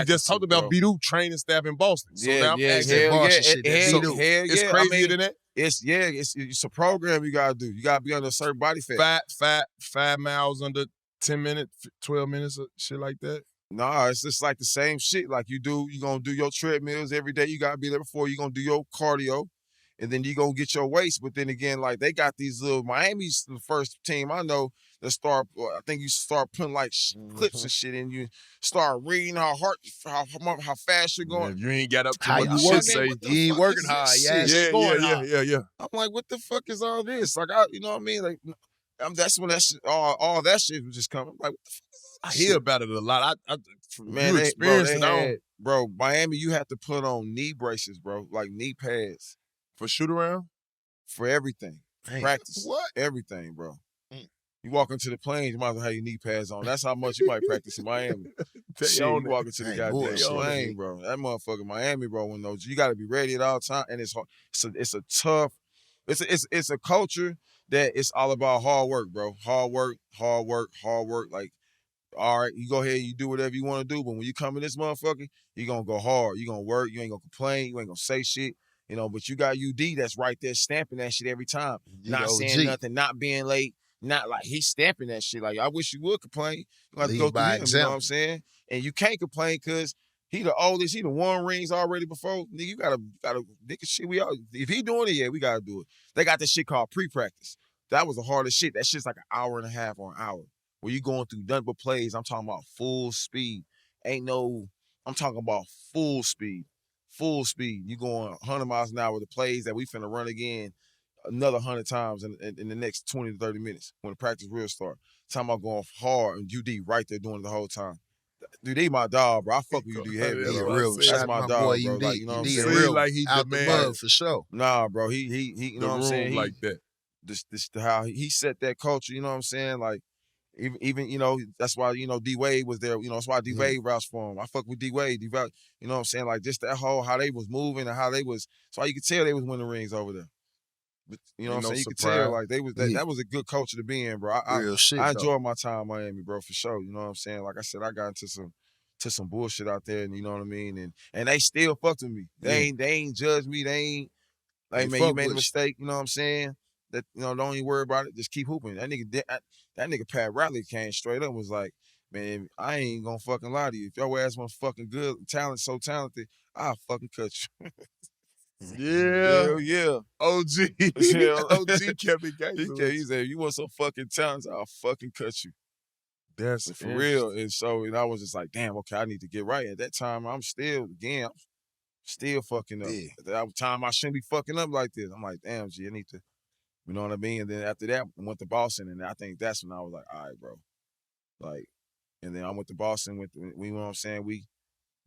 just talked about B-Doo training staff in Boston. So now I'm asking Boston shit. It's crazier than that? It's a program you gotta do. You gotta be under a certain body fat. 5 miles under 10 minutes, 12 minutes, shit like that. Nah, it's just like the same shit. Like you're gonna do your treadmills every day. You gotta be there before. You're gonna do your cardio, and then you gonna get your weights. But then again, like they got these little Miami's the first team I know that start. I think you start putting like clips and shit, and you start reading how fast you're going. If you ain't got up to how what you the working? shit say. You ain't working hard. Yeah. I'm like, what the fuck is all this? Like, you know what I mean? Like, that's when that shit, all that shit was just coming. I'm like, what the fuck is this? I hear about it a lot. Man, you experienced it, bro. Miami, you have to put on knee braces, bro, like knee pads for shoot around, for everything, practice, everything, bro. You walk into the planes, you might as well have your knee pads on. That's how much you might practice in Miami. Shit, you walk into the goddamn plane, bro. That motherfucker Miami, bro. When those, you got to be ready at all time, and it's hard. It's a tough. It's a culture that it's all about hard work, bro. Hard work. Like, all right, you go ahead, you do whatever you want to do, but when you come in this motherfucker, you're going to go hard. You're going to work. You ain't going to complain. You ain't going to say shit. But you got UD that's right there stamping that shit every time. Not saying nothing, not being late, not like he's stamping that shit. Like, I wish you would complain. You have to go through him, you know what I'm saying? And you can't complain because he the oldest. He done won rings already before. Nigga, you gotta nigga shit. If he doing it, yeah, we gotta do it. They got this shit called pre-practice. That was the hardest shit. That shit's like an hour and a half or an hour. Where you going through nothing but plays. I'm talking about full speed. I'm talking about full speed. Full speed. You going 100 miles an hour with the plays that we finna run again another 100 times in the next 20 to 30 minutes when the practice real start. Talking about going hard and UD right there doing it the whole time. Dude, he my dog, bro. I fuck with you, D heavy, That's He a what bro. I real said. That's shot, my my dog, boy. bro. UD, Like, you know what I'm UD a saying? real like he out the demand mud for sure. Nah, bro. He you The know what I'm saying? room like that. This how he set that culture, you know what I'm saying? Like even you know, that's why, you know, D Wade was there. You know, that's why D Wade vouched for him. I fuck with D Wade. You know what I'm saying? Like just that whole how they was moving and how they was, so you could tell they was winning rings over there. But, you know Ain't what I'm no saying? You could surprise. tell like they was that was a good culture to be in, bro. Real shit, I though. enjoyed my time in Miami, bro, for sure. You know what I'm saying? Like I said, I got into some bullshit out there, and you know what I mean? And they still fucked with me. They ain't judged me. They ain't like, They man, you fuck made a with you. mistake, you know what I'm saying? That, you know, don't even worry about it. Just keep hooping. That nigga Pat Riley came straight up and was like, man, I ain't gonna fucking lie to you. If your ass was fucking good, so talented, I'll fucking cut you. Yeah. Hell yeah. OG. Yeah. OG kept it gangster. He said, if you want so fucking talented, I'll fucking cut you. That's For real. And so, and I was just like, damn, okay, I need to get right. At that time, I'm still fucking up. Yeah. At that time, I shouldn't be fucking up like this. I'm like, damn, G, I need to, you know what I mean? And then after that, I went to Boston, and I think that's when I was like, all right, bro. Like, and then I went to Boston with, you know what I'm saying?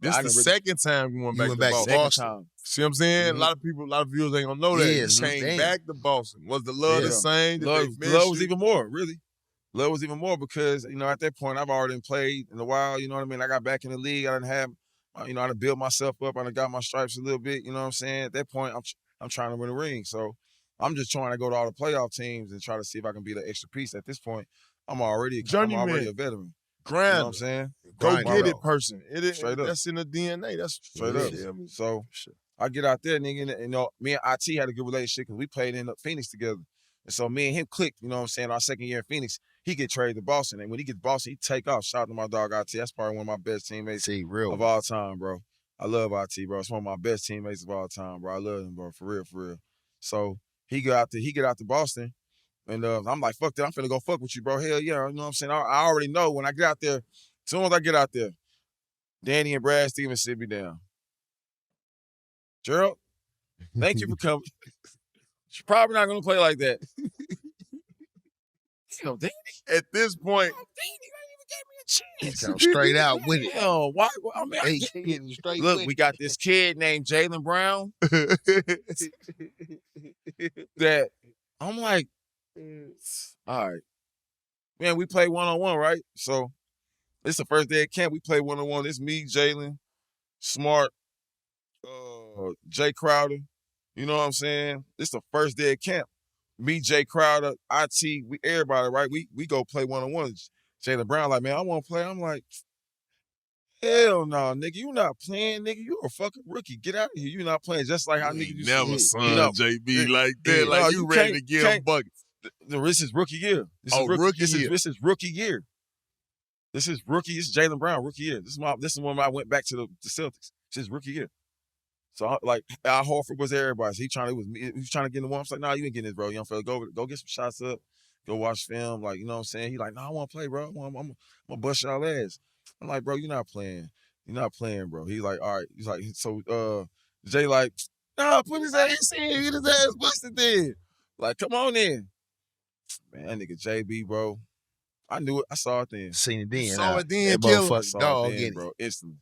This the second time you went back to Boston. Boston. Time. See what I'm saying? Mhm. A lot of viewers ain't gonna know that. Yeah, You see, came damn. back to Boston. Was the love the Yeah. same? Did Love, they miss love was you? even more, really. Love was even more because, you know, at that point, I've already played in a while, you know what I mean? I got back in the league. I didn't have, you know, I done built myself up. I done got my stripes a little bit, you know what I'm saying? At that point, I'm trying to win a ring. So I'm just trying to go to all the playoff teams and try to see if I can be the extra piece. At this point, I'm already a Journeyman. veteran. Grinder. You know what I'm saying? Go Grinder, get bro. it person. Straight up. That's in the DNA. That's Straight you up. feel me? So I get out there, nigga, and you know, me and IT had a good relationship because we played in Phoenix together. And so me and him clicked, you know what I'm saying? Our second year in Phoenix, he get traded to Boston. And when he gets to Boston, he take off. Shout out to my dog IT. That's probably one of my best teammates See, real. of all time, bro. I love IT, bro. It's one of my best teammates of all time, bro. I love him, bro. For real, for real. So he get out to Boston. And I'm like, fuck that. I'm finna go fuck with you, bro. Hell yeah. You know what I'm saying? I already know when I get out there, as soon as I get out there, Danny and Brad Stevens sit me down. Gerald, thank you for coming. You're probably not gonna play like that. Damn, Danny. At this point, Danny, you He come straight out with it. Hell, why? I mean, Hey, getting straight look, with we it. got this kid named Jaylen Brown that I'm like, all right, man, we play one-on-one, right? So it's the first day of camp. We play one-on-one. It's me, Jaylen, Smart, Jay Crowder. You know what I'm saying? It's the first day of camp. Me, Jay Crowder, IT, we everybody, right? We go play one-on-one. Jaylen Brown like, man, I want to play. I'm like, hell no, nigga. You not playing, nigga. You a fucking rookie. Get out of here. You not playing. Just like how niggas used to never do. son You know, JB like that. no, Like you you ready to can't- give him can't- buckets. This is rookie year. This Oh, is rookie this year. This is rookie year. This is Jaylen Brown rookie year. This is when I went back to the Celtics. This is rookie year. So like Al Horford was everybody. So he was trying to get in the warm. I was like, nah, you ain't getting this, bro. Young fella, go get some shots up. Go watch film. Like, you know what I'm saying? He like, nah, I want to play, bro. I'm gonna bust y'all ass. I'm like, bro, you're not playing. You're not playing, bro. He's like, all right. He's like, so Jay like, nah, put his ass in. Get his ass busted then. Like, come on in. Man, that nigga JB, bro. I knew it. I saw it then. Seen it then. Saw it then, That killer. motherfucking Saw dog it in then, bro. Instantly.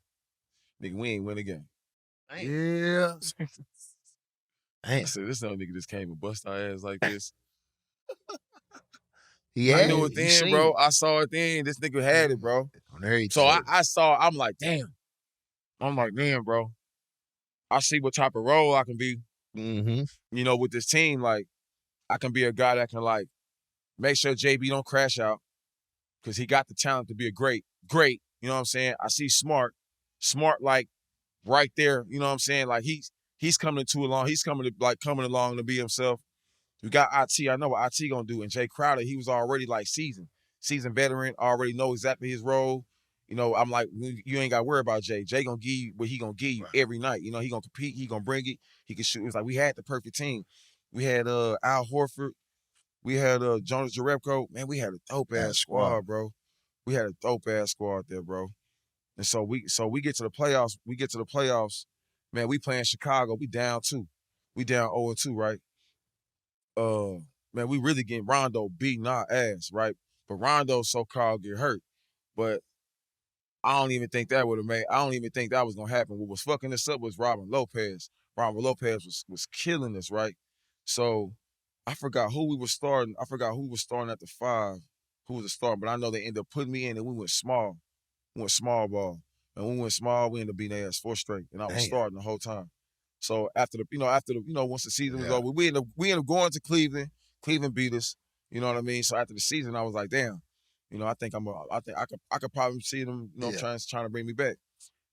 Nigga, we ain't win again. Yeah. it. I Damn. said, this no nigga just came and bust our ass like this. Yeah, I knew it then, bro. I saw it then. This nigga had it, bro. On everything. So I'm like, damn. I'm like, damn, bro. I see what type of role I can be, Mm-hmm. you know, with this team. Like, I can be a guy that can, like, make sure JB don't crash out because he got the talent to be a great. You know what I'm saying? I see Smart, like, right there. You know what I'm saying? Like, he's coming along. He's coming along to be himself. We got IT. I know what IT gonna do. And Jay Crowder, he was already like seasoned veteran, already know exactly his role. You know, I'm like, you ain't got to worry about Jay. Jay gonna give you what he gonna give you every night. You know, he gonna compete. He gonna bring it. He can shoot. It's like we had the perfect team. We had Al Horford. We had Jonas Jerebko. Man, we had a dope ass squad, bro. We had a dope ass squad there, bro. And so we get to the playoffs. Man, we playing Chicago. We down 2. We down 0-2, right? Man, we really getting Rondo beating our ass, right? But Rondo so-called get hurt. But I don't even think that would have made. I don't even think that was gonna happen. What was fucking us up was Robin Lopez. Robin Lopez was killing us, right? So I forgot who we were starting. I forgot who was starting at the 5, who was the starter. But I know they ended up putting me in, and we went small. We went small ball, and when we went small, we ended up beating their ass 4 straight, and I was starting the whole time. So after the once the season was over, we ended up going to Cleveland. Cleveland beat us. You know what I mean? So after the season, I was like, damn. I think I could probably see them, trying to bring me back.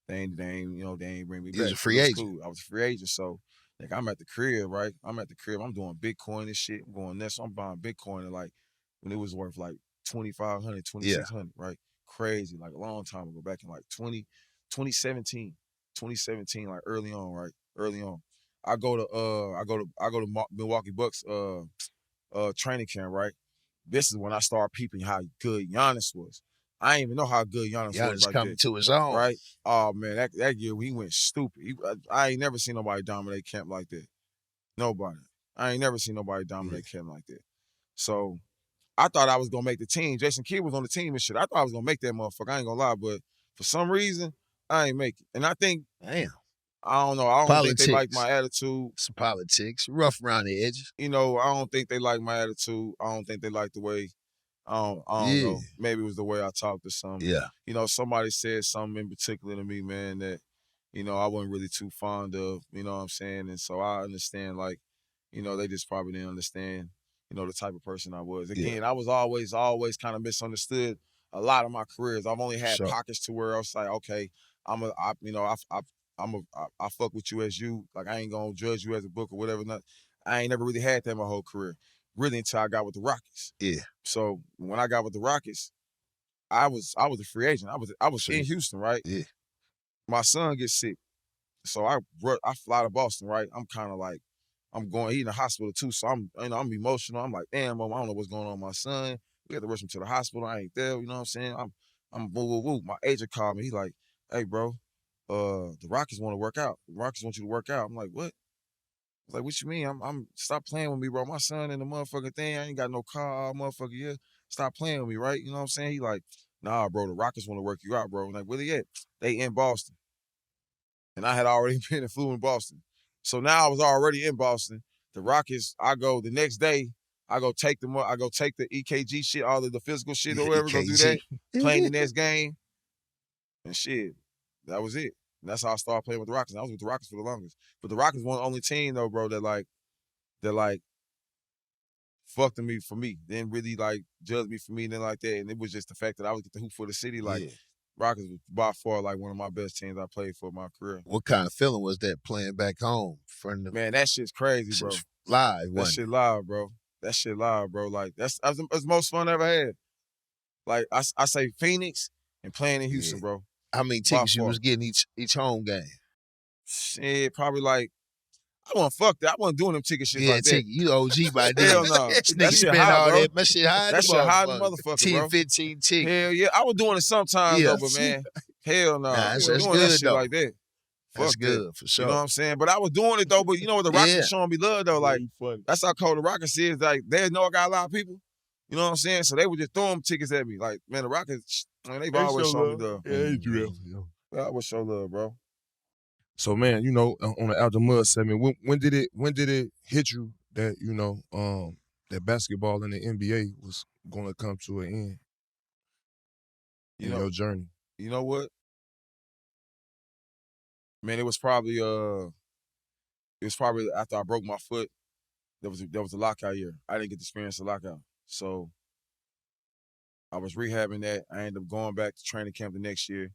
They ain't bring me back. You was a free agent. Cool. I was a free agent, so like I'm at the crib, right? I'm at the crib. I'm doing Bitcoin and shit. I'm going next. I'm buying Bitcoin at like when it was worth like 2,500, 2,600, right? Crazy, like a long time ago, back in like 2017, like early on, right? Early on. I go to Milwaukee Bucks training camp, right? This is when I started peeping how good Giannis was. I didn't even know how good Giannis was. Giannis coming to his own. Right? Oh, man, that year he went stupid. I ain't never seen nobody dominate camp like that. Nobody. I ain't never seen nobody dominate camp like that. So I thought I was going to make the team. Jason Kidd was on the team and shit. I thought I was going to make that motherfucker. I ain't going to lie. But for some reason, I ain't make it. And I think, damn. I don't know. I don't think they like my attitude. Some politics. Rough around the edges. I don't think they like my attitude. I don't think they like the way, I don't know. Maybe it was the way I talked to some. Yeah. Somebody said something in particular to me, man, that, I wasn't really too fond of, you know what I'm saying? And so I understand, like, they just probably didn't understand, the type of person I was. Again, I was always kind of misunderstood a lot of my careers. I've only had pockets to where I was like, okay, I fuck with you as you. Like, I ain't gonna judge you as a book or whatever. I ain't never really had that my whole career, really, until I got with the Rockets. Yeah. So when I got with the Rockets, I was a free agent. I was in Houston, right? Yeah. My son gets sick, so I fly to Boston, right? I'm kind of like, he in the hospital too, so I'm emotional. I'm like, damn, Mom, I don't know what's going on with my son. We had to rush him to the hospital. I ain't there, you know what I'm saying? I'm woo. My agent called me. He like, hey, bro, the Rockets want to work out. The Rockets want you to work out. I'm like, what? I was like, what you mean? I'm stop playing with me, bro. My son in the motherfucking thing. I ain't got no car, motherfucker. Yeah, stop playing with me, right? You know what I'm saying? He like, nah, bro, the Rockets want to work you out, bro. I'm like, where they at? They in Boston. And I had already been and flew in Boston. So now I was already in Boston. The Rockets, I go the next day, I go take the EKG shit, all of the physical shit or whatever, go do that, playing the next game. And shit, that was it. And that's how I started playing with the Rockets. And I was with the Rockets for the longest. But the Rockets were the only team though, bro, that fucked me for me. Didn't really judge me for me, nothing like that. And it was just the fact that I was get the hoop for the city. Rockets was by far one of my best teams I played for my career. What kind of feeling was that playing back home? Man, that shit's crazy, bro. Live, that shit live, bro. That shit live, bro. Like that's the most fun I ever had. Like I say Phoenix and playing in Houston, bro. How many tickets you was getting each home game? Shit, probably I wasn't fuck that. I wasn't doing them ticket shit like that. You OG by then. Hell no. That shit high, bro. That shit high. That shit high the motherfucker, 10, bro. 15 tickets. Hell yeah. I was doing it sometimes though, but man, hell no. That's doing good that shit though. like that. That's Fuck good that. for sure. You know what I'm saying? But I was doing it though. But you know what the Rockets showing me love though? Like that's how cold the Rockets is. Like they know I got a lot of people. You know what I'm saying? So they would just throw them tickets at me. Like man, the Rockets, man, they've always shown me love. Yeah, I always show love, bro. So man, on the Out the Mud segment, when did it hit you that that basketball in the NBA was going to come to an end in your journey? You know what? Man, it was probably after I broke my foot. There was a lockout year. I didn't get to experience a lockout, so I was rehabbing that. I ended up going back to training camp the next year.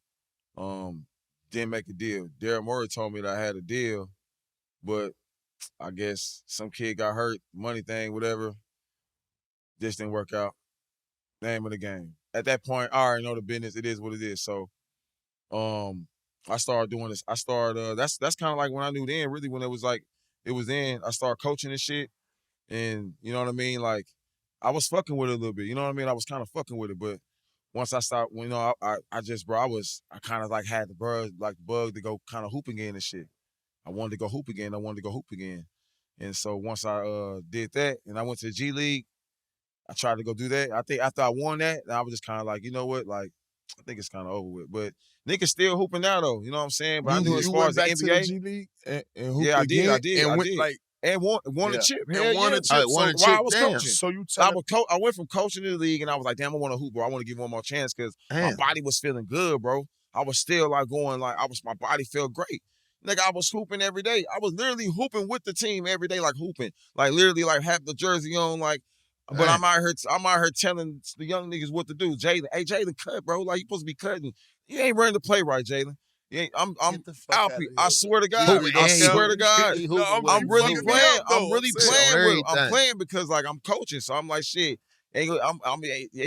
Didn't make a deal. Daryl Morey told me that I had a deal, but I guess some kid got hurt, money thing, whatever. This didn't work out. Name of the game. At that point, I already know the business. It is what it is. So, I started doing this. I started. That's kind of like when I knew then. Really, when it was in. I started coaching and shit, and you know what I mean. Like, I was fucking with it a little bit. You know what I mean. I was kind of fucking with it, but once I stopped, I kind of had the bug to go kind of hoop again and shit. I wanted to go hoop again. And so once I did that and I went to the G League, I tried to go do that. I think after I won that, I was just kind of like, you know what? Like, I think it's kind of over with. But niggas still hooping now though. You know what I'm saying? But I knew as You far went as the back NBA, to the G League and hooped yeah, I again. did. And I went did. like and won a chip. and won a chip. All right, won a So chip, while I was damn. coaching, So you I tell went from coaching in the league, and I was like, damn, I want to hoop, bro. I want to give one more chance because my Damn. body was feeling good, bro. I was still like going like my body felt great. Nigga, I was hooping every day. I was literally hooping with the team every day, like hooping, like literally like have the jersey on, like. But I'm out here telling the young niggas what to do. Jaylen, hey Jaylen, cut, bro. Like you supposed to be cutting. You ain't running the play right, Jaylen. I'm Alfie. I swear to God. Hooping, I and he swear to hooping. God. He hooping with I'm him. really Hooping. playing. though, I'm really I'm saying. playing On with him. I'm everything. playing because like I'm coaching. So I'm like shit. Ain't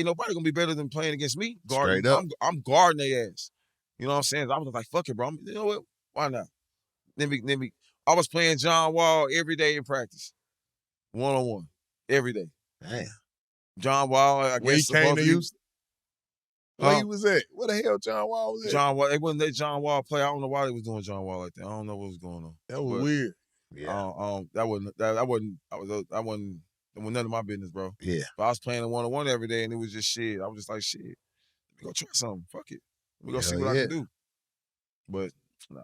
nobody gonna be better than playing against me. Guarding. Straight up. I'm guarding their ass. You know what I'm saying? I was like, fuck it, bro. You know what? Why not? Then we I was playing John Wall every day in practice. 1-on-1. Every day. Damn. John Wall, I when he guess came to Houston. Where Huh? he was at? Where the hell John Wall was at? John Wall, they wouldn't let John Wall play. I don't know why they was doing John Wall like that. I don't know what was going on. That was But, weird. Yeah. that wasn't none of my business, bro. Yeah. But I was playing a 1-on-1 every day, and it was just shit. I was just like, shit, let me go try something. Fuck it. Let me go see Hell what yeah. I can do. But nah,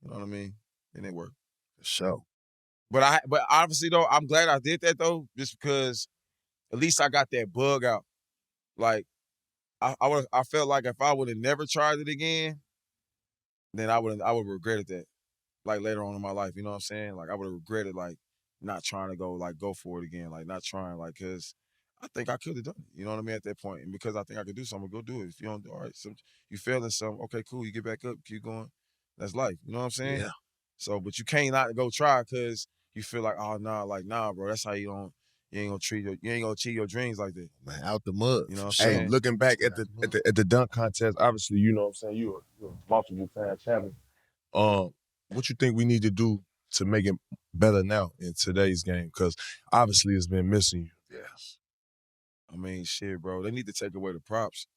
you know what I mean? It didn't work. For sure. But obviously though, I'm glad I did that though, just because at least I got that bug out. Like I felt like if I would have never tried it again, then I would have regretted that. Like later on in my life, you know what I'm saying? Like I would have regretted like not trying to go for it again, like not trying, like because I think I could have done it. You know what I mean? At that point, and because I think I could do something, go do it. If you don't, all right, you fail in something, okay, cool, you get back up, keep going. That's life. You know what I'm saying? Yeah. So, but you can't not go try because you feel like, oh nah, bro. That's how you ain't gonna achieve your dreams like that. Man, out the mud. You know what I'm Hey, saying? looking back at the dunk contest, obviously, you know what I'm saying, you're a multiple time champion. What you think we need to do to make it better now in today's game? Because obviously it's been missing you. Yes. I mean, shit, bro. They need to take away the props.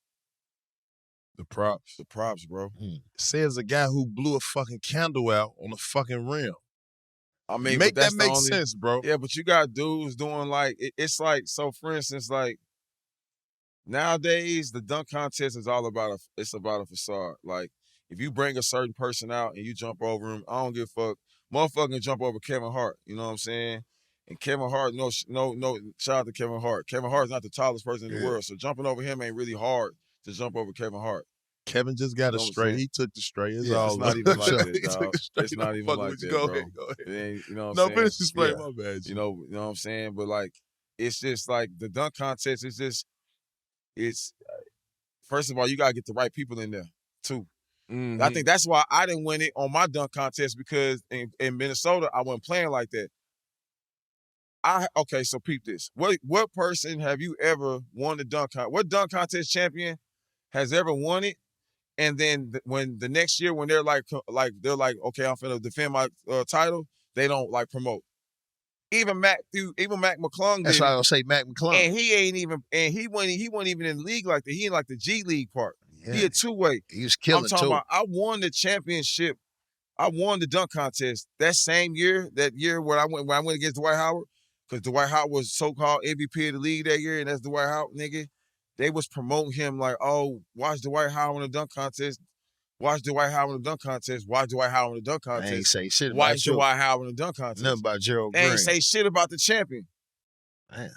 The props. The props, bro. Says a guy who blew a fucking candle out on the fucking rim. I mean, Make but that's that the make only, sense, bro. Yeah, but you got dudes doing like it's like, so for instance, like nowadays the dunk contest is all about a facade. Like if you bring a certain person out and you jump over him, I don't give a fuck. Motherfucker can jump over Kevin Hart. You know what I'm saying? And Kevin Hart, no, shout out to Kevin Hart. Kevin Hart's not the tallest person in the world, so jumping over him ain't really hard to jump over Kevin Hart. Kevin just got You a know what I'm straight. saying? He took the straight. It's Yeah, all it's not up. even like that, He took dog. the straight. It's not even Fucking like with you. that, Go bro. ahead. It ain't, you know what No, I'm saying? finish this play. Yeah. My bad. You know what I'm saying? But like, it's just like the dunk contest is just, it's, first of all, you gotta get the right people in there too. Mm-hmm. I think that's why I didn't win it on my dunk contest, because in Minnesota, I wasn't playing like that. Okay, so peep this. What person have you ever won the dunk contest? What dunk contest champion has ever won it? And then when the next year, when they're like, okay, I'm finna defend my title, they don't like promote. Even Mac McClung did. That's why I was say Mac McClung. And he wasn't even in the league like that. He in like the G League part. Yeah. He a two-way. He was killing I'm talking too. about, I won the championship. I won the dunk contest that same year. That year when I went against Dwight Howard, because Dwight Howard was so-called MVP of the league that year, and that's Dwight Howard, nigga. They was promoting him like, oh, watch Dwight Howard in the dunk contest. Watch Dwight Howard in the dunk contest. Watch Dwight Howard in the dunk contest. I ain't say shit about Watch you. Dwight Howard in the dunk contest. Nothing about Gerald They Green. ain't say shit about the champion. Damn.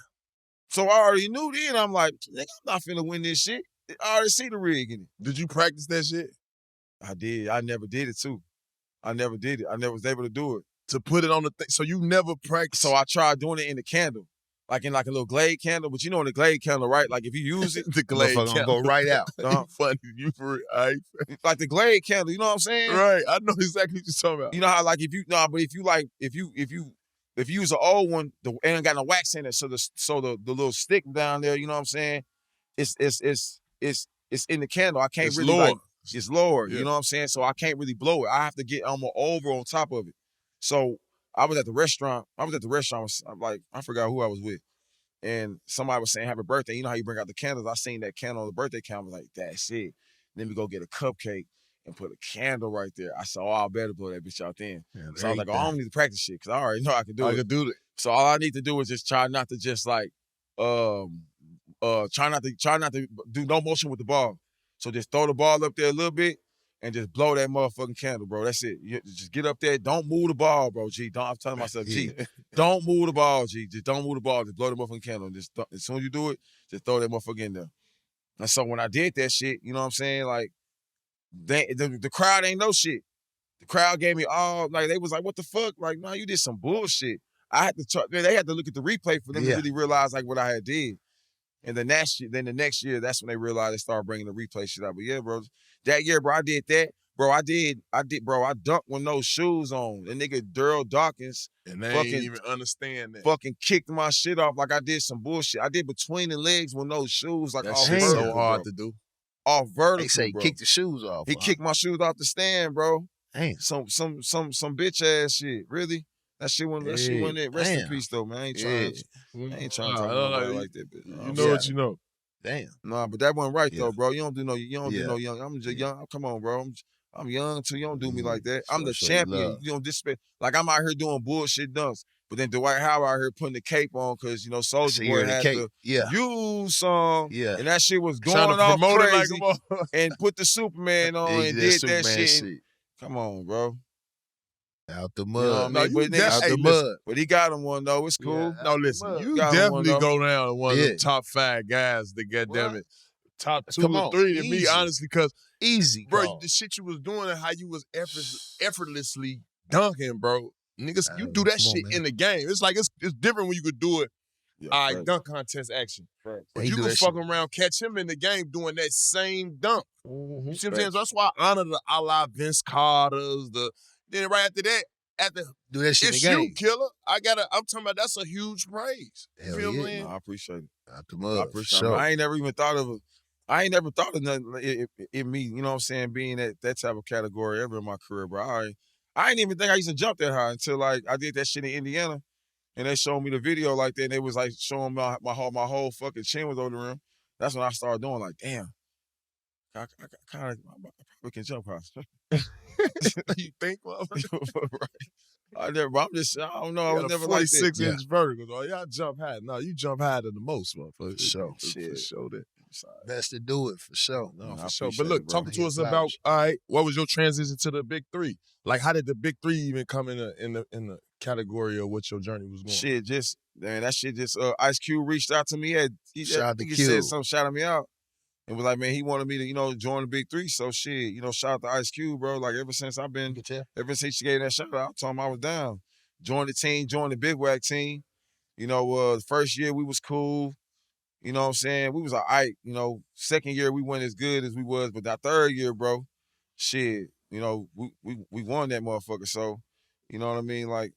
So I already knew then. I'm like, nigga, I'm not finna win this shit. I already see the rig in it. Did you practice that shit? I did. I never did it too. I never did it. I never was able to do it. To put it on the thing. So you never practiced. So I tried doing it in the candle. Like in like a little Glade candle, but you know in the Glade candle, right? Like if you use it, the Glade motherfucker gonna candle. go right out. Funny. You for real. All right. like the Glade candle, you know what I'm saying? Right. I know exactly what you're talking about. You know how like if you use an old one, it ain't got no wax in it, so the little stick down there, you know what I'm saying? It's in the candle. I can't It's really lower. like, it's lower, Yeah. you know what I'm saying? So I can't really blow it. I have to get over on top of it. So I was at the restaurant. I'm like, I forgot who I was with. And somebody was saying happy birthday. You know how you bring out the candles? I seen that candle on the birthday candle. I was like, that's it. Then we go get a cupcake and put a candle right there. I said, oh, I better blow that bitch out then. Yeah, So I was like, oh, I don't need to practice shit because I already know I can do I it. could do that. So all I need to do is just try not to just like, try not to do no motion with the ball. So just throw the ball up there a little bit and just blow that motherfucking candle, bro. That's it. You just get up there. Don't move the ball, bro, G. I'm telling myself, G, don't move the ball, G. Just don't move the ball. Just blow the motherfucking candle. And as soon as you do it, just throw that motherfucker in there. And so when I did that shit, you know what I'm saying? Like, the crowd ain't no shit. The crowd gave me all, like, they was like, what the fuck? Like, no, you did some bullshit. I had to they had to look at the replay for them to really realize, like, what I had did. And the next year, that's when they realized they started bringing the replay shit out. But yeah, bro, that year, bro, I did that. Bro, I dunked with no shoes on. The nigga Gerald Dawkins. And they ain't even understand that. Fucking kicked my shit off like I did some bullshit. I did between the legs with no shoes, like that off shit's vertical, so hard bro. to do. Off vertical, They say bro. kick the shoes off. He kicked my shoes off the stand, bro. Damn. Some bitch ass shit. Really? That shit wasn't it. Rest in peace though, man. I ain't trying to talk about like that. But, you know what you know. Damn. Nah, but that wasn't right though, bro. You don't do no young. I'm just young. Come on, bro. I'm young too. You don't do me like that. I'm the champion. You don't disrespect. Like I'm out here doing bullshit dunks. But then Dwight Howard out here putting the cape on because, Soulja Boy had to use some. Yeah. And that shit was going off crazy. And put the Superman on and did that shit. Come on, bro. Out the mud. Out the mud. But he got him one, though. It's cool. No, listen. You definitely go down to one of the top 5 guys that, goddamn it, top 2 or 3 to me, honestly, because easy, bro, the shit you was doing and how you was effortlessly dunking, bro. Niggas, you do that shit in the game. It's like it's different when you could do it. Dunk contest action. Right. But you can fuck around, catch him in the game doing that same dunk. Mm-hmm. You see what I'm saying? So that's why I honor the a la Vince Carter's, then right after that, do that shit it's in the game. You, killer. I'm talking about that's a huge praise. Hell you feel yeah. me? No, I appreciate it. Out the mud. I appreciate it. I ain't never even thought of I ain't never thought of nothing in me, you know what I'm saying, being that type of category ever in my career, bro. I didn't even think I used to jump that high until like I did that shit in Indiana. And they showed me the video like that, and they was like showing my whole fucking chin was over the rim. That's when I started doing like, damn, I probably can jump high. You think, well, right? I don't know. I was never like 46 inch vertical. Oh, y'all jump high. No, you jump higher than the most, motherfucker. For sure that. Best to do it, for sure. No, for sure. But look, talking to us about, all right, what was your transition to the Big 3? Like, how did the Big 3 even come in the category of what your journey was going? Shit, that shit just, Ice Cube reached out to me. He said something, shouted me out. And was like, man, he wanted me to, join the Big 3. So shit, shout out to Ice Cube, bro. Like ever since she gave that shout out, I told him I was down. Joined the team, joined the Big Whack team. The first year we was cool. You know what I'm saying? We was all right. Second year we weren't as good as we was, but that third year, bro, shit, we won that motherfucker. So, you know what I mean? Like,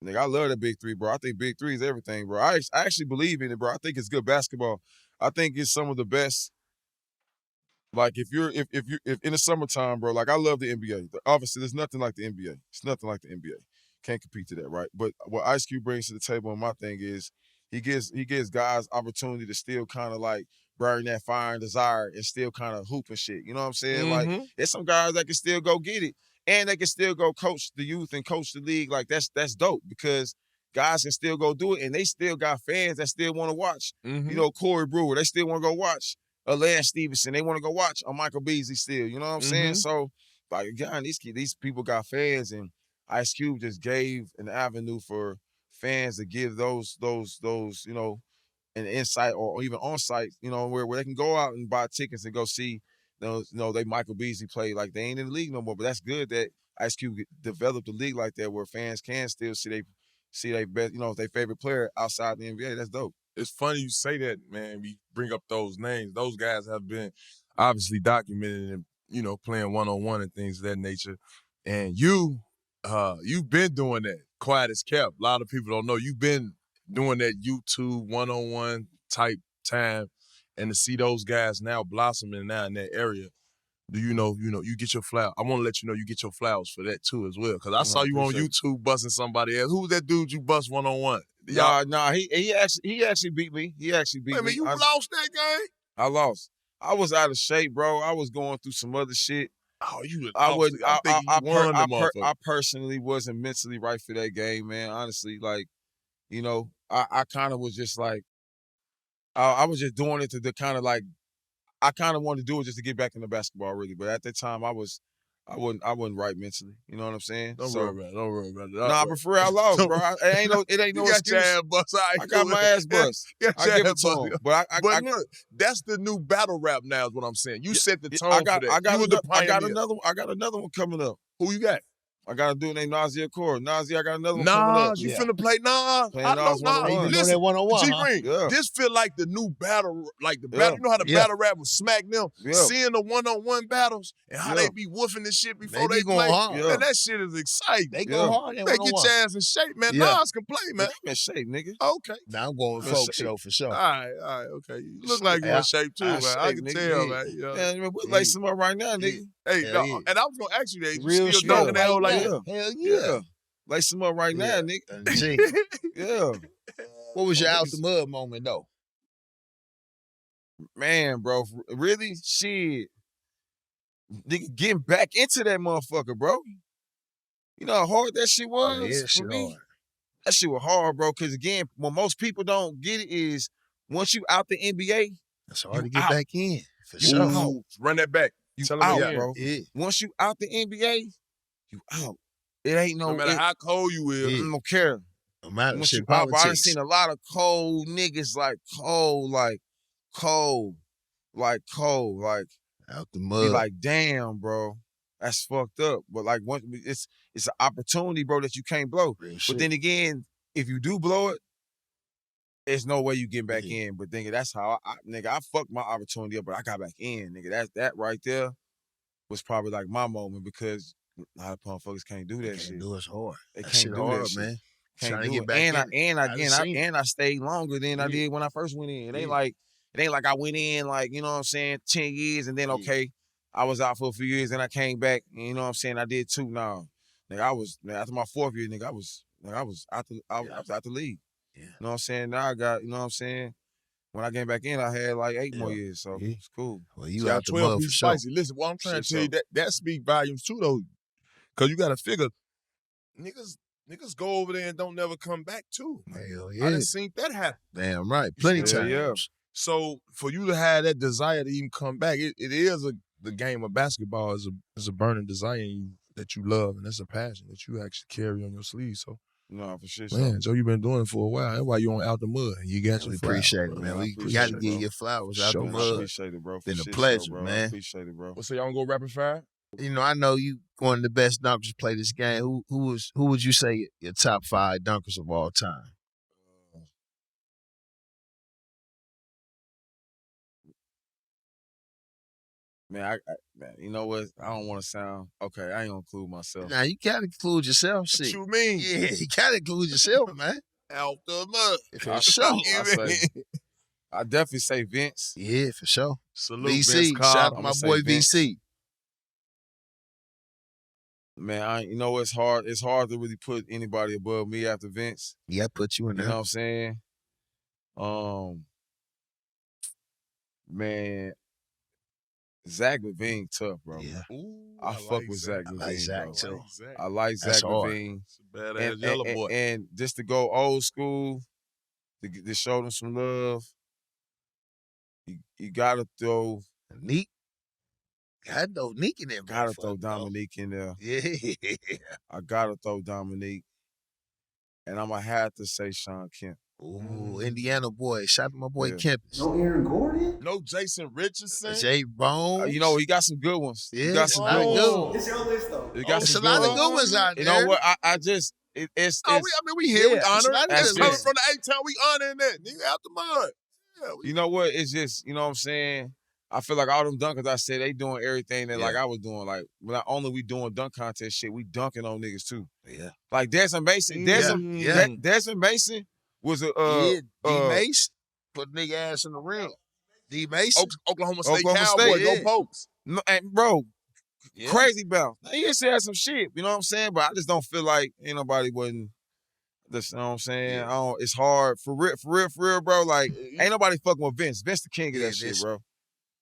nigga, I love the Big 3, bro. I think Big 3 is everything, bro. I actually believe in it, bro. I think it's good basketball. I think it's some of the best. Like if you're in the summertime, bro, like I love the NBA. Obviously, there's nothing like the NBA. It's nothing like the NBA. Can't compete to that, right? But what Ice Cube brings to the table, and my thing is, he gives guys opportunity to still kind of like burn that fire and desire and still kind of hoop and shit. You know what I'm saying? Mm-hmm. Like there's some guys that can still go get it, and they can still go coach the youth and coach the league. Like that's dope because guys can still go do it, and they still got fans that still want to watch. Mm-hmm. Corey Brewer, they still want to go watch. Lance Stevenson, they want to go watch. Michael Beasley still. You know what I'm saying? So, like again, these people got fans, and Ice Cube just gave an avenue for fans to give those an insight or even on site, where they can go out and buy tickets and go see they Michael Beasley play. Like they ain't in the league no more. But that's good that Ice Cube developed a league like that where fans can still see their best, their favorite player outside the NBA. That's dope. It's funny you say that, man. We bring up those names. Those guys have been obviously documented and, playing one-on-one and things of that nature. And you've been doing that. Quiet as kept. A lot of people don't know. You've been doing that YouTube one-on-one type time. And to see those guys now blossoming now in that area, do you know, you get your flowers. I want to let you know you get your flowers for that too as well. Because I saw you on YouTube busting somebody else. Who was that dude you bust one-on-one? Nah, he actually beat me. He actually beat me. You lost that game? I lost. I was out of shape, bro. I was going through some other shit. Oh, you I personally wasn't mentally right for that game, man. Honestly, like, I kind of was just like, I was just doing it to the kind of like, I kind of wanted to do it just to get back into basketball, really. But at that time, I wasn't right mentally. You know what I'm saying? Don't worry about it. Don't worry about it. Nah, but for real, I lost, bro. It ain't no You got excuse. your ass bust. I got my ass bust. I give it to him. But look, that's the new battle rap now is what I'm saying. You set the tone I got another one coming up. Who you got? I got a dude named Nazir Core. Nazir, I got another one Nas, coming up. you finna play Nas? Playing I know Nas Nas. 101. Listen, G G-Green, Yeah. this feel like the new battle, like the battle. You know how the battle rap was smack them? Yeah. Seeing the one-on-one battles and how Yeah. they be woofing this shit before They they be going play. hard. Yeah. Man, that shit is exciting. They go hard. Man, get your ass in shape, man. Yeah. Nas can play, man. I'm in shape, nigga. Okay. Now I'm going with Man, folk shit. show for sure. All right, okay. You look like you're Yeah. in shape too, man. I shape, can nigga. tell, Yeah. man. You know? Man, we'll lace them up right now, nigga. Hey, Hell dog, yeah. and I was gonna ask you that. You Real still shit. dunking that Right hoe like now. that? Hell Yeah. Lace them up right now, nigga. G, Yeah. what was your out the mud moment though? Man, bro, really? Shit. Nigga getting back into that motherfucker, bro. You know how hard that shit was Yeah, for shit me? hard. That shit was hard, bro, because again, what most people don't get it is once you out the NBA, It's hard You to get out. back in for You sure. out. Run that back. You Tell 'em out, again. bro. Yeah. Once you out the NBA, you out. It ain't No matter how cold you is. Yeah. I don't care. No matter Once shit, you out, bro, I done politics. seen a lot of cold niggas like cold. Out the Be mud. like, damn, bro, that's fucked up. But like, it's an opportunity, bro, that you can't blow. Real But shit. then again, if you do blow it, there's no way you get back in. But nigga, that's how I fucked my opportunity up, but I got back in, nigga. That right there was probably like my moment because a lot of motherfuckers can't do that Can't shit. do it hard. They That can't shit do hard, that shit. man. Can't Trying to do get it. back and in. I stayed longer than I did when I first went in. It ain't like I went in like, you know what I'm saying, 10 years and then okay, I was out for a few years and I came back and you know what I'm saying, I did 2 now. Nigga, after my 4th year, nigga, I was out the league. Yeah. You know what I'm saying? Now I got, you know what I'm saying? When I came back in, I had like 8 more Yeah. years, so Yeah. it's cool. Well, you See, out the 12 mud for piece sure. spicy. Listen, what I'm trying Shit, to tell you, that speak volumes too, though. Because you got to figure, niggas go over there and don't never come back, too. Hell I yeah. done seen that happen. Damn right. Plenty Yeah, times. yeah. So for you to have that desire to even come back, it is the game of basketball is a burning desire in you that you love, and that's a passion that you actually carry on your sleeve. So, No, for sure. man, Joe, you've been doing it for a while. That's why you on Out the Mud. And you got We your flowers, appreciate bro. it, man. I We appreciate got to it, give bro. your flowers out Sure, the I mud. appreciate it, bro. For Been a shit, pleasure, bro. man. I appreciate it, bro. Well, so y'all gonna go rapid fire? You know, I know you one of the best dunkers play this game. Who would you say your top 5 dunkers of all time? Man, man, you know what? I don't want to sound okay. I ain't gonna include myself. Now you gotta include yourself, What shit. you mean? Yeah, you gotta include yourself, man. Out the Mud. For sure. I definitely say Vince. Yeah, for sure. Salute, VC, Vince shout Carter. out to I'ma my say boy Vince. VC. Man, you know it's hard. It's hard to really put anybody above me after Vince. Yeah, I put you in You there. know what I'm saying? Man, Zach LaVine tough, bro. Yeah. Ooh, I fuck with Zach I LaVine, like Zach, bro. too. I like That's Zach hard. LaVine. It's a badass yellow boy. And just to go old school, to show them some love, you gotta throw Neek. Gotta throw Neek in there, gotta throw motherfucker, though. Dominique in there. Yeah. I gotta throw Dominique. And I'm gonna have to say Sean Kemp. Ooh, Indiana boy. Shout out to my boy Yeah. Kempis. No Aaron Gordon? No Jason Richardson. Jay Bones. You know, he got some good ones. Yeah, he got it's some a lot good of ones. good ones. It's your list, though. He got It's a some lot good of good ones out You there. know what? It's I mean, we here, we Yeah, it's honor. not That's good. coming from the HTown, we honoring that. Nigga, Out the Mud. Yeah, you know what? It's just, you know what I'm saying? I feel like all them dunkers I said, they doing everything that like I was doing. Like, not only we doing dunk contest shit, we dunking on niggas too. Yeah. Like Desmond Mason. Yeah. Desmond Mason was a Yeah, D Mace put nigga ass in the rim. D Mason. Oklahoma State Oklahoma Cowboy, State, go yeah. Pokes. No, and bro, Yeah. crazy bounce. He just said some shit, you know what I'm saying? But I just don't feel like ain't nobody wasn't. This, you know what I'm saying? Yeah. I don't, it's hard for real, bro. Like, ain't nobody fucking with Vince. Vince the king of Yeah, that shit, Vince. bro.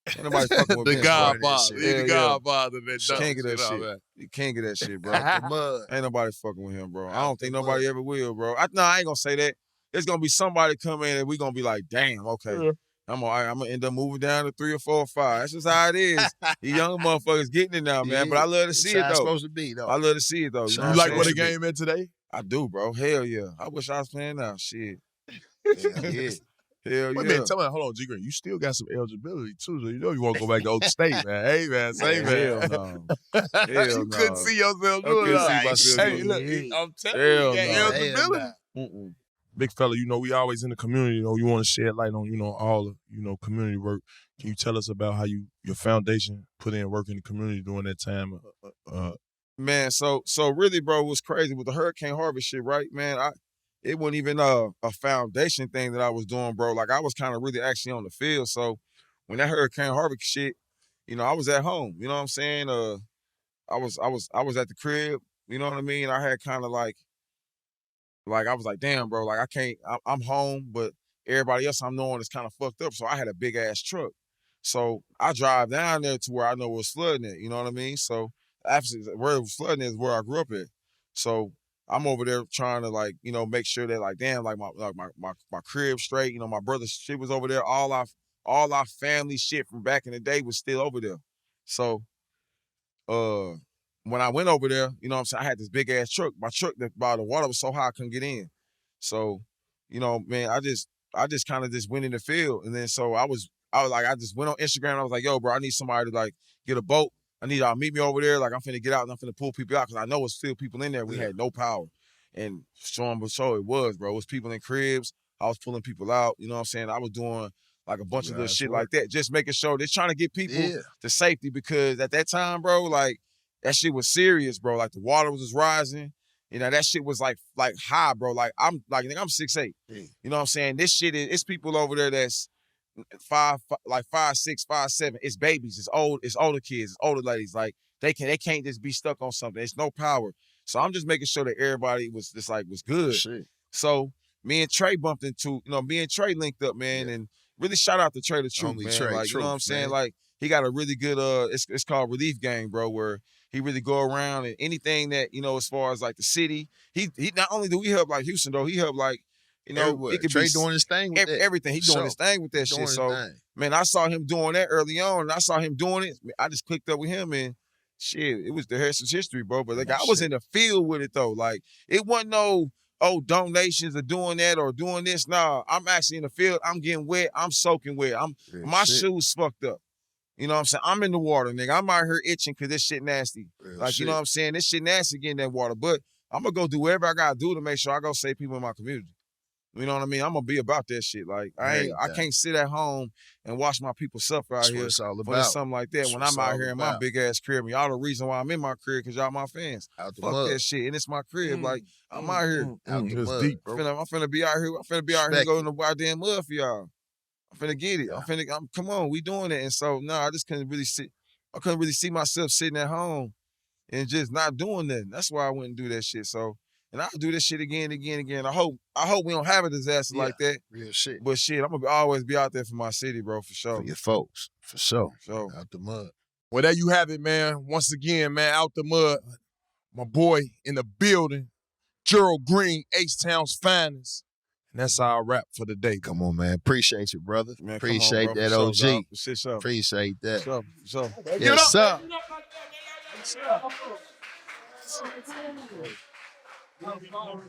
Ain't nobody fucking with The Vince, bro. Godfather. Yeah, The yeah. Godfather of that dunk. King of that You know shit. that. The king of that shit, bro. Out the mud. Ain't nobody fucking with him, bro. I Out don't think the nobody mud. ever will, bro. I ain't gonna say that. There's gonna be somebody come in and we gonna be like, damn, okay. Yeah. I'm gonna end up moving down to 3 or 4 or 5. That's just how it is. These young motherfuckers getting it now, man. But I love to see it how though. it's supposed to be though. I love to see it though. You know You what like I'm where the saying? game at today? I do, bro. Hell yeah. I wish I was playing now. Shit. Yeah. Hell Wait a yeah. minute, tell me, hold on, G Green. You still got some eligibility too, so you know you want to go back to Oak State, man. Hey, man, say, Man, man. hell no. Hell You couldn't no. see yourself I doing couldn't see that. myself Hey, doing look, it. I'm telling Hell you, you no. got Hell eligibility. Mm-mm. Big fella, you know, we always in the community, you know, you want to shed light on, you know, all of, you know, community work. Can you tell us about how your foundation put in work in the community during that time? Man, so really, bro, it was crazy with the Hurricane Harvey shit, right? Man, it wasn't even a foundation thing that I was doing, bro. Like I was kind of really actually on the field. So when that Hurricane Harvey shit, you know, I was at home. You know what I'm saying? I was at the crib. You know what I mean? I had kind of like I was like, damn, bro, like I can't. I'm home, but everybody else I'm knowing is kind of fucked up. So I had a big ass truck. So I drive down there to where I know where it's flooding at. You know what I mean? So actually, where it was flooding is where I grew up at. So I'm over there trying to like, you know, make sure that like, damn, like my crib straight. You know, my brother's shit was over there. All our family shit from back in the day was still over there. So when I went over there, you know what I'm saying, I had this big ass truck. My truck, the water was so high I couldn't get in. So, you know, man, I just kind of just went in the field. And then so I just went on Instagram and I was like, yo, bro, I need somebody to like get a boat. I need y'all to meet me over there. Like I'm finna get out and I'm finna pull people out because I know it's still people in there. We had no power. And so it was, bro. It was people in cribs. I was pulling people out. You know what I'm saying? I was doing like a bunch of little shit like that, just making sure they're trying to get people to safety because at that time, bro, like that shit was serious, bro. Like the water was just rising. You know, that shit was like high, bro. Like I'm 6'8". You know what I'm saying? This shit it's people over there that's 5'6", 5'7". It's babies, it's older kids, it's older ladies. Like they can't just be stuck on something. There's no power. So I'm just making sure that everybody was good. Shit. So me and Trey bumped into, me and Trey linked up, man, and really shout out to Trey the Truth, Only man. Trey like, you know what I'm Truth, saying? man. Like, he got a really good, it's called Relief Gang, bro, where he really go around and anything that, as far as like the city, he not only do we help like Houston, though, he help like, Everywhere. it could Trey be doing his thing with that. everything. He doing his thing with that shit. So, man, I saw him doing that early on, and I saw him doing it. I just clicked up with him, and shit, it was the Harrison's history, bro. But like, I was in the field with it though. Like, it wasn't no donations or doing that or doing this. Nah, I'm actually in the field. I'm getting wet. I'm soaking wet. My shoes fucked up. You know what I'm saying? I'm in the water, nigga. I'm out here itching because this shit nasty. You know what I'm saying? This shit nasty getting that water. But I'm going to go do whatever I got to do to make sure I go save people in my community. You know what I mean? I'm going to be about that shit. Like, I can't sit at home and watch my people suffer out here it's all for about. something like that when I'm out here in my big-ass crib. And y'all the reason why I'm in my crib because y'all my fans. Out the Fuck mud. that shit. And it's my crib. Like, I'm out here. Out the mud, deep, bro. I'm finna be out here. I'm finna be out here going in the goddamn mud for y'all. I'm finna get it. Come on, we doing it. And so, no, I just couldn't really see myself sitting at home and just not doing nothing. That's why I wouldn't do that shit. So, and I'll do this shit again. I hope we don't have a disaster like that. Real shit. But shit, I'm gonna always be out there for my city, bro, for sure. For your folks. For sure. So, Out the mud. Well, there you have it, man. Once again, man, out the mud. My boy in the building, Gerald Green, HTown's finest. And that's our wrap for the day. Come on, man. Appreciate you, brother. Man, Appreciate come on, bro, that, for OG. sure, dog. For sure. Appreciate that. For sure. Yes, sir. Give it up.